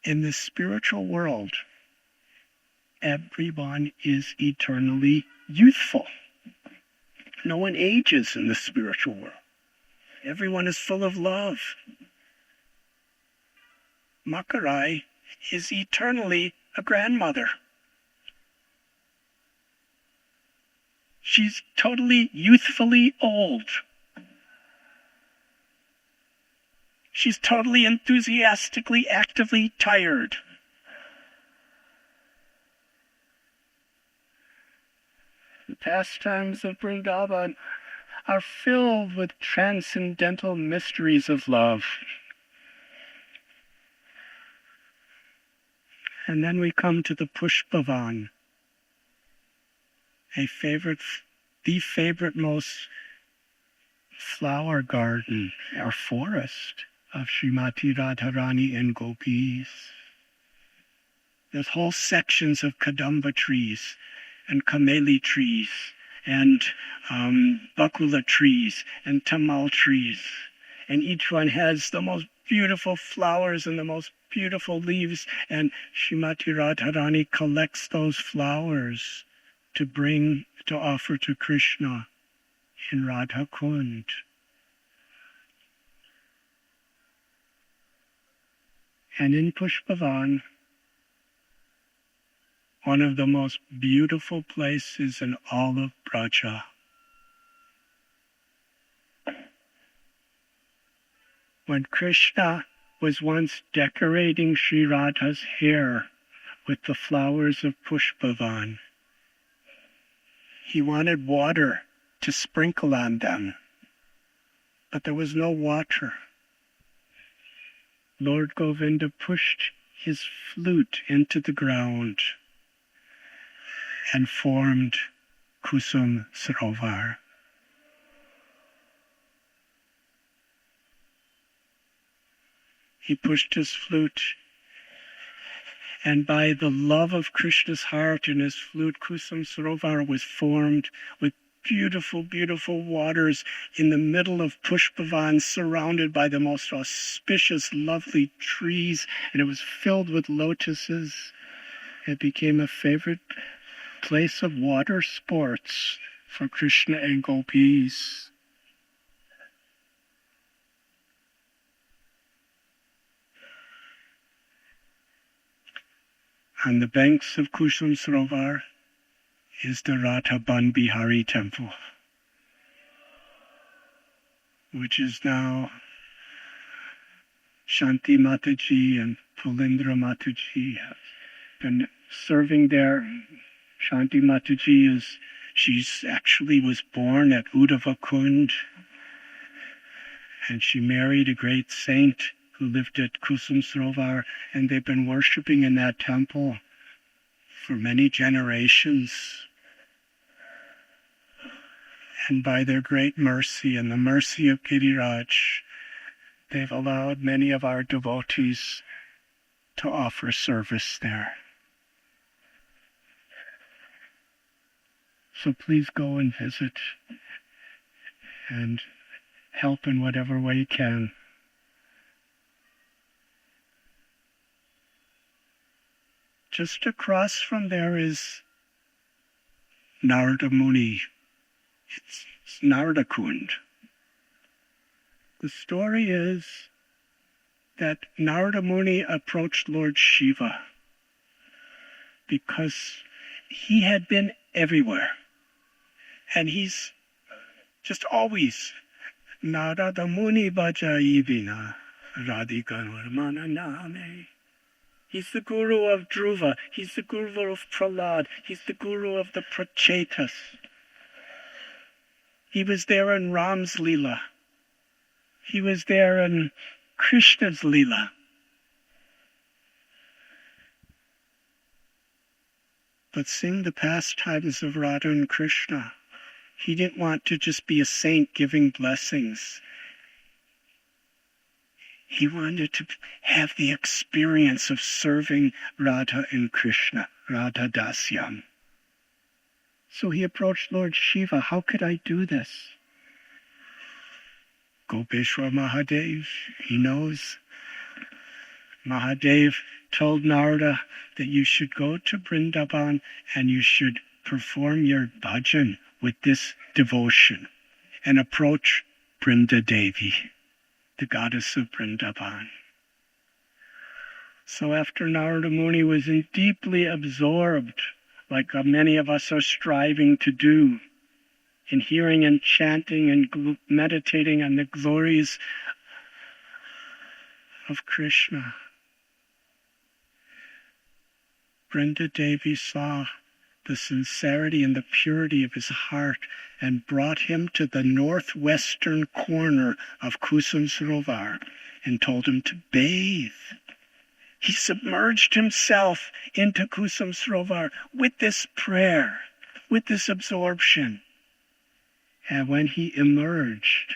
In the spiritual world, everyone is eternally youthful. No one ages in the spiritual world. Everyone is full of love. Makarai is eternally a grandmother. She's totally youthfully old. She's totally enthusiastically, actively tired. The pastimes of Vrindavan are filled with transcendental mysteries of love. And then we come to the Pushpavan, the favorite most flower garden or forest of Srimati Radharani and gopis. There's whole sections of Kadamba trees and Kameli trees and Bakula trees and Tamal trees. And each one has the most beautiful flowers and the most beautiful leaves. And Srimati Radharani collects those flowers to offer to Krishna in Radha Kund. And in Pushpavan, one of the most beautiful places in all of Braja. When Krishna was once decorating Sri Radha's hair with the flowers of Pushpavan, he wanted water to sprinkle on them, but there was no water. Lord Govinda pushed his flute into the ground and formed Kusum Sarovar. He pushed his flute, and by the love of Krishna's heart in his flute, Kusum Sarovar was formed with beautiful, beautiful waters in the middle of Pushpavan, surrounded by the most auspicious, lovely trees, and it was filled with lotuses. It became a favorite place of water sports for Krishna and gopis. On the banks of Kusum Sarovar is the Radha Ban Bihari temple, which is now Shanti Mataji and Pulindra Mataji have been serving there. Shanti Mataji she's actually was born at Uddhava Kund, and she married a great saint who lived at Kusum Sarovar, and they've been worshipping in that temple for many generations. And by their great mercy and the mercy of Giriraj, they've allowed many of our devotees to offer service there. So please go and visit and help in whatever way you can. Just across from there is Narada Muni. It's Narada Kund. The story is that Narada Muni approached Lord Shiva because he had been everywhere. And he's just always Narada Muni Bhajaivina Radhika Varmana Name. He's the guru of Dhruva. He's the guru of Prahlad. He's the guru of the Prachetas. He was there in Ram's Leela. He was there in Krishna's Leela. But seeing the pastimes of Radha and Krishna, he didn't want to just be a saint giving blessings. He wanted to have the experience of serving Radha and Krishna, Radha Dasyam. So he approached Lord Shiva. How could I do this? Gopeshwar Mahadev, he knows. Mahadev told Narada that you should go to Vrindavan and you should perform your bhajan with this devotion and approach Brinda Devi, the goddess of Vrindavan. So after Narada Muni was deeply absorbed, like many of us are striving to do, in hearing and chanting and meditating on the glories of Krishna, Brinda Devi saw the sincerity and the purity of his heart and brought him to the northwestern corner of Kusum Sarovar and told him to bathe He submerged himself into Kusum Srovar with this prayer, with this absorption. And when he emerged,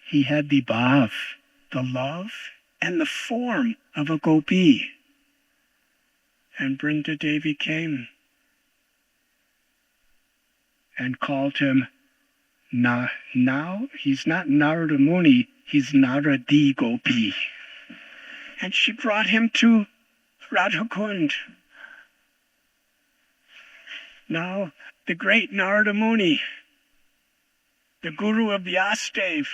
he had the bhav, the love, and the form of a gopi. And Brinda Devi came and called him, now he's not Narada Muni, he's Naradi Gopi. And she brought him to Radha Kund. Now, the great Narada Muni, the guru of the Astev,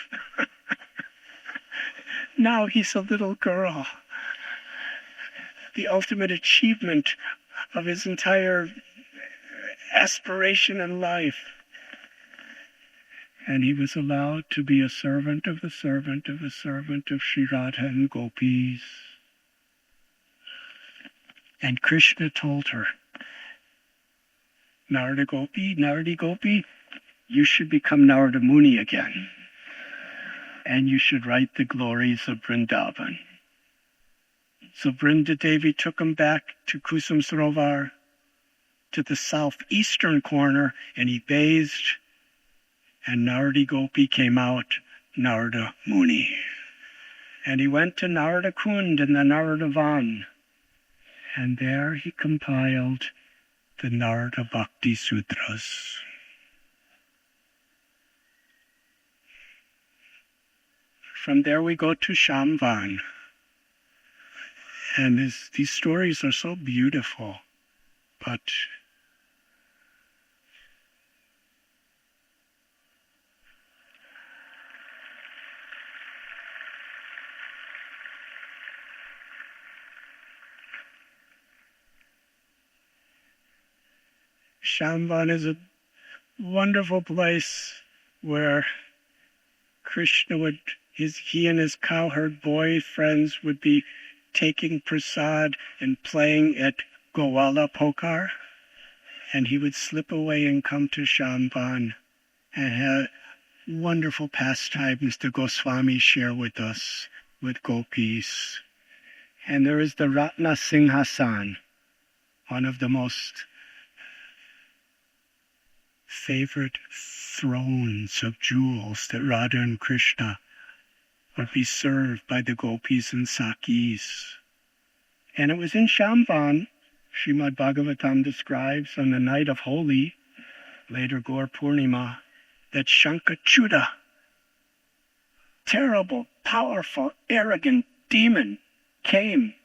now he's a little girl. The ultimate achievement of his entire aspiration in life. And he was allowed to be a servant of the servant of the servant of Sri Radha and gopis. And Krishna told her, Narada Gopi, you should become Narada Muni again. And you should write the glories of Vrindavan. So Brinda Devi took him back to Kusum Sarovar, to the southeastern corner, and he bathed, and Naradi Gopi came out, Narada Muni. And he went to Narada Kund in the Narada Van, and there he compiled the Narada Bhakti Sutras. From there we go to Shambhan. And these stories are so beautiful, but Shambhan is a wonderful place where Krishna he and his cowherd boy friends would be taking prasad and playing at Gowala Pokar, and he would slip away and come to Shambhan and have wonderful pastimes the Goswamis share with us, with gopis. And there is the Ratna Singhasan, one of the most favorite thrones of jewels that Radha and Krishna would be served by the gopis and sakis. And it was in Shambhan, Srimad Bhagavatam describes, on the night of Holi, later Gaur Purnima, that Shankachuda, terrible, powerful, arrogant demon, came.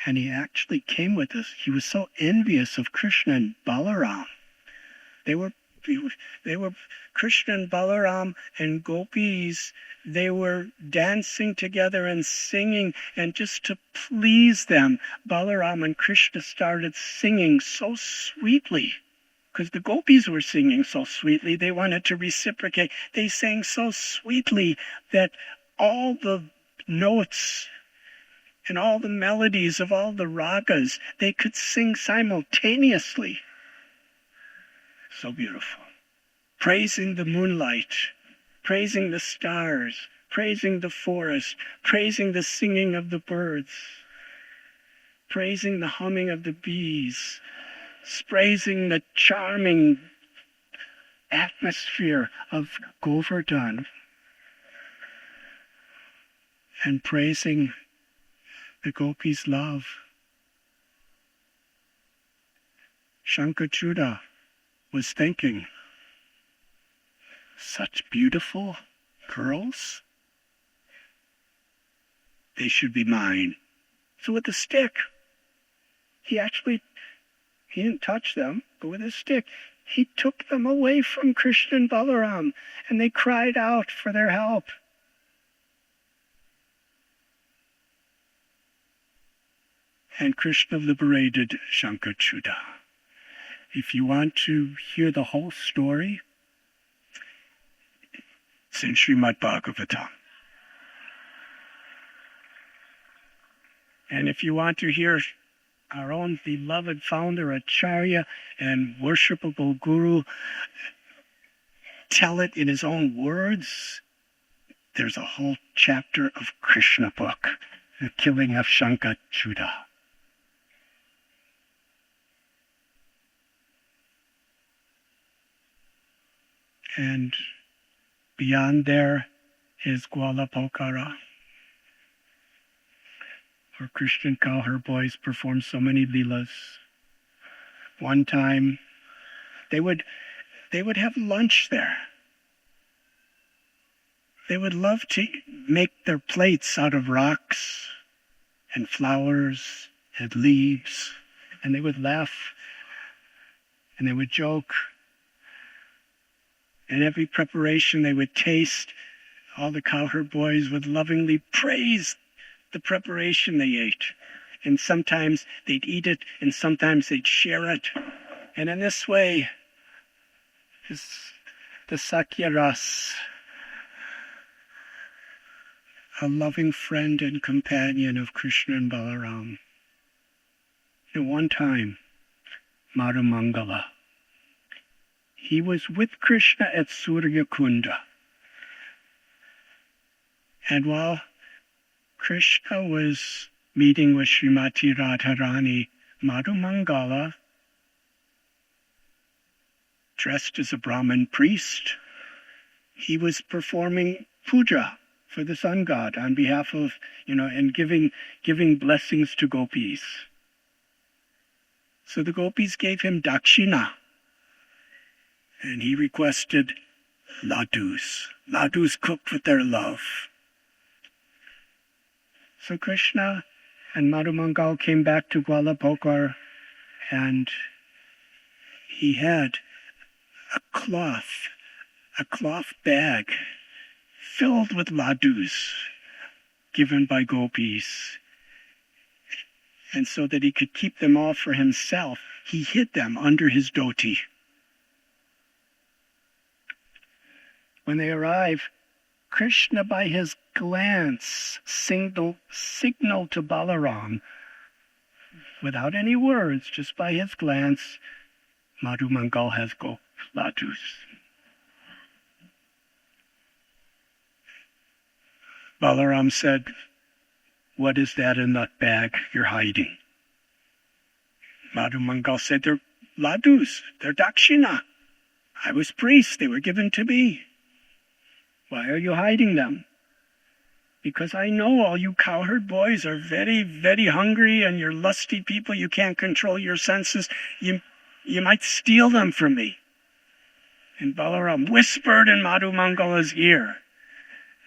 And he actually came with us. He was so envious of Krishna and Balaram. They were Krishna and Balaram and gopis. They were dancing together and singing, and just to please them, Balaram and Krishna started singing so sweetly. Because the gopis were singing so sweetly, they wanted to reciprocate. They sang so sweetly that all the notes and all the melodies of all the ragas, they could sing simultaneously. So beautiful. Praising the moonlight, praising the stars, praising the forest, praising the singing of the birds, praising the humming of the bees, praising the charming atmosphere of Govardhan, and praising the gopis' love. Shankachuda was thinking, such beautiful girls, they should be mine. So with a stick, he didn't touch them, but with a stick, he took them away from Krishna and Balaram, and they cried out for their help. And Krishna liberated Shankachuda. If you want to hear the whole story, it's in Srimad Bhagavatam. And if you want to hear our own beloved founder, Acharya, and worshipable Guru tell it in his own words, there's a whole chapter of Krishna book the killing of Shankachuta. And beyond there is Gwalapokara, where Christian cowherd boys perform so many leelas. One time, they would have lunch there. They would love to make their plates out of rocks and flowers and leaves, and they would laugh and they would joke. And every preparation they would taste, all the cowherd boys would lovingly praise the preparation they ate. And sometimes they'd eat it, and sometimes they'd share it. And in this way, the Sakya Ras, a loving friend and companion of Krishna and Balaram. At one time, Madhumangala, he was with Krishna at Surya Kunda. And while Krishna was meeting with Srimati Radharani, Madhumangala, dressed as a Brahmin priest, he was performing puja for the sun god on behalf of, and giving blessings to gopis. So the gopis gave him dakshina, and he requested ladus cooked with their love. So Krishna and Madhumangal came back to Gwalapokar, and he had a cloth bag filled with ladus given by gopis. And so that he could keep them all for himself, he hid them under his dhoti. When they arrive, Krishna, by his glance, signaled to Balaram, without any words, just by his glance, Madhumangal has ladus. Balaram said, "What is that in that bag you're hiding?" Madhumangal said, "They're ladus, they're dakshina. I was priest, they were given to me. Why are you hiding them?" "Because I know all you cowherd boys are very, very hungry, and you're lusty people, you can't control your senses. You might steal them from me." And Balaram whispered in Madhumangala's ear,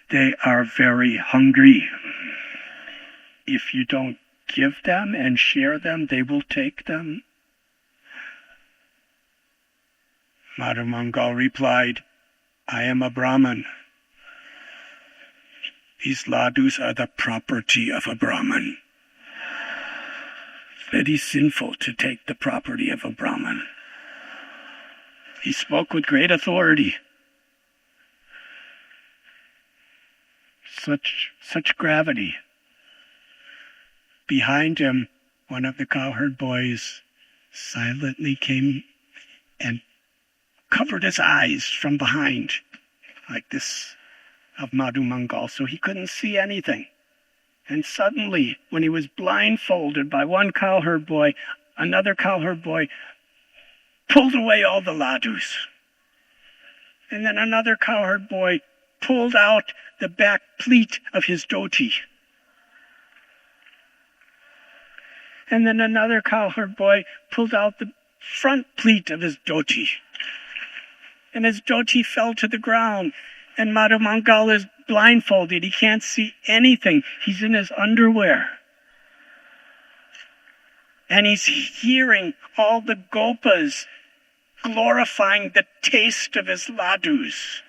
"They are very hungry. If you don't give them and share them, they will take them." Madhumangal replied, "I am a Brahmin. These ladus are the property of a Brahmin. Very sinful to take the property of a Brahmin." He spoke with great authority. Such gravity. Behind him, one of the cowherd boys silently came and covered his eyes from behind, like this, of Madhumangal, so he couldn't see anything. And suddenly, when he was blindfolded by one cowherd boy, another cowherd boy pulled away all the ladus. And then another cowherd boy pulled out the back pleat of his dhoti. And then another cowherd boy pulled out the front pleat of his dhoti. And his dhoti fell to the ground. And Madhumangal is blindfolded. He can't see anything. He's in his underwear. And he's hearing all the gopas glorifying the taste of his ladus.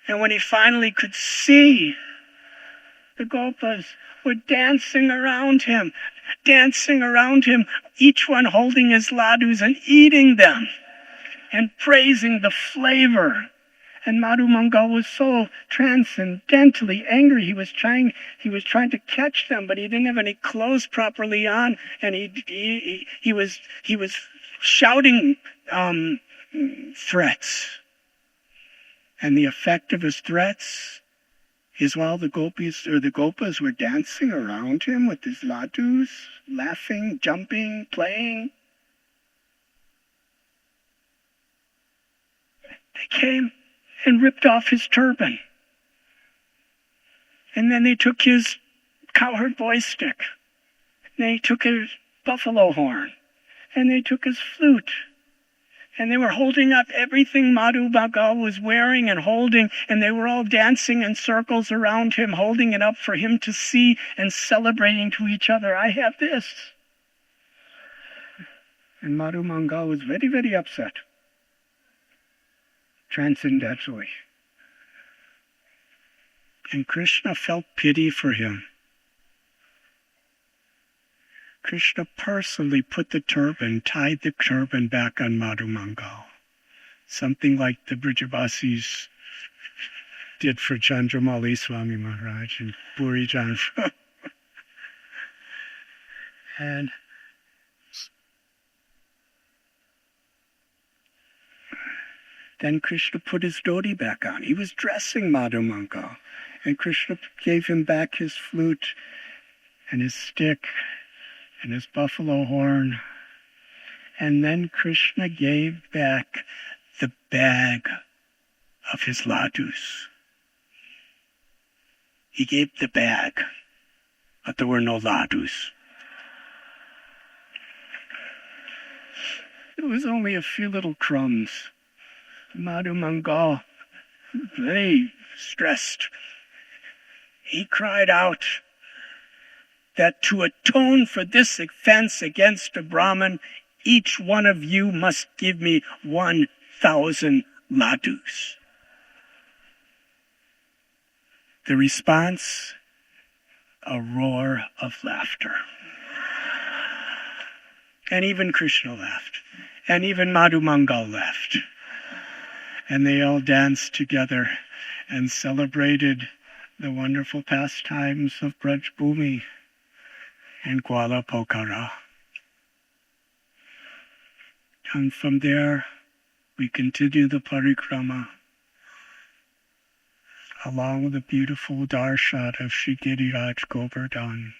And when he finally could see, the gopas were dancing around him, each one holding his ladus and eating them and praising the flavor. And Madhumangal was so transcendently angry. He was trying to catch them, but he didn't have any clothes properly on, and he was shouting threats. And the effect of his threats is while the gopis or the gopas were dancing around him with his ladus, laughing, jumping, playing, they came and ripped off his turban. And then they took his cowherd voice stick. And they took his buffalo horn. And they took his flute. And they were holding up everything Madhu Bhagal was wearing and holding, and they were all dancing in circles around him, holding it up for him to see and celebrating to each other, I have this. And Madhu Bhagal was very, very upset. Transcendentally. And Krishna felt pity for him. Krishna personally put the turban, tied the turban back on Madhu Bhagal. Something like the Brijabasis did for Chandramauli Swami Maharaj and Puri Jan. And then Krishna put his dhoti back on. He was dressing Madhu Bhagal. And Krishna gave him back his flute and his stick and his buffalo horn. And then Krishna gave back the bag of his ladus. He gave the bag, but there were no ladus. It was only a few little crumbs. Madhu Bhagal, very stressed, he cried out that to atone for this offense against a Brahmin, each one of you must give me 1,000 ladus. The response, a roar of laughter. And even Krishna laughed. And even Madhu Bhagal laughed. And they all danced together and celebrated the wonderful pastimes of Braj Bhumi and Gwala Pokhara. And from there, we continue the parikrama along the beautiful darshan of Shri Giriraj Govardhan.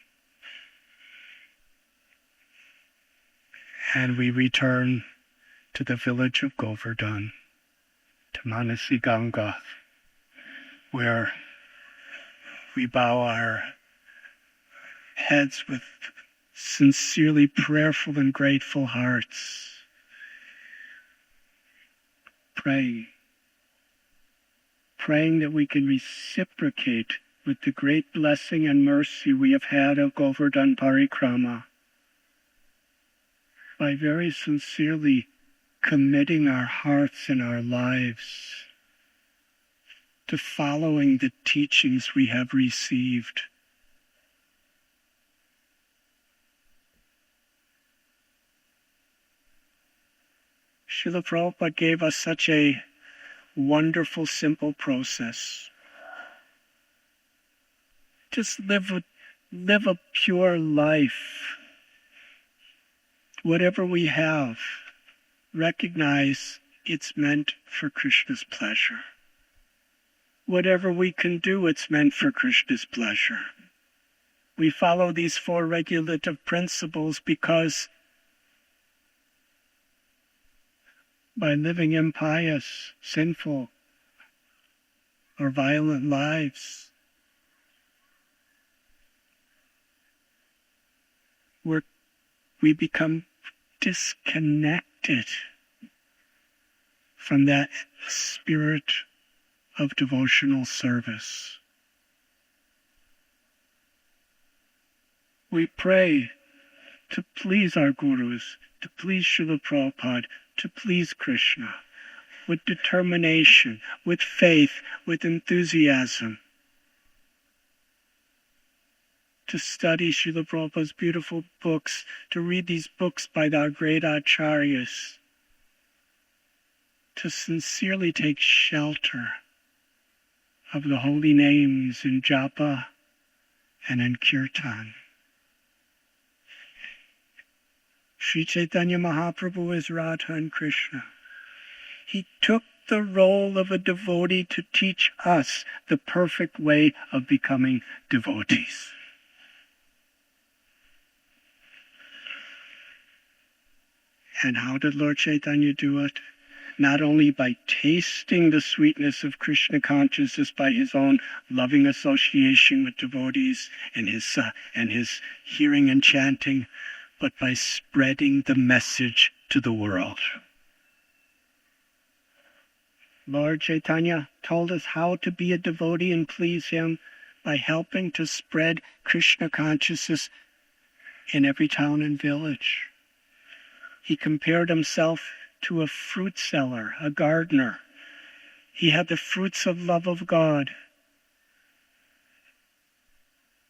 And we return to the village of Govardhan, to Manasi Ganga, where we bow our heads with sincerely prayerful and grateful hearts, praying that we can reciprocate with the great blessing and mercy we have had of Govardhan Parikrama by very sincerely committing our hearts and our lives to following the teachings we have received. Srila Prabhupada gave us such a wonderful, simple process. Just live a pure life. Whatever we have, recognize it's meant for Krishna's pleasure. Whatever we can do, it's meant for Krishna's pleasure. We follow these 4 regulative principles because by living impious, sinful, or violent lives, we become disconnected from that spirit of devotional service. We pray to please our gurus, to please Srila Prabhupada, to please Krishna, with determination, with faith, with enthusiasm, to study Srila Prabhupada's beautiful books, to read these books by our great acharyas, to sincerely take shelter of the holy names in japa and in kirtan. Sri Chaitanya Mahaprabhu is Radha and Krishna. He took the role of a devotee to teach us the perfect way of becoming devotees. And how did Lord Chaitanya do it? Not only by tasting the sweetness of Krishna consciousness by his own loving association with devotees and his hearing and chanting, but by spreading the message to the world. Lord Chaitanya told us how to be a devotee and please him by helping to spread Krishna consciousness in every town and village. He compared himself to a fruit seller, a gardener. He had the fruits of love of God.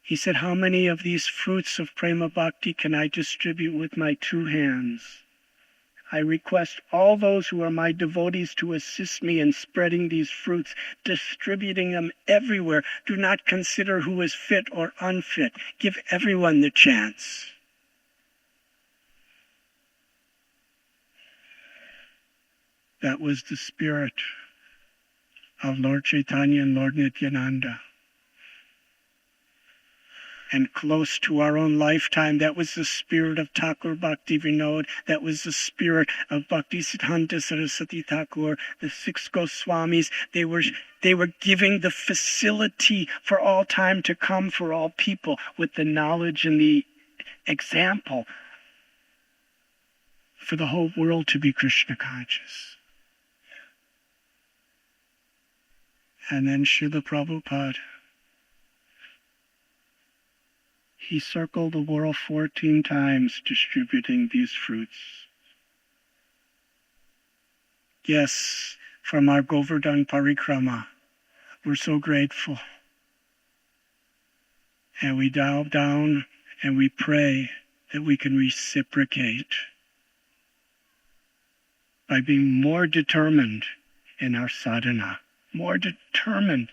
He said, how many of these fruits of prema bhakti can I distribute with my 2 hands? I request all those who are my devotees to assist me in spreading these fruits, distributing them everywhere. Do not consider who is fit or unfit. Give everyone the chance. That was the spirit of Lord Chaitanya and Lord Nityananda. And close to our own lifetime, that was the spirit of Thakur Bhakti Vinod. That was the spirit of Bhakti Siddhanta Saraswati Thakur, the 6 Goswamis. They were giving the facility for all time to come for all people with the knowledge and the example for the whole world to be Krishna conscious. And then Srila Prabhupada, he circled the world 14 times distributing these fruits. Yes, from our Govardhan parikrama, we're so grateful. And we bow down and we pray that we can reciprocate by being more determined in our sadhana, more determined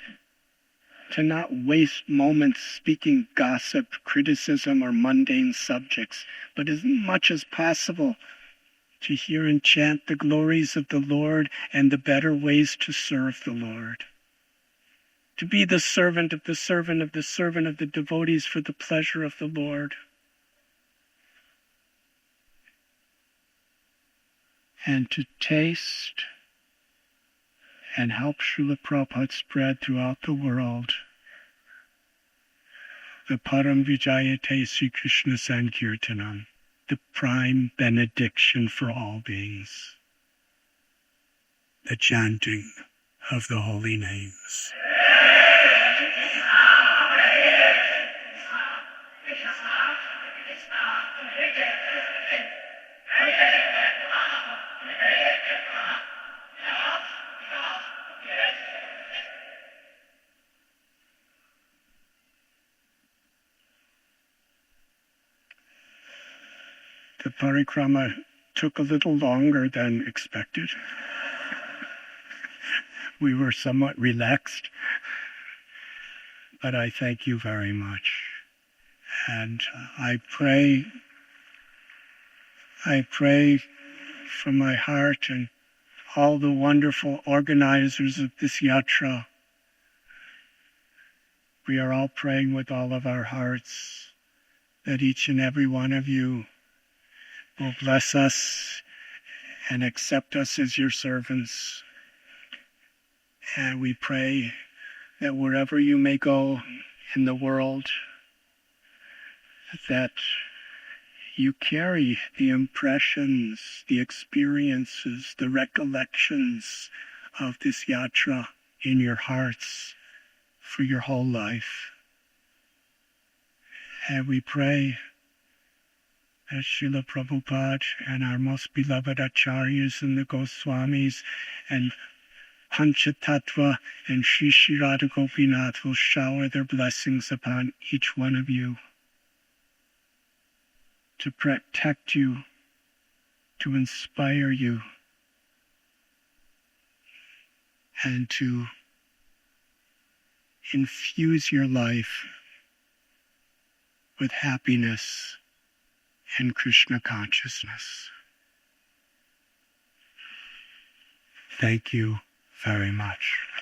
to not waste moments speaking gossip, criticism, or mundane subjects, but as much as possible to hear and chant the glories of the Lord and the better ways to serve the Lord. To be the servant of the servant of the servant of the devotees for the pleasure of the Lord. And to taste and help Srila Prabhupada spread throughout the world the Param Vijayate Sri Krishna Sankirtanam, the prime benediction for all beings, the chanting of the holy names. The parikrama took a little longer than expected. We were somewhat relaxed, but I thank you very much. And I pray from my heart and all the wonderful organizers of this yatra. We are all praying with all of our hearts that each and every one of you will bless us and accept us as your servants. And we pray that wherever you may go in the world, that you carry the impressions, the experiences, the recollections of this yatra in your hearts for your whole life. And we pray that Srila Prabhupada and our most beloved Acharyas and the Goswamis and Panchatattva and Sri Sri Radha Gopinath will shower their blessings upon each one of you to protect you, to inspire you, and to infuse your life with happiness and Krishna consciousness. Thank you very much.